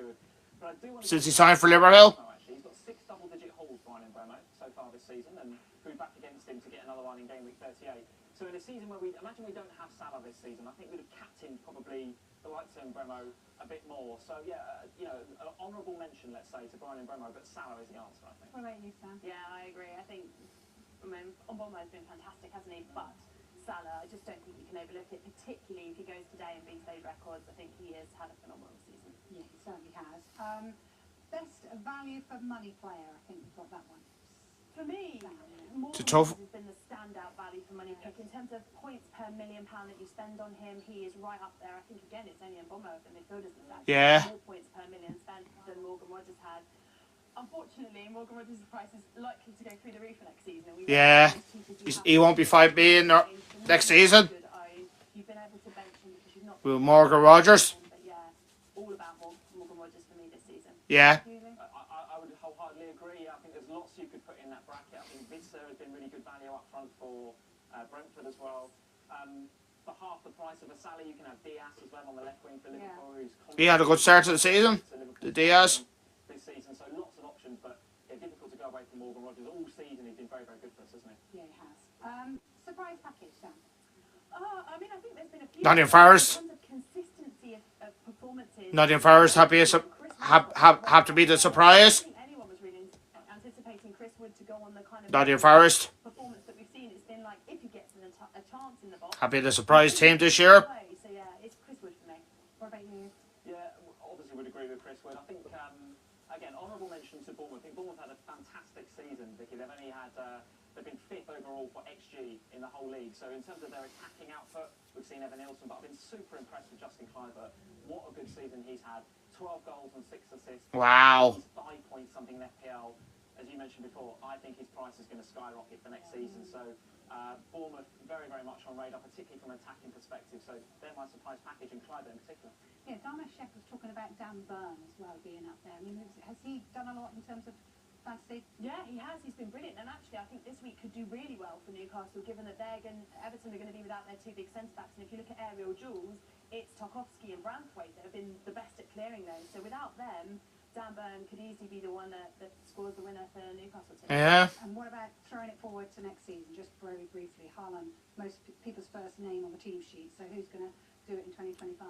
Speaker 7: But I do want to
Speaker 1: Since he signed for Liverpool.
Speaker 7: Actually, he's got 6 double-digit hauls, Brian Mbeumo, so far this season, and who back against him to get another one in game week 38. So in a season where we imagine we don't have Salah this season, I think we'd have captained probably the likes of Mbeumo a bit more. So yeah, you know, an honourable mention, let's say, to Brian Mbeumo, but Salah is the answer, I think.
Speaker 12: What about you, Sam?
Speaker 10: Yeah, I agree. I think, I mean, Mbeumo has been fantastic, hasn't he? But Salah, I just don't think you can overlook it, particularly if he goes today and beats those records. I think he has had a phenomenal season.
Speaker 12: Yeah, he certainly has. Best value for money player, I think we've got that one.
Speaker 10: For me, Morgan
Speaker 1: tough-
Speaker 10: has been the standout value for money pick. In terms of points per £1 million that you spend on him, he is right up there. I think, again, it's only Mbeumo of the midfielders that's actually
Speaker 1: Yeah.
Speaker 10: more points per million spent than Morgan Rogers had. Unfortunately, Morgan Rogers' price is likely to go through the roof for next season. And we
Speaker 1: Yeah. He won't be 5 million next season.
Speaker 10: You've been able to bench him because you've not...
Speaker 1: With Morgan Rogers.
Speaker 10: But yeah, all about Morgan Rogers for me this season.
Speaker 1: Yeah.
Speaker 7: I would wholeheartedly agree. I think there's lots you could put in that bracket. I think Witzer has been really good value up front for Brentford as well. For half the price of a Salah, you can have Diaz as well on the left wing for Liverpool. Who's
Speaker 1: He had a good start to the season. The Diaz.
Speaker 7: This season, so lots of options, but yeah, difficult to go away from Morgan Rogers. All season he's been very, very good for us, hasn't he?
Speaker 12: Yeah, he has. Surprise package, Sam.
Speaker 10: I mean, I think there's been a few...
Speaker 1: Nottingham Forest.
Speaker 10: In terms of consistency of performances...
Speaker 1: Nottingham Forest have to be the surprise.
Speaker 10: I don't think anyone was really anticipating Chris Wood to go on the kind of...
Speaker 1: Nottingham Forest
Speaker 10: ...performance that we've seen. It's been like, if he gets a chance in the box...
Speaker 1: have been the surprise team this year.
Speaker 10: So yeah, it's Chris Wood for me. What about you?
Speaker 7: Yeah, obviously would agree with Chris Wood. I think, again, honourable mention to Bournemouth. I think Bournemouth had a fantastic season, Vicky. They've only had... they've been 5th overall for XG in the whole league. So in terms of their attacking output, we've seen Evan Nilsson, but I've been super impressed with Justin Kluivert. What a good season he's had. 12 goals and 6 assists.
Speaker 1: Wow.
Speaker 7: He's 5 points something in FPL. As you mentioned before, I think his price is going to skyrocket for next season. So Bournemouth very, very much on radar, particularly from an attacking perspective. So they're my surprise package, and Kluivert in particular.
Speaker 12: Yeah, Dharmesh Sheth was talking about Dan Burn as well being up there. I mean, has he done a lot in terms of fantasy?
Speaker 10: Yeah, he has. He's been brilliant. And actually, I think this week could do really well for Newcastle, given that Everton are going to be without their 2 big centre-backs. And if you look at aerial duels, it's Tarkowski and Branthwaite that have been the best at clearing those. So without them, Dan Burn could easily be the one that scores the winner for Newcastle today.
Speaker 1: Yeah.
Speaker 12: And what about throwing it forward to next season? Just very briefly, Haaland, most people's first name on the team sheet. So who's going to do it in 2025?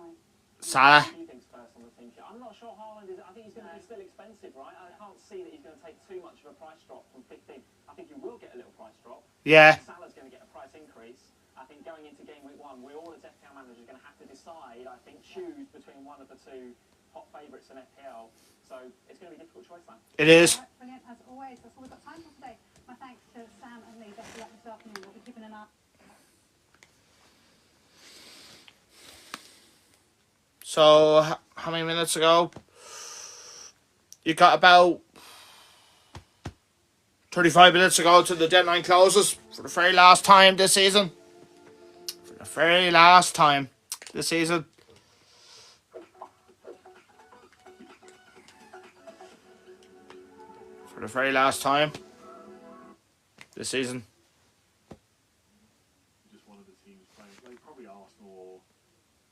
Speaker 1: Salah.
Speaker 7: He thinks first on the team sheet. I'm not sure Haaland is... I think he's going to be still expensive, right? I can't see that he's going to take too much of a price drop from 15. I think he will get a little price drop.
Speaker 1: Yeah.
Speaker 7: Salah's going to get a price increase. I think going into game week 1, we're all as FPL managers going to have to decide, I think, choose between one of the 2 hot favourites in FPL. So it's going to be a difficult choice, man.
Speaker 1: It is.
Speaker 12: Brilliant, as always. That's all we've got time for today. My thanks to Sam and Lee. Best of luck this afternoon. We'll be keeping an eye.
Speaker 1: So, how many minutes ago? You got about 35 minutes ago to the deadline closes for the very last time this season. For the very last time this season. For the very last time this season.
Speaker 3: Just one of the teams playing. Like, probably Arsenal or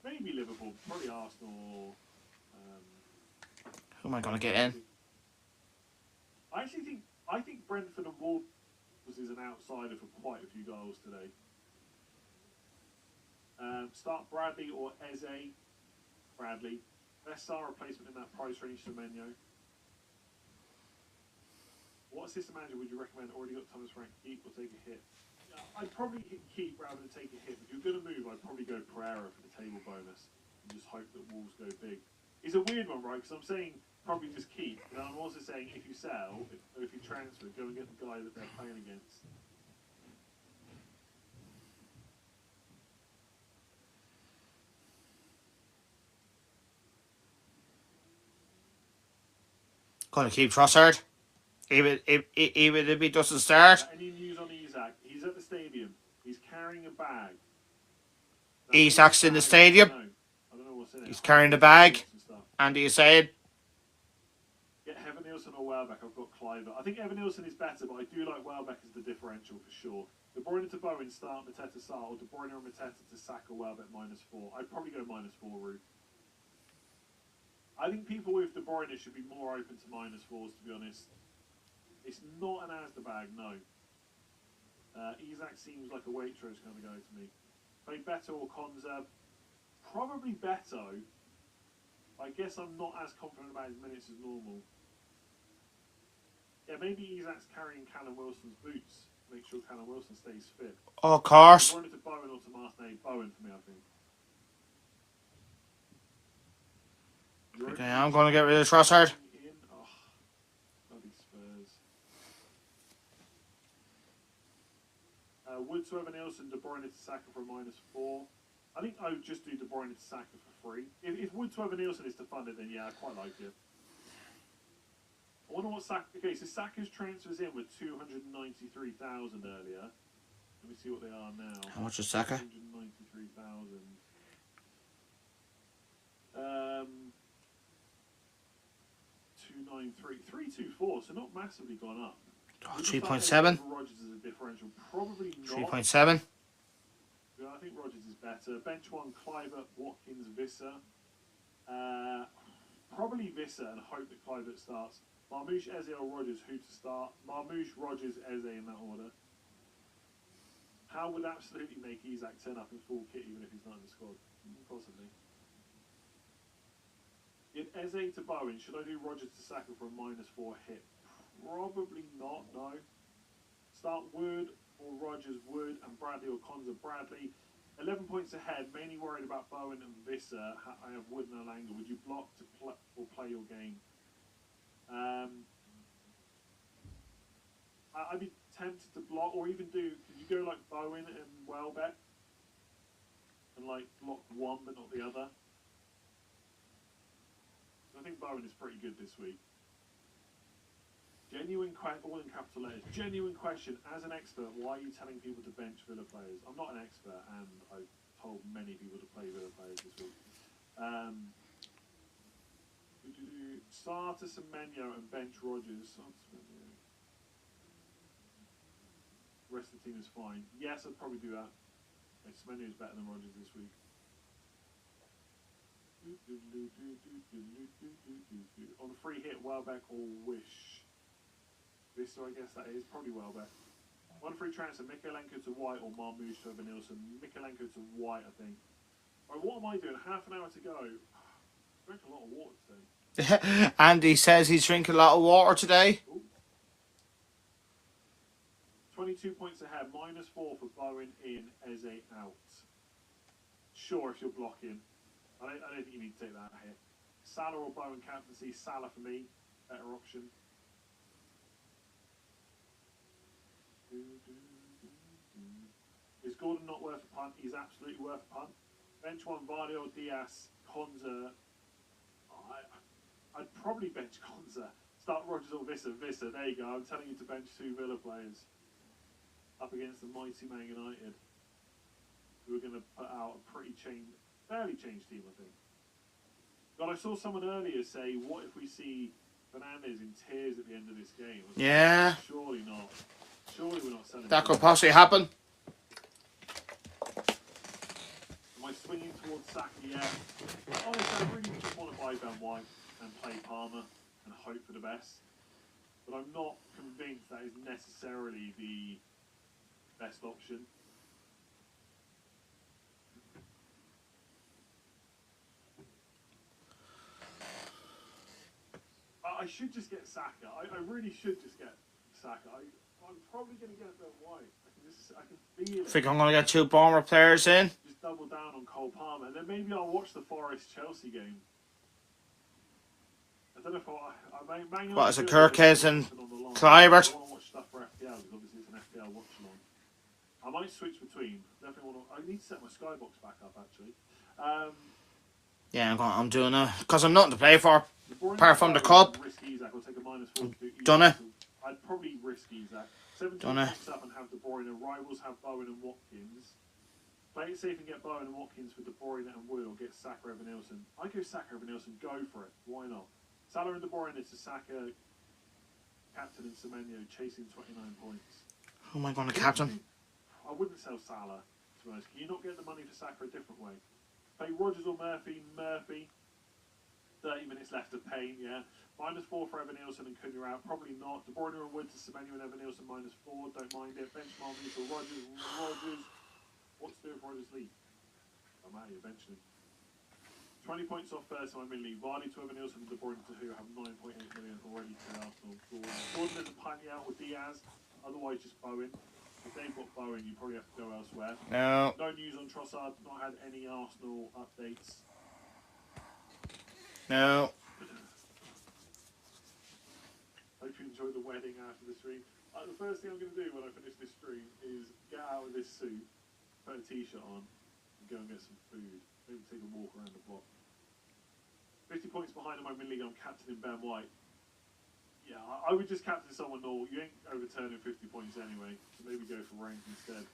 Speaker 3: maybe Liverpool. Probably Arsenal.
Speaker 1: Who am I going to get in?
Speaker 3: I think Brentford and Wolves is an outsider for quite a few goals today. Start Bradley or Eze. Bradley. Best Sar replacement in that price range, Semenyo. What assistant manager would you recommend? Already got Thomas Frank. Keep or take a hit? I'd probably keep rather than take a hit. If you're going to move, I'd probably go Pereira for the table bonus and just hope that Wolves go big. It's a weird one, right? Because I'm saying probably just keep, but I'm also saying if you sell, or if you transfer, go and get the guy that they're playing against.
Speaker 1: Gonna keep Trossard. Even if he doesn't start.
Speaker 3: Any news on Isak? He's at the stadium. He's carrying a bag.
Speaker 1: Isak's in the stadium.
Speaker 3: I don't know what's in it.
Speaker 1: He's carrying the bag. Andy is saying.
Speaker 3: Get Evan Nielsen or Welbeck. I've got Cliver. I think Evan Nielsen is better, but I do like Welbeck as the differential for sure. De Bruyne to Bowen start, Mateta start, or De Bruyne or Mateta to Saka, Welbeck -4. I'd probably go -4 route. I think people with De Bruyne should be more open to -4s, to be honest. It's not an Asda bag, no. Isak seems like a Waitrose kind of guy to me. Play Beto or Konza? Probably Beto. I guess I'm not as confident about his minutes as normal. Yeah, maybe Isak's carrying Callum Wilson's boots. Make sure Callum Wilson stays fit.
Speaker 1: Oh, of course.
Speaker 3: I'm going to Bowen or to Martinez. Bowen for me, I think.
Speaker 1: Okay, I'm going to get rid of Trossard.
Speaker 3: Oh, bloody Spurs. Wood to Evan Nielsen, De Bruyne to Saka for -4. I think I would just do De Bruyne to Saka for free. If Wood to Evan Nielsen is to fund it, then yeah, I quite like it. I wonder what Saka... Okay, so Saka's transfers in were 293,000 earlier. Let me see what they are now.
Speaker 1: How much is Saka?
Speaker 3: 293,000. 293, 324, so not massively gone up.
Speaker 1: 3.7.
Speaker 3: Rodgers is a differential, probably not.
Speaker 1: 3.7.
Speaker 3: Yeah, I think Rodgers is better. Bench one, Kluivert, Watkins, Visser. Probably Visser and hope that Kluivert starts. Marmoush, Eze or Rodgers, who to start? Marmoush, Rodgers, Eze in that order. How would absolutely make Isak turn up in full kit even if he's not in the squad? Possibly. In Eze to Bowen, should I do Rodgers to Saka for a -4 hit? Probably not, no. Start Wood or Rodgers, Wood, and Bradley or Konza, Bradley. 11 points ahead, mainly worried about Bowen and Visser. I have Wood and Elanga. Would you block to or play your game? I'd be tempted to block, or even do, could you go like Bowen and Welbeck? And like block one but not the other? I think Bowen is pretty good this week. Genuine question, all in capital letters. Genuine question, as an expert, why are you telling people to bench Villa players? I'm not an expert, and I've told many people to play Villa players this week. Start Semenyo and bench Rodgers. Rest of the team is fine. Yes, I'd probably do that. Semenyo is better than Rodgers this week. On a free hit, Welbeck or Wish? Visser, I guess that is. Probably Welbeck. One free transfer, Mikalenko to White or Marmoush to Evan Nielsen. Mikalenko to White, I think. Right, what am I doing? Half an hour to go. I drank a lot of water today.
Speaker 1: Andy says he's drinking a lot of water today.
Speaker 3: Ooh. 22 points ahead. -4 for Bowen in, Eze out. Sure, if you're blocking. I don't think you need to take that hit. Salah or Bowen captaincy. Salah for me. Better option. Is Gordon not worth a punt? He's absolutely worth a punt. Bench one, Vardy or Diaz. Konza. I'd probably bench Konza. Start Rodgers or Visser. Visser, there you go. I'm telling you to bench 2 Villa players. Up against the mighty Man United. Who are going to put out a fairly changed team, I think. God, I saw someone earlier say, what if we see Fernandes in tears at the end of this game?
Speaker 1: Yeah.
Speaker 3: Surely not. Surely we're not selling
Speaker 1: That could
Speaker 3: him.
Speaker 1: possibly happen.
Speaker 3: Am I swinging towards Saka? Yeah. Honestly, I really just want to buy Ben White and play Palmer and hope for the best. But I'm not convinced that is necessarily the best option. I should just get Saka. I really should just get Saka. I'm probably going to get Ben White. I can feel
Speaker 1: I
Speaker 3: it.
Speaker 1: think I'm going to get 2 Bournemouth players in.
Speaker 3: Just double down on Cole Palmer, and then maybe I'll watch the Forest Chelsea game. I don't know if I
Speaker 1: What is it, Kirkes and Kluivert?
Speaker 3: I want to watch stuff for FPL because obviously it's an FPL watch along. I might switch between. Definitely want to. I need to set my Skybox back up actually.
Speaker 1: Yeah, I'm doing it because I'm nothing to play for apart from the cup.
Speaker 3: Risk Isak. I'll take a -4 to do
Speaker 1: Done it.
Speaker 3: I'd probably risk Isak. 17
Speaker 1: Done it.
Speaker 3: points up and have De Bruyne. Rivals have Bowen and Watkins. Play it safe and get Bowen and Watkins for De Bruyne and Wood, or get Saka over Nielsen. I go Saka over Nielsen. Go for it. Why not? Salah and De Bruyne to Saka, captain, and Semenyo chasing 29 points.
Speaker 1: Who am I going to captain?
Speaker 3: I wouldn't sell Salah, to be honest. Can you not get the money for Saka a different way? Pay Rodgers or Murphy. Murphy. 30 minutes left of pain, yeah. -4 for Evan Nielsen and Cunha out. Probably not. De Bruyne and Wood to Semenyo and Evan Nielsen -4. Don't mind it. Bench Marmouth or Rodgers. Rodgers. What's to do if Rodgers leave? I'm out eventually. 20 points off first time in league. Vardy to Evan Nielsen and De Bruyne to who have 9.8 million already to Arsenal. Gordon is a Panya out with Diaz. Otherwise, just Bowen. If they've got Bowen, you probably have to go elsewhere.
Speaker 1: No.
Speaker 3: No news on Trossard. Not had any Arsenal updates.
Speaker 1: No.
Speaker 3: Hope you enjoyed the wedding after the stream. The first thing I'm going to do when I finish this stream is get out of this suit, put a t-shirt on, and go and get some food. Maybe take a walk around the block. 50 points behind in my mid-league, I'm captaining Ben White. Yeah, I would just captain someone normal. You ain't overturning 50 points anyway, so maybe go for rank instead.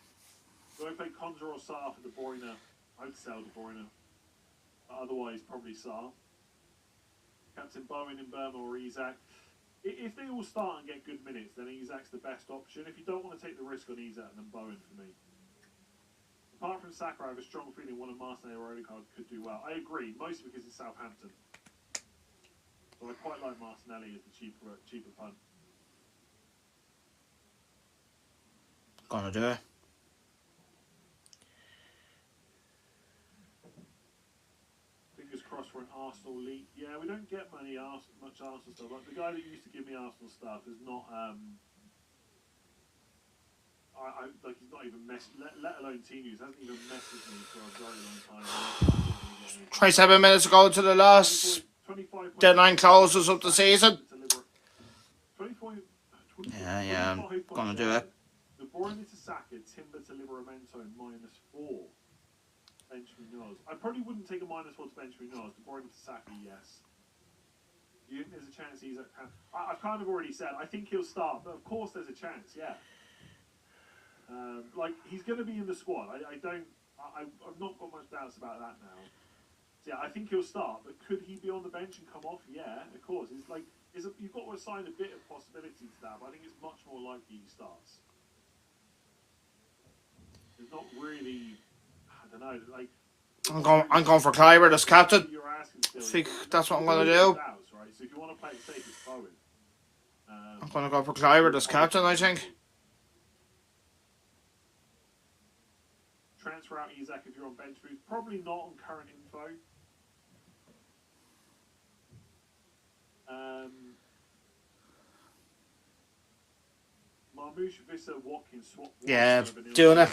Speaker 3: Do I play Conjure or Sarr for De Bruyne? I'd sell De Bruyne. Otherwise, probably Sarr. Captain Bowen in Burma or Isak. If they all start and get good minutes, then Isak's the best option. If you don't want to take the risk on Isak, then Bowen for me. Apart from Saka, I have a strong feeling one of Martinelli or Odegaard could do well. I agree, mostly because it's Southampton. So I quite like Martinelli as the cheaper punt.
Speaker 1: Gonna do it.
Speaker 3: Fingers crossed for an Arsenal league. Yeah, we don't get much Arsenal stuff. Like the guy that used to give me Arsenal stuff is not. Like he's not even let alone team news. Hasn't even messaged me for a very long time.
Speaker 1: 27 minutes ago to the last
Speaker 3: 25
Speaker 1: deadline closes up the season.
Speaker 3: 24,
Speaker 1: Yeah, I'm gonna do it.
Speaker 3: De Bruyne to Saka, Timber to Livramento -4. Benjamin Noz. I probably wouldn't take a -4 to Benjamin Noz. De Bruyne to Saka, yes. You think there's a chance he's at... I've kind of already said, I think he'll start, but of course there's a chance, yeah. Like, he's going to be in the squad. I've not got much doubts about that now. So, yeah, I think he'll start, but could he be on the bench and come off? Yeah, of course. It's like, you've got to assign a bit of possibility to that, but I think it's much more likely he starts. There's not really... I don't know, like...
Speaker 1: I'm going for Kluivert as captain. I think that's what I'm going to do.
Speaker 3: So if you want to play it safe, it's Bowen.
Speaker 1: I'm going to go for Kluivert as captain, I think.
Speaker 3: Transfer out Isak if you're on bench boost. Probably not on current info. Marmoush, Visser, Watkins, swap.
Speaker 1: Yeah, doing it.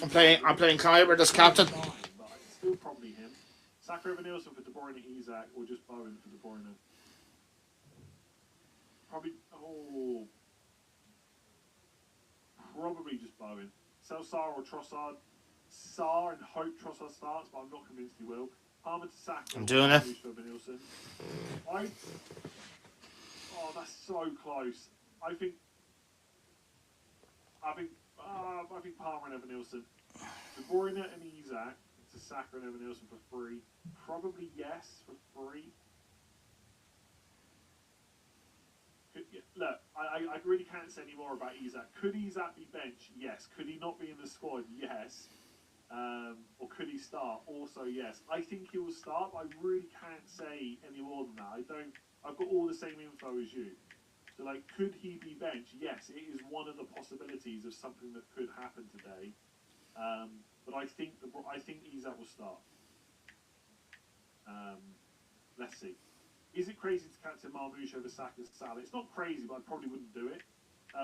Speaker 1: I'm playing Kluivert as captain.
Speaker 3: But still probably him. Saka over Nielsen for De Bruyne, Isak, or just Bowen for De Bruyne. Probably just Bowen. Sell Sarr or Trossard. Sarr and hope Trossard starts, but I'm not convinced he will. Palmer to Saka.
Speaker 1: I'm doing it.
Speaker 3: Oh, that's so close. I think Palmer and Evan Nielsen. De Bruyne and Isak to Saka and Evan Nielsen for free. Probably yes for free. Look, I really can't say any more about Isak. Could Isak be benched? Yes. Could he not be in the squad? Yes. Or could he start? Also, yes. I think he will start, but I really can't say any more than that. I've got all the same info as you. So, like, could he be benched? Yes, it is one of the possibilities of something that could happen today. But I think Isak will start. Let's see. Is it crazy to captain Marmoush over Saka and Salah? It's not crazy, but I probably wouldn't do it.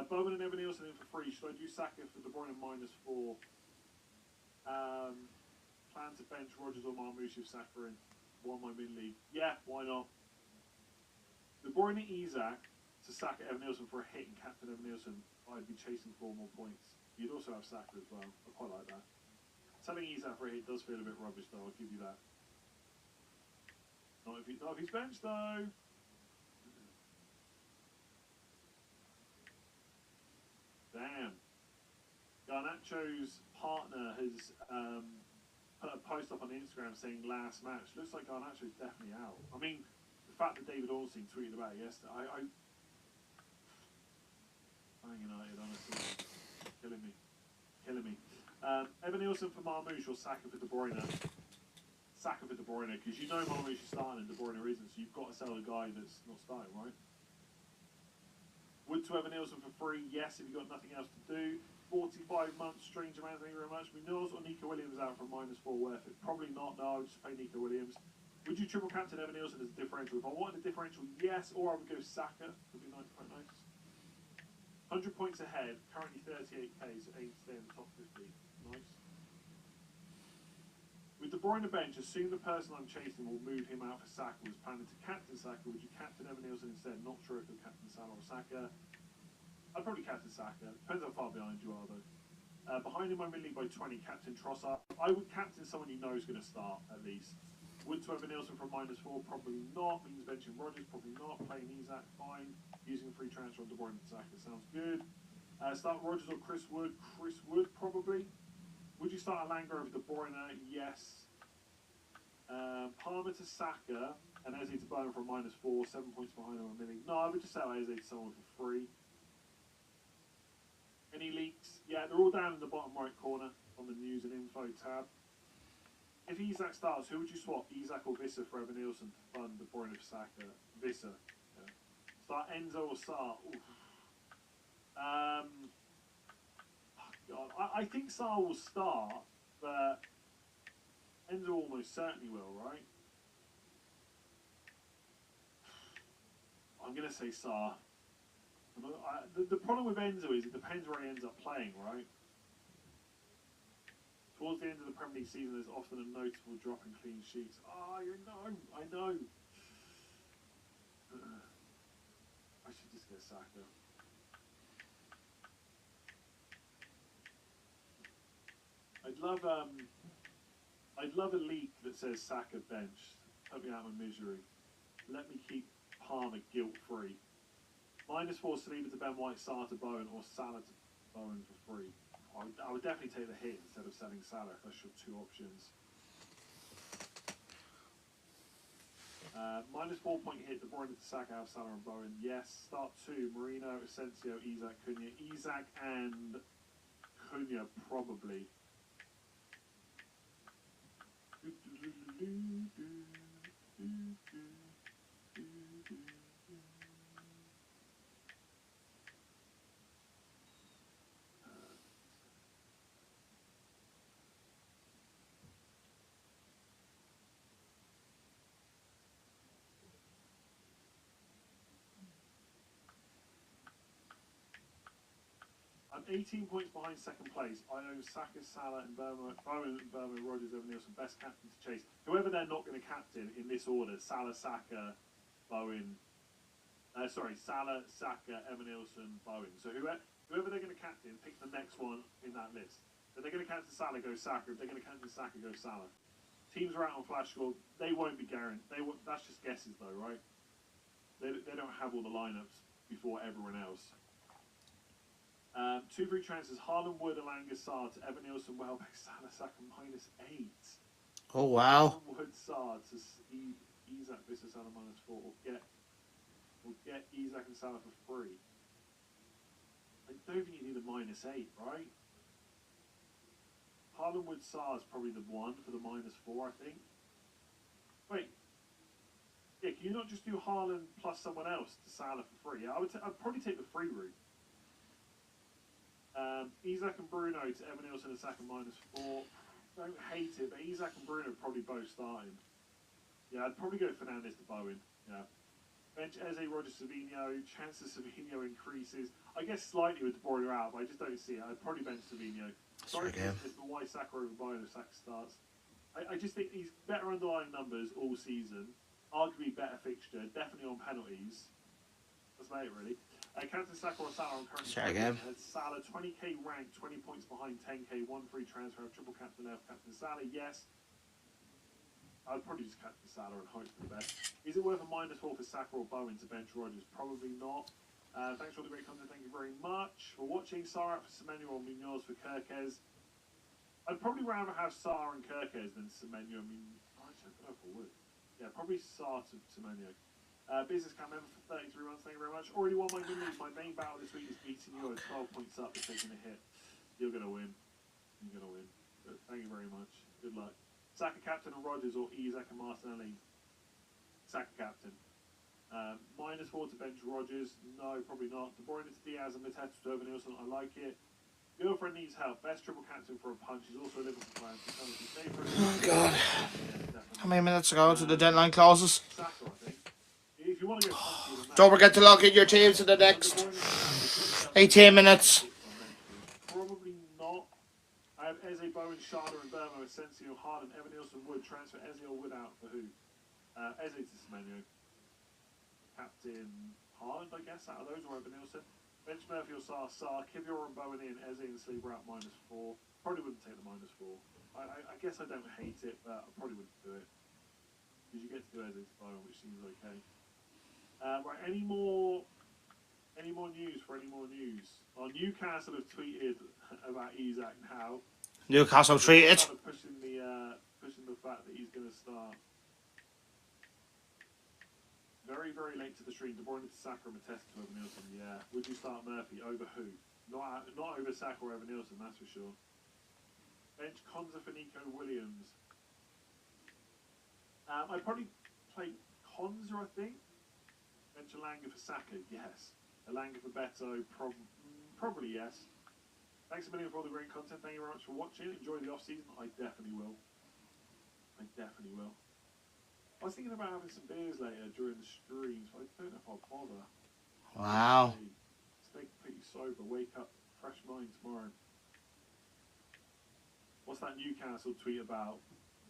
Speaker 3: Bowen and Evan Nielsen in for free. Should I do Saka for De Bruyne -4? Plan to bench Rodgers or Marmoush if Saka in. Won my mid-league. Yeah, why not? De Bruyne, Isak to Saka, Evan Nielsen for a hit and captain Evan Nielsen. I'd be chasing 4 more points. You'd also have Saka as well. I quite like that. Selling Isak for a hit does feel a bit rubbish, though. I'll give you that. Not if he's benched, though. Damn. Garnacho's partner has put a post up on Instagram saying last match. Looks like Garnacho's definitely out. I mean, the fact that David Ornstein tweeted about it yesterday, Man United, honestly, killing me. Evan Nielsen for Marmoush or Saka for De Bruyne? Saka for De Bruyne, because you know Marmoush is starting and De Bruyne isn't, so you've got to sell the guy that's not starting, right? Would to Evan Nielsen for free? Yes, if you've got nothing else to do. 45 months, strange amount, thank you very much. Munoz or Nico Williams out for -4 worth it? Probably not, no, I would just pay Nico Williams. Would you triple captain Evan Nielsen as a differential? If I wanted a differential, yes, or I would go Saka. Would be quite nice. 100 points ahead, currently 38k, so aim to stay in the top 50. Nice. With De Bruyne bench, assume the person I'm chasing will move him out for Saka. Was planning to captain Saka. Would you captain Evan Nielsen instead? Not sure if you'll captain Salah or Saka. I'd probably captain Saka. Depends how far behind you are, though. Behind him, I'm in league by 20. Captain Trossard. I would captain someone you know is going to start, at least. Would to Evan Nielsen for -4? Probably not. Means benching Rodgers? Probably not. Playing Isak? Fine. Using a free transfer on De Bruyne to Saka? Sounds good. Start Rodgers or Chris Wood? Chris Wood, probably. Would you start Alanga over De Bruyne? Yes. Palmer to Saka and Eze to Bowen for -4, 7 points behind him a minute. No, I would just sell Eze to someone for free. Any leaks? Yeah, they're all down in the bottom right corner on the news and info tab. If Isak starts, who would you swap? Isak or Visser for Evan Nielsen to fund De Bruyne for Saka? Visser. Yeah. Start Enzo or Sarr? God, I think Sarr will start, but Enzo almost certainly will, right? I'm going to say Sarr. The problem with Enzo is it depends where he ends up playing, right? Towards the end of the Premier League season, there's often a notable drop in clean sheets. Oh, I know. I should just get Saka. I'd love a leak that says Saka benched. Put me out of my misery. Let me keep Palmer guilt-free. -4 Saliba to Ben White, Sarr to Bowen, or Salah to Bowen for free. I would definitely take the hit instead of selling Salah if that's your 2 options. -4 point hit, De Bruyne to Saka, have Salah and Bowen. Yes. Start 2, Marino, Asensio, Isak, Cunha. Isak and Cunha probably. I'm 18 points behind second place. I own Saka, Salah, and Bowen, Rodgers, Evan Nielsen, best captain to chase. Whoever they're not going to captain in this order: Salah, Saka, Bowen. Salah, Saka, Evan Nielsen, Bowen. So whoever they're going to captain, pick the next one in that list. If they're going to captain Salah, go Saka. If they're going to captain Saka, go Salah. Teams are out on Flash Score. They won't be guaranteed. That's just guesses, though, right? They don't have all the lineups before everyone else. 2 free transfers: Haaland, Wood, Alanga, Sarr to Evan Nielsen, Welbeck, Salah, Saka -8.
Speaker 1: Oh wow!
Speaker 3: Haaland, Wood, Sarr to Isak, Visser, Salah -4. Or get Isak and Salah for free. I don't think you need a -8, right? Haaland, Wood, Sarr is probably the one for the -4, I think. Wait. Yeah, can you not just do Haaland plus someone else to Salah for free? Yeah, I'd probably take the free route. Isak and Bruno to Evan Nielsen and Saka -4. Don't hate it, but Isak and Bruno are probably both starting. Yeah, I'd probably go Fernandes to Bowen. Yeah. Bench Eze, Roger, Savino. Chance of Savino increases. I guess slightly with De Bruyne out, but I just don't see it. I'd probably bench Savino. Sorry for this, but why Saka over Bayern if Saka starts? I just think he's better underlying numbers all season. Arguably better fixture. Definitely on penalties. That's about it, really. Captain Saka or Salah on current.
Speaker 1: Sorry again.
Speaker 3: Salah 20k ranked, 20 points behind 10k, 1 free transfer, triple captain F, Captain Salah, yes. I'd probably just captain Salah and hope for the best. Is it worth a -4 for Saka or Bowen to bench Rodgers? Probably not. Thanks for all the great content, thank you very much. For watching, Sarr for Semenyo or Munoz for Kirkez. I'd probably rather have Sarr and Kirkez than Semenyo. I mean, actually, I don't know if I would. Yeah, probably Sarr to Semenyo. Business Camp member for 33 months, thank you very much. Already won my mini. My main battle this week is beating you. 12 points up, but taking a hit. You're going to win. You're going to win. But thank you very much. Good luck. Saka captain or Rodgers or Isak and Martinelli? Saka captain. -4 to bench Rodgers. No, probably not. De Bruyne to Diaz and Mateta to Evan Nielsen. I like it. Girlfriend needs help. Best triple captain for a punch. He's also a Liverpool fan.
Speaker 1: Oh, God. How many minutes ago to the deadline clauses?
Speaker 3: Saka, I think. If you want to go punchy,
Speaker 1: Don't forget to log in your teams to the next 18 minutes.
Speaker 3: probably not. I have Eze, Bowen, Sharda, and Burma, Asensio, Harden, Evan Nielsen, Wood. Transfer Eze or Wood out for who? Eze to Semenyo. Captain Haaland, I guess, out of those, or Evan Nielsen. Bench Murphy or Sarr, Kivior and Bowen in, Eze and Sleeper out -4. Probably wouldn't take the -4. I guess I don't hate it, but I probably wouldn't do it. Because you get to do Eze to Bowen, which seems okay. Right, any more news for any more news? Newcastle have tweeted about Isak now.
Speaker 1: Newcastle treated.
Speaker 3: Kind of pushing the fact that he's going to start. Very, very late to the stream. De Bruyne to Saka and Mateta to Evan Nielsen. Yeah. Would you start Murphy over who? Not over Saka or Evan Nielsen, that's for sure. Bench Konza for Nico Williams. I'd probably play Konza, I think. Bench Elanga for Saka, yes. Elanga for Beto, probably yes. Thanks a million for all the great content. Thank you very much for watching. Enjoy the off-season. I definitely will. I was thinking about having some beers later during the stream, so I don't know if I'll bother.
Speaker 1: Wow.
Speaker 3: Stay completely sober. Wake up, fresh mind tomorrow. What's that Newcastle tweet about?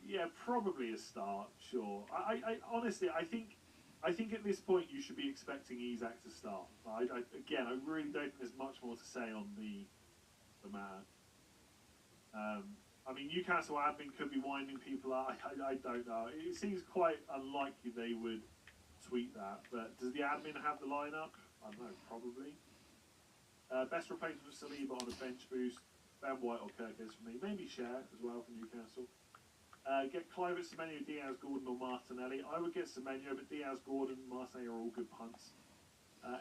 Speaker 3: Yeah, probably a start. Sure. I honestly, I think at this point you should be expecting Isak to start. I really don't think there's much more to say on the matter. I mean, Newcastle admin could be winding people up. I don't know. It seems quite unlikely they would tweet that. But does the admin have the lineup? I don't know. Probably. Best replacement for Saliba on a bench boost. Ben White or Kirkes for me. Maybe Share as well for Newcastle. Get Kluivert, Semenyo, Diaz, Gordon or Martinelli. I would get Semenyo, but Diaz, Gordon, Martinelli are all good punts.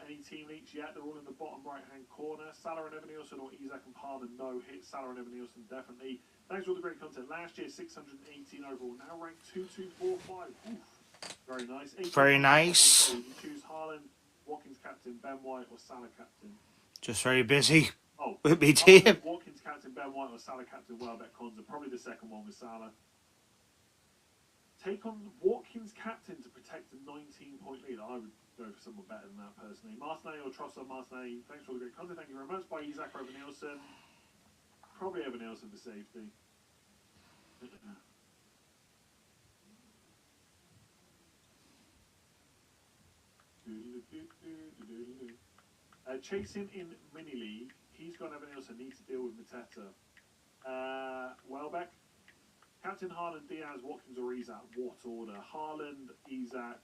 Speaker 3: Any team leaks yet? They're all in the bottom right-hand corner. Salah and Evan Nielsen or Isak and Palmer, no hit. Salah and Evan Nielsen, definitely. Thanks for all the great content. Last year, 618 overall. Now ranked 2-2-4-5. Oof. Very nice.
Speaker 1: Very nice.
Speaker 3: You choose Haaland, Watkins captain, Ben White or Salah captain.
Speaker 1: Just very busy
Speaker 3: Oh,
Speaker 1: with me team.
Speaker 3: Watkins captain, Ben White or Salah captain, Welbeck, Konza. Probably the second one with Salah. Take on Watkins captain to protect a 19-point lead. I would go for someone better than that personally. Martinelli or Trossard. Martinelli, thanks for all the great content. Thank you very much. By Isak or Evan Nielsen. Probably Evan Nielsen for safety. Chasing in mini league. He's got Evan Nielsen. Needs to deal with Mateta. Welbeck. Captain Haaland, Diaz, Watkins or Isak. What order? Haaland, Isak,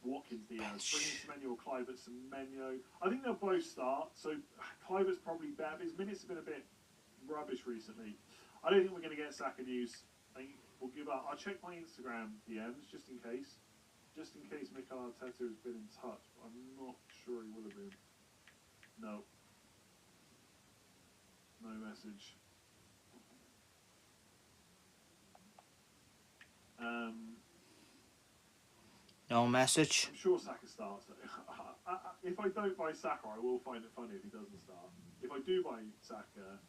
Speaker 3: Watkins, Diaz. Bring in Semenyo or Kluivert, Semenyo. I think they'll both start. So Kluivert's probably better. His minutes have been a bit rubbish recently. I don't think we're going to get Saka news. I think we'll give up. I'll check my Instagram DMs just in case. Just in case Mikel Arteta has been in touch. But I'm not sure he will have been. No. No message.
Speaker 1: No message.
Speaker 3: I'm sure Saka starts. If I don't buy Saka, I will find it funny if he doesn't start. If I do buy Saka,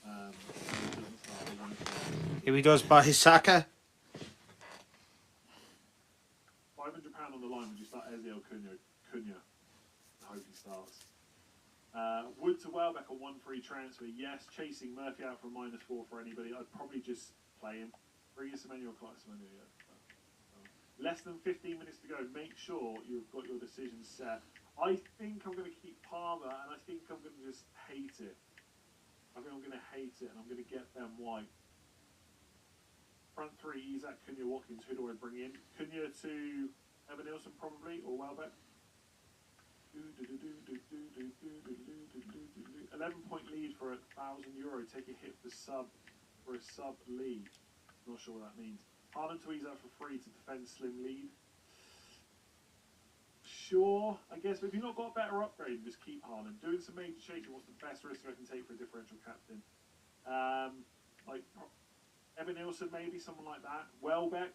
Speaker 3: if he doesn't start, I won't start.
Speaker 1: If he does buy his Saka.
Speaker 3: Buy £500 on the line. Would you start Ezekiel Cunha? I hope he starts. Wood to Welbeck, a 1-free transfer. Yes. Chasing Murphy out for -4 for anybody. I'd probably just play him. Bring in Semenyo or Clark Semenyo. Yeah. Less than 15 minutes to go. Make sure you've got your decision set. I think I'm going to keep Palmer, and I think I'm going to just hate it. I think I'm going to hate it, and I'm going to get Ben White. Front three, Isak, Cunha, Watkins. Who do I bring in? Cunha to Evan Nilsson, probably, or Welbeck. 11-point lead for €1,000. Take a hit for a sub lead. Not sure what that means. Haaland to Isak for free to defend slim lead. Sure, I guess, but if you've not got a better upgrade, just keep Haaland. Doing some major chasing, what's the best risk I can take for a differential captain? Like Evan Nilsson, maybe someone like that. Welbeck,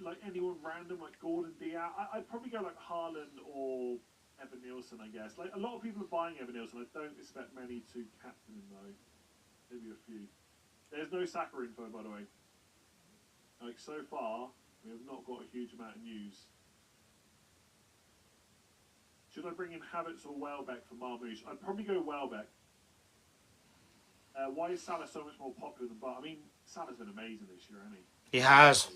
Speaker 3: like anyone random, like Gordon Diaz. I'd probably go like Haaland or Evan Nilsson, I guess. Like a lot of people are buying Evan Nilsson. I don't expect many to captain him though. Maybe a few. There's no Saka info, by the way. Like so far, we have not got a huge amount of news. Should I bring in Havertz or Welbeck for Marmoush? I'd probably go Welbeck. Why is Salah so much more popular than Bart? I mean, Salah's been amazing this year, hasn't he?
Speaker 1: He has.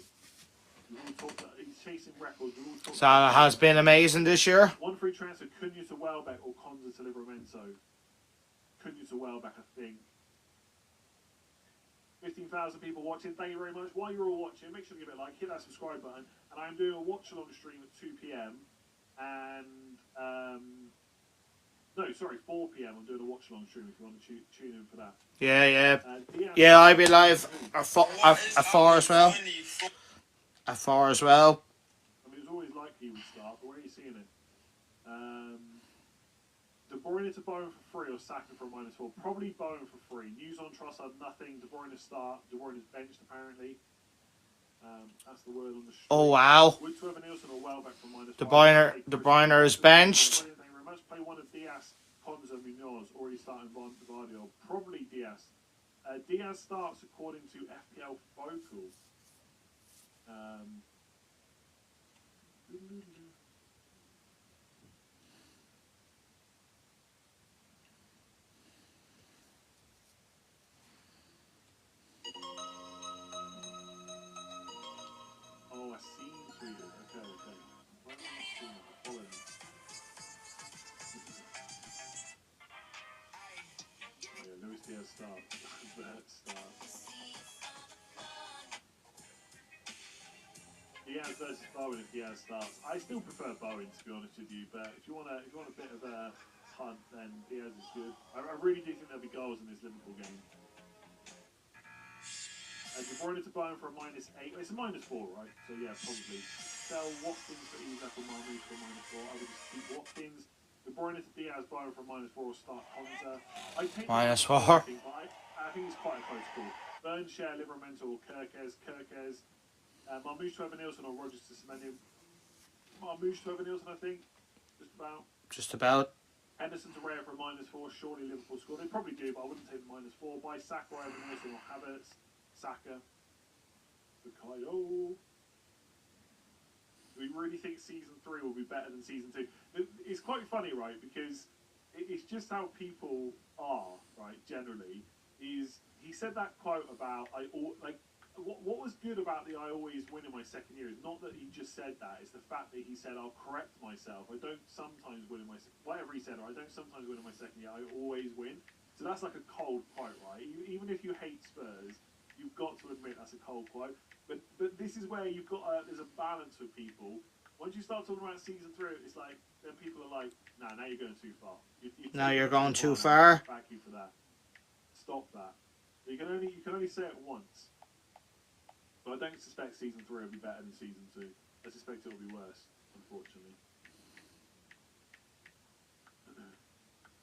Speaker 3: He's chasing records.
Speaker 1: Salah has been amazing this year.
Speaker 3: 1-free transfer, Cunha to Welbeck or Konza to Livramento. Cunha to Welbeck, I think. 15,000 people watching. Thank you very much. While you're all watching, make sure to give it a like, hit that subscribe button. And I'm doing a watch along stream at 2 p.m. and 4 p.m. I'm doing a watch along stream if you want to tune in for that.
Speaker 1: Yeah, I'll be live at 4 as well. At 4 as well.
Speaker 3: I mean, it was always likely he would start, but where are you seeing it? De Bruyne to Bowen for free or Saka for a -4? Probably Bowen for free. News on Trossard, nothing. De Bruyne start. De Bruyne is benched apparently. That's the word on the street.
Speaker 1: Oh wow.
Speaker 3: Wood to Evan Nilsson or Welbeck for -5.
Speaker 1: De Bruyne is benched.
Speaker 3: Thank you very much. Play one of Diaz, Konza, Munoz. Already starting Vardio. Probably Diaz. Diaz starts according to FPL Focal. Oh, I see tweeted. Okay. Why am I not seeing it? Follow me. Yeah, Luis Diaz starts. That starts. Diaz versus Bowen if Diaz starts. I still prefer Bowen to be honest with you, but if you want a bit of a hunt, then Diaz is good. I really do think there'll be goals in this Liverpool game. De Bruyne to Bowen for a -8. It's a -4, right? So yeah, probably. Sell Watkins for Isak or Marmoush for a -4. I would just keep Watkins. De Bruyne to Diaz, Bowen for a -4 or start Konza. I take
Speaker 1: -4.
Speaker 3: I think it's quite a close call. Burnshare, Livramento or Kirkes. Marmoush to Evan Nilsson or Rogers to Semenyo. Marmoush to Evan Nilsson, I think. Just about. Henderson to Raya for a -4. Surely Liverpool score. They probably do, but I wouldn't take the -4. Buy Saka or Evan Nilsson or Havertz. Saka. Bukayo. Do we really think Season 3 will be better than Season 2? It's quite funny, right? Because it's just how people are, right, generally. He said that quote about, what was good about the I always win in my second year is not that he just said that, it's the fact that he said, I'll correct myself. I don't sometimes win in my whatever he said, or I don't sometimes win in my second year, I always win. So that's like a cold quote, right? Even if you hate Spurs, you've got to admit that's a cold quote. But this is where you've got there's a balance with people. Once you start talking about Season 3, it's like then people are like, nah, now you're going too far.
Speaker 1: Now you're going too far.
Speaker 3: Back you for that. Stop that. You can only say it once. But I don't suspect Season 3 will be better than Season 2. I suspect it will be worse, unfortunately.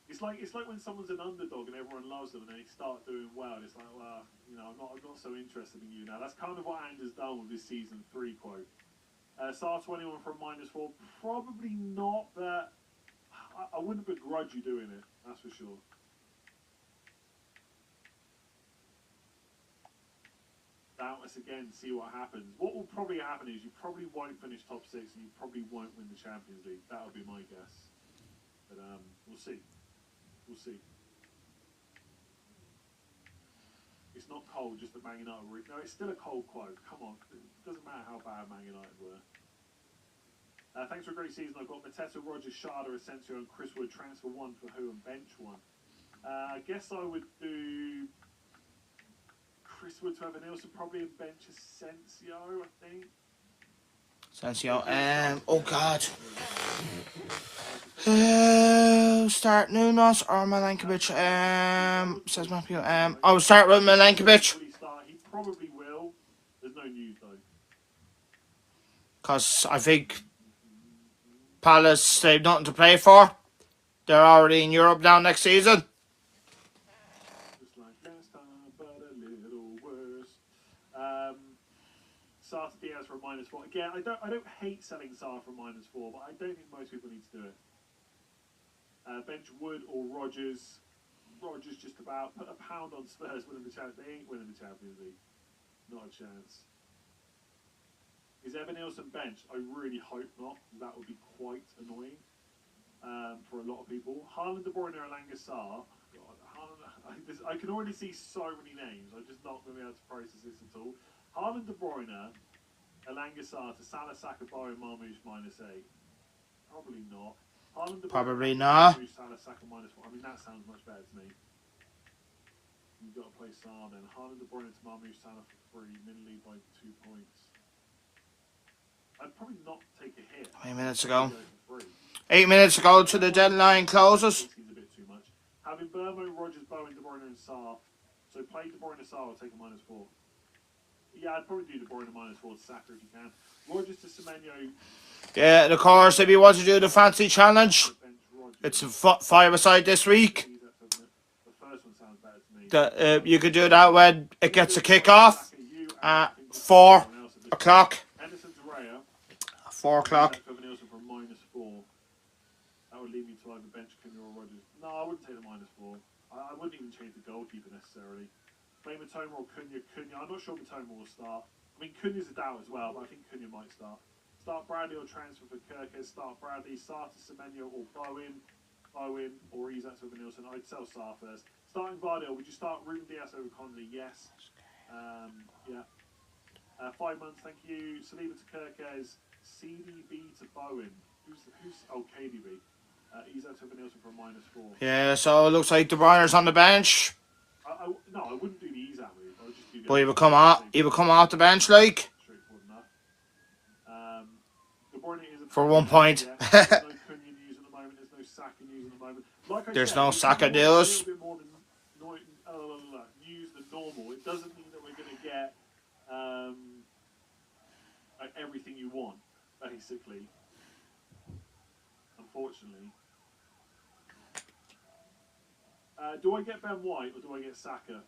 Speaker 3: It's like when someone's an underdog and everyone loves them and they start doing well. And it's like, well, I'm not so interested in you now. That's kind of what Anders done with his Season 3 quote. Star 21 for a -4, probably not, but I wouldn't begrudge you doing it. That's for sure. doubt us again, see what happens. What will probably happen is you probably won't finish top 6 and you probably won't win the Champions League. That would be my guess. But we'll see. We'll see. It's not cold, just that Man United were... No, it's still a cold quote. Come on. It doesn't matter how bad Man United were. Thanks for a great season. I've got Mateta, Rogers, Sharda, Asensio and Chris Wood. Transfer 1 for who and bench 1. I guess I would do Chris Wood to Evan-Nielsen, probably a bench Asensio, I think.
Speaker 1: Asensio, oh God. Start Nunes or Milenkovic, says Matthew, I will start with Milenkovic.
Speaker 3: He probably will. There's no news though.
Speaker 1: Because I think Palace, they've nothing to play for. They're already in Europe now next season.
Speaker 3: Just like last time, but a little worse. Sarr to Diaz for a -4. Again, I don't hate selling Sarr for a -4, but I don't think most people need to do it. Bench Wood or Rogers. Rogers just about. Put a pound on Spurs winning the Champions League. They ain't winning the Champions League. Not a chance. Is Evan-Nielsen benched? I really hope not. That would be quite annoying for a lot of people. Haaland, De Bruyne, Elanga Sarr. God, Haaland, I can already see so many names. I'm just not going to be able to process this at all. Haaland, De Bruyne, Elanga Sarr to Salah, Saka, Bowen, Marmoush -8. Probably not. Haaland, De Bruyne,
Speaker 1: Probably not.
Speaker 3: Salah, Saka -4. I mean, that sounds much better to me. You've got to play Sarr then. Haaland, De Bruyne to Marmoush, Salah for 3. Min-lead by 2 points. I'd probably not take a hit.
Speaker 1: 8 minutes ago. 8 minutes ago to the deadline closes.
Speaker 3: Seems a bit too much. Having Burmo, Rogers, Bowen, De Bruyne and Sarr. So play De Bruyne and Sarr or take a -4. Yeah, I'd probably do De Bruyne -4 to Saka if you can. Rogers to Semenyo.
Speaker 1: Yeah, and of course, if you want to do the fancy challenge, it's a 5-a-side this week.
Speaker 3: The first one sounds better to me.
Speaker 1: You could do that when it gets a kick-off at 4 o'clock.
Speaker 3: Henderson to Raya.
Speaker 1: 4 o'clock.
Speaker 3: Evan-Nielsen for -4. That would lead me to either bench Cunha or Rogers. No, I wouldn't take the -4. I wouldn't even change the goalkeeper necessarily. Play Matoma or Cunha. I'm not sure Matoma will start. I mean, Cunha's a doubt as well, but I think Cunha might start. Start Bradley or transfer for Kirkes. Start Bradley. Sarr to Semenyo or Bowen. Bowen or Isak to Evan-Nielsen. I'd sell Sarr first. Starting Vardy, would you start Ruben Diaz over Conley? Yes. Yeah. 5 months, thank you. Saliba to Kirkes. CDB to Bowen. Who's KDB. Isak to Evan-Nielsen for a -4.
Speaker 1: Yeah, so it looks like De Bruyne's on the bench.
Speaker 3: No, I wouldn't do the Isak move. I would just do the.
Speaker 1: But he would come off the bench like.
Speaker 3: Straightforward enough. De Bruyne is
Speaker 1: For 1 point.
Speaker 3: There's no Cunha news at the moment. There's no Saka news at the moment. Like I
Speaker 1: There's
Speaker 3: said,
Speaker 1: no Saka news.
Speaker 3: A little bit more than news than normal. It doesn't mean that we're going to get everything you want, basically. Unfortunately. Do I get Ben White or do I get Saka?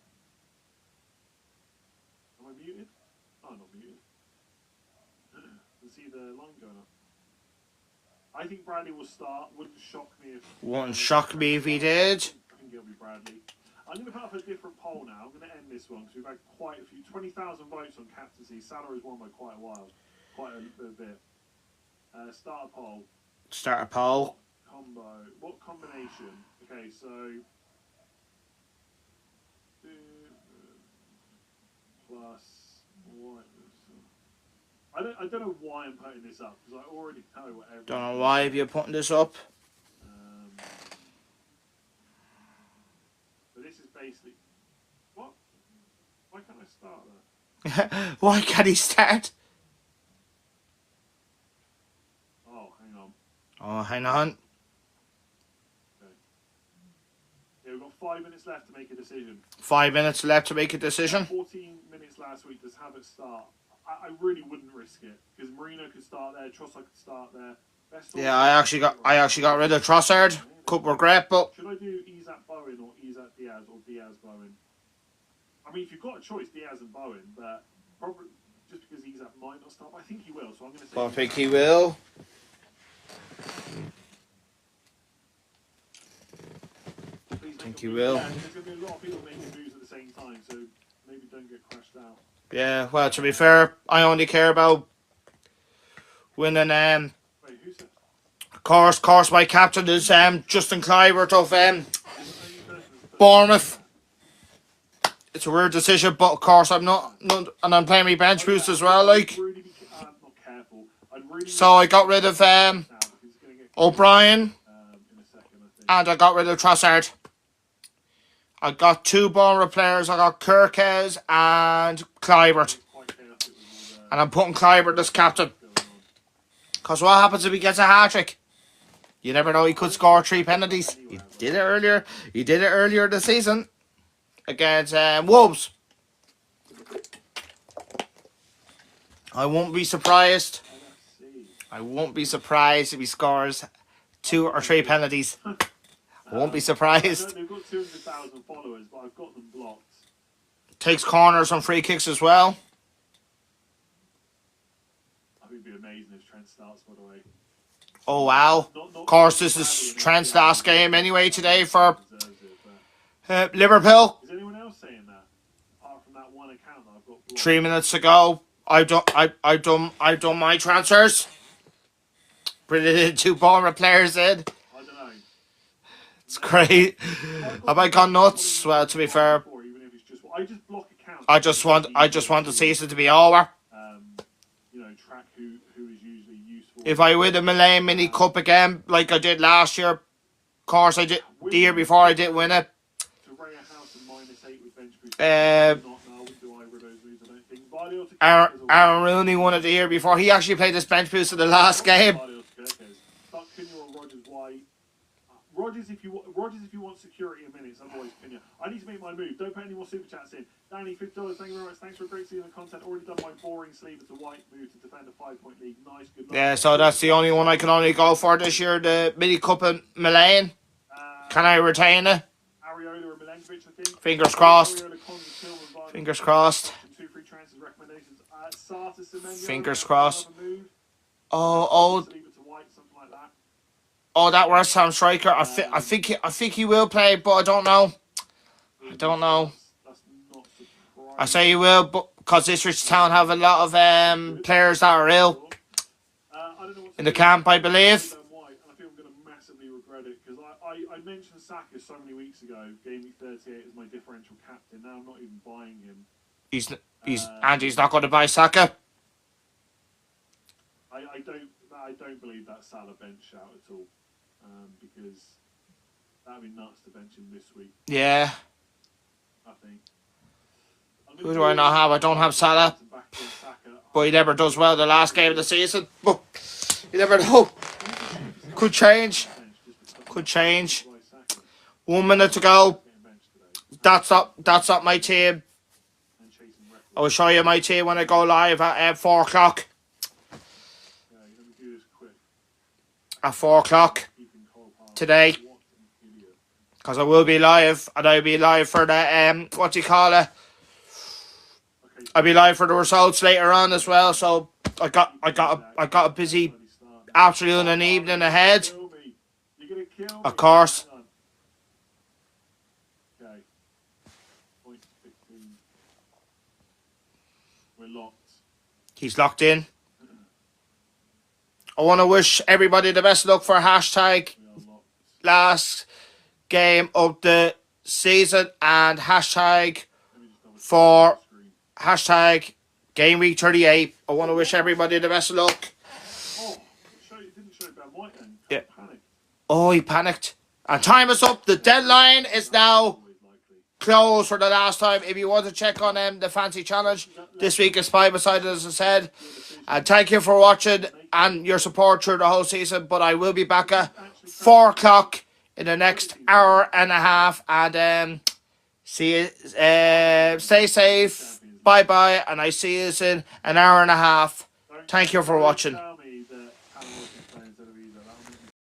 Speaker 3: Am I muted? Oh, I'm not muted. Can see the line going up. I think Bradley will start. Wouldn't shock me if...
Speaker 1: Wouldn't shock me if he did.
Speaker 3: I think it'll be Bradley. I'm going to put up a different poll now. I'm going to end this one because we've had quite a few... 20,000 votes on captaincy. Salah has won by quite a while. Quite a bit. Start a poll.
Speaker 1: Start a poll.
Speaker 3: Combo. What combination? Okay, so... Plus... What? I don't know why I'm putting this up because I already know what everyone...
Speaker 1: Don't know why you're putting this up.
Speaker 3: But this is basically... What? Why can't I start that?
Speaker 1: Why can't he start?
Speaker 3: Oh, hang on.
Speaker 1: Oh, hang on.
Speaker 3: Okay. Yeah, we've got 5 minutes left to make a decision.
Speaker 1: 5 minutes left to make a decision.
Speaker 3: 14 minutes last week. Does Havertz start? I really wouldn't risk it because Marino could start there, Trossard could start there.
Speaker 1: Yeah, I actually got rid of Trossard. Could regret, but
Speaker 3: should I do Isak Bowen or Isak Diaz or Diaz Bowen? I mean, if you've got a choice, Diaz and Bowen, but probably just because Isak might not start, but I think he will. So I'm going to say.
Speaker 1: I think he will.
Speaker 3: I
Speaker 1: think he will.
Speaker 3: Yeah, there's going to be a lot of people making moves at the same time, so maybe don't get crashed out.
Speaker 1: Yeah, well, to be fair, I only care about winning.
Speaker 3: Wait, who said?
Speaker 1: Course, my captain is Justin Kluivert of Bournemouth. It's a weird decision, but of course I'm not and I'm playing my bench boost as well. Like,
Speaker 3: Really be not careful. I'd really
Speaker 1: so I got rid of O'Brien
Speaker 3: in a second, I think.
Speaker 1: and I got rid of Trossard. I got 2 Bournemouth players. I got Kirkes and Kluivert,
Speaker 3: Quite chaotic with all
Speaker 1: and I'm putting Kluivert as captain.
Speaker 3: going on.
Speaker 1: Because what happens if he gets a hat trick? You never know. He could score 3 penalties. He did it earlier. He did it earlier this season against Wolves. I won't be surprised.
Speaker 3: Let's see.
Speaker 1: I won't be surprised if he scores 2 or 3 penalties. I won't be surprised.
Speaker 3: They've got 200,000 followers, but I've got them blocked.
Speaker 1: Takes corners and free kicks as well.
Speaker 3: I think it'd be amazing if Trent starts, by the way.
Speaker 1: Oh wow.
Speaker 3: Not
Speaker 1: Of course, this is Trent's last game anyway today for
Speaker 3: deserves it, but
Speaker 1: Liverpool.
Speaker 3: is anyone else saying that? Apart from that one account that I've got blocked.
Speaker 1: 3 minutes ago. I've done my transfers. Bringing 2 Bournemouth players in.
Speaker 3: I don't know.
Speaker 1: It's great. Have I gone nuts? Well, to be fair,
Speaker 3: Or even if it's just, I just block accounts.
Speaker 1: I just want the season to be over.
Speaker 3: You know, track who is usually useful.
Speaker 1: If I win the Malay Mini Cup again, like I did last year, of course I did the year before I didn't win it.
Speaker 3: To Ray a house and -8 with bench boost.
Speaker 1: Uh,
Speaker 3: Not now, do either of those moves, I don't think. Vardy or Kirkes
Speaker 1: Aaron Rooney won it the year before. He actually played this bench boost in the last game.
Speaker 3: Vardy or Kirkes. Stuck Cunha or Rodgers White. Rogers if you want security in minutes, otherwise Cunha. I need to make my move. Don't put any more super chats in. Danny, $50. Thank you very much. Thanks for a great season of content. Already done my boring sleeper to White move to defend a 5-point league. Nice, good luck.
Speaker 1: Yeah, so that's the only one I can only go for this year, the Mini Cup in Milan. Can I retain it?
Speaker 3: Ariola or Milenkovic, I think.
Speaker 1: Fingers crossed.
Speaker 3: Ariola, Konza, Tillman, Vardy.
Speaker 1: Fingers crossed.
Speaker 3: 2 free transfers recommendations. Sarta, Semenyo,
Speaker 1: Fingers crossed.
Speaker 3: another move.
Speaker 1: Oh,
Speaker 3: Sleeper to White, something like that.
Speaker 1: that West Ham striker. I think he will play, but I don't know.
Speaker 3: That's not surprising.
Speaker 1: I say he will, but because Ipswich Town have a lot of players that are ill
Speaker 3: I don't know what to
Speaker 1: in the
Speaker 3: do.
Speaker 1: camp, I believe.
Speaker 3: White, and I think I'm going to massively regret it because I mentioned Saka so many weeks ago, gave me 38 as my differential captain. Now I'm not even buying him.
Speaker 1: He's not going to buy Saka.
Speaker 3: I don't believe that Salah bench shout at all because that'd be nuts to bench him this week.
Speaker 1: Yeah.
Speaker 3: I think.
Speaker 1: Who do I not have? I don't have Salah, but he never does well the last game of the season. But you never know. Could change. Could change. 1 minute to go. That's not my team. I will show you my team when I go live at 4 o'clock. At 4 o'clock today, because I will be live, and I'll be live for the what do you call it? I'll be live for the results later on as well. So I got a busy afternoon and evening ahead. Of course.
Speaker 3: Okay. Point 15. We're locked.
Speaker 1: He's locked in. I want to wish everybody the best luck for hashtag last game of the season and hashtag for hashtag game week 38. I want to wish everybody the best of luck.
Speaker 3: Oh, it didn't show Ben White then.
Speaker 1: Yeah.
Speaker 3: Panic.
Speaker 1: Oh, he panicked. And time is up. The deadline is now closed for the last time. If you want to check on the fancy challenge, this week is 5-a-side, as I said. And thank you for watching and your support through the whole season. But I will be back at 4 o'clock in the next hour and a half. And see you. Stay safe. Bye bye. And I see you in an hour and a half. Thank you for watching.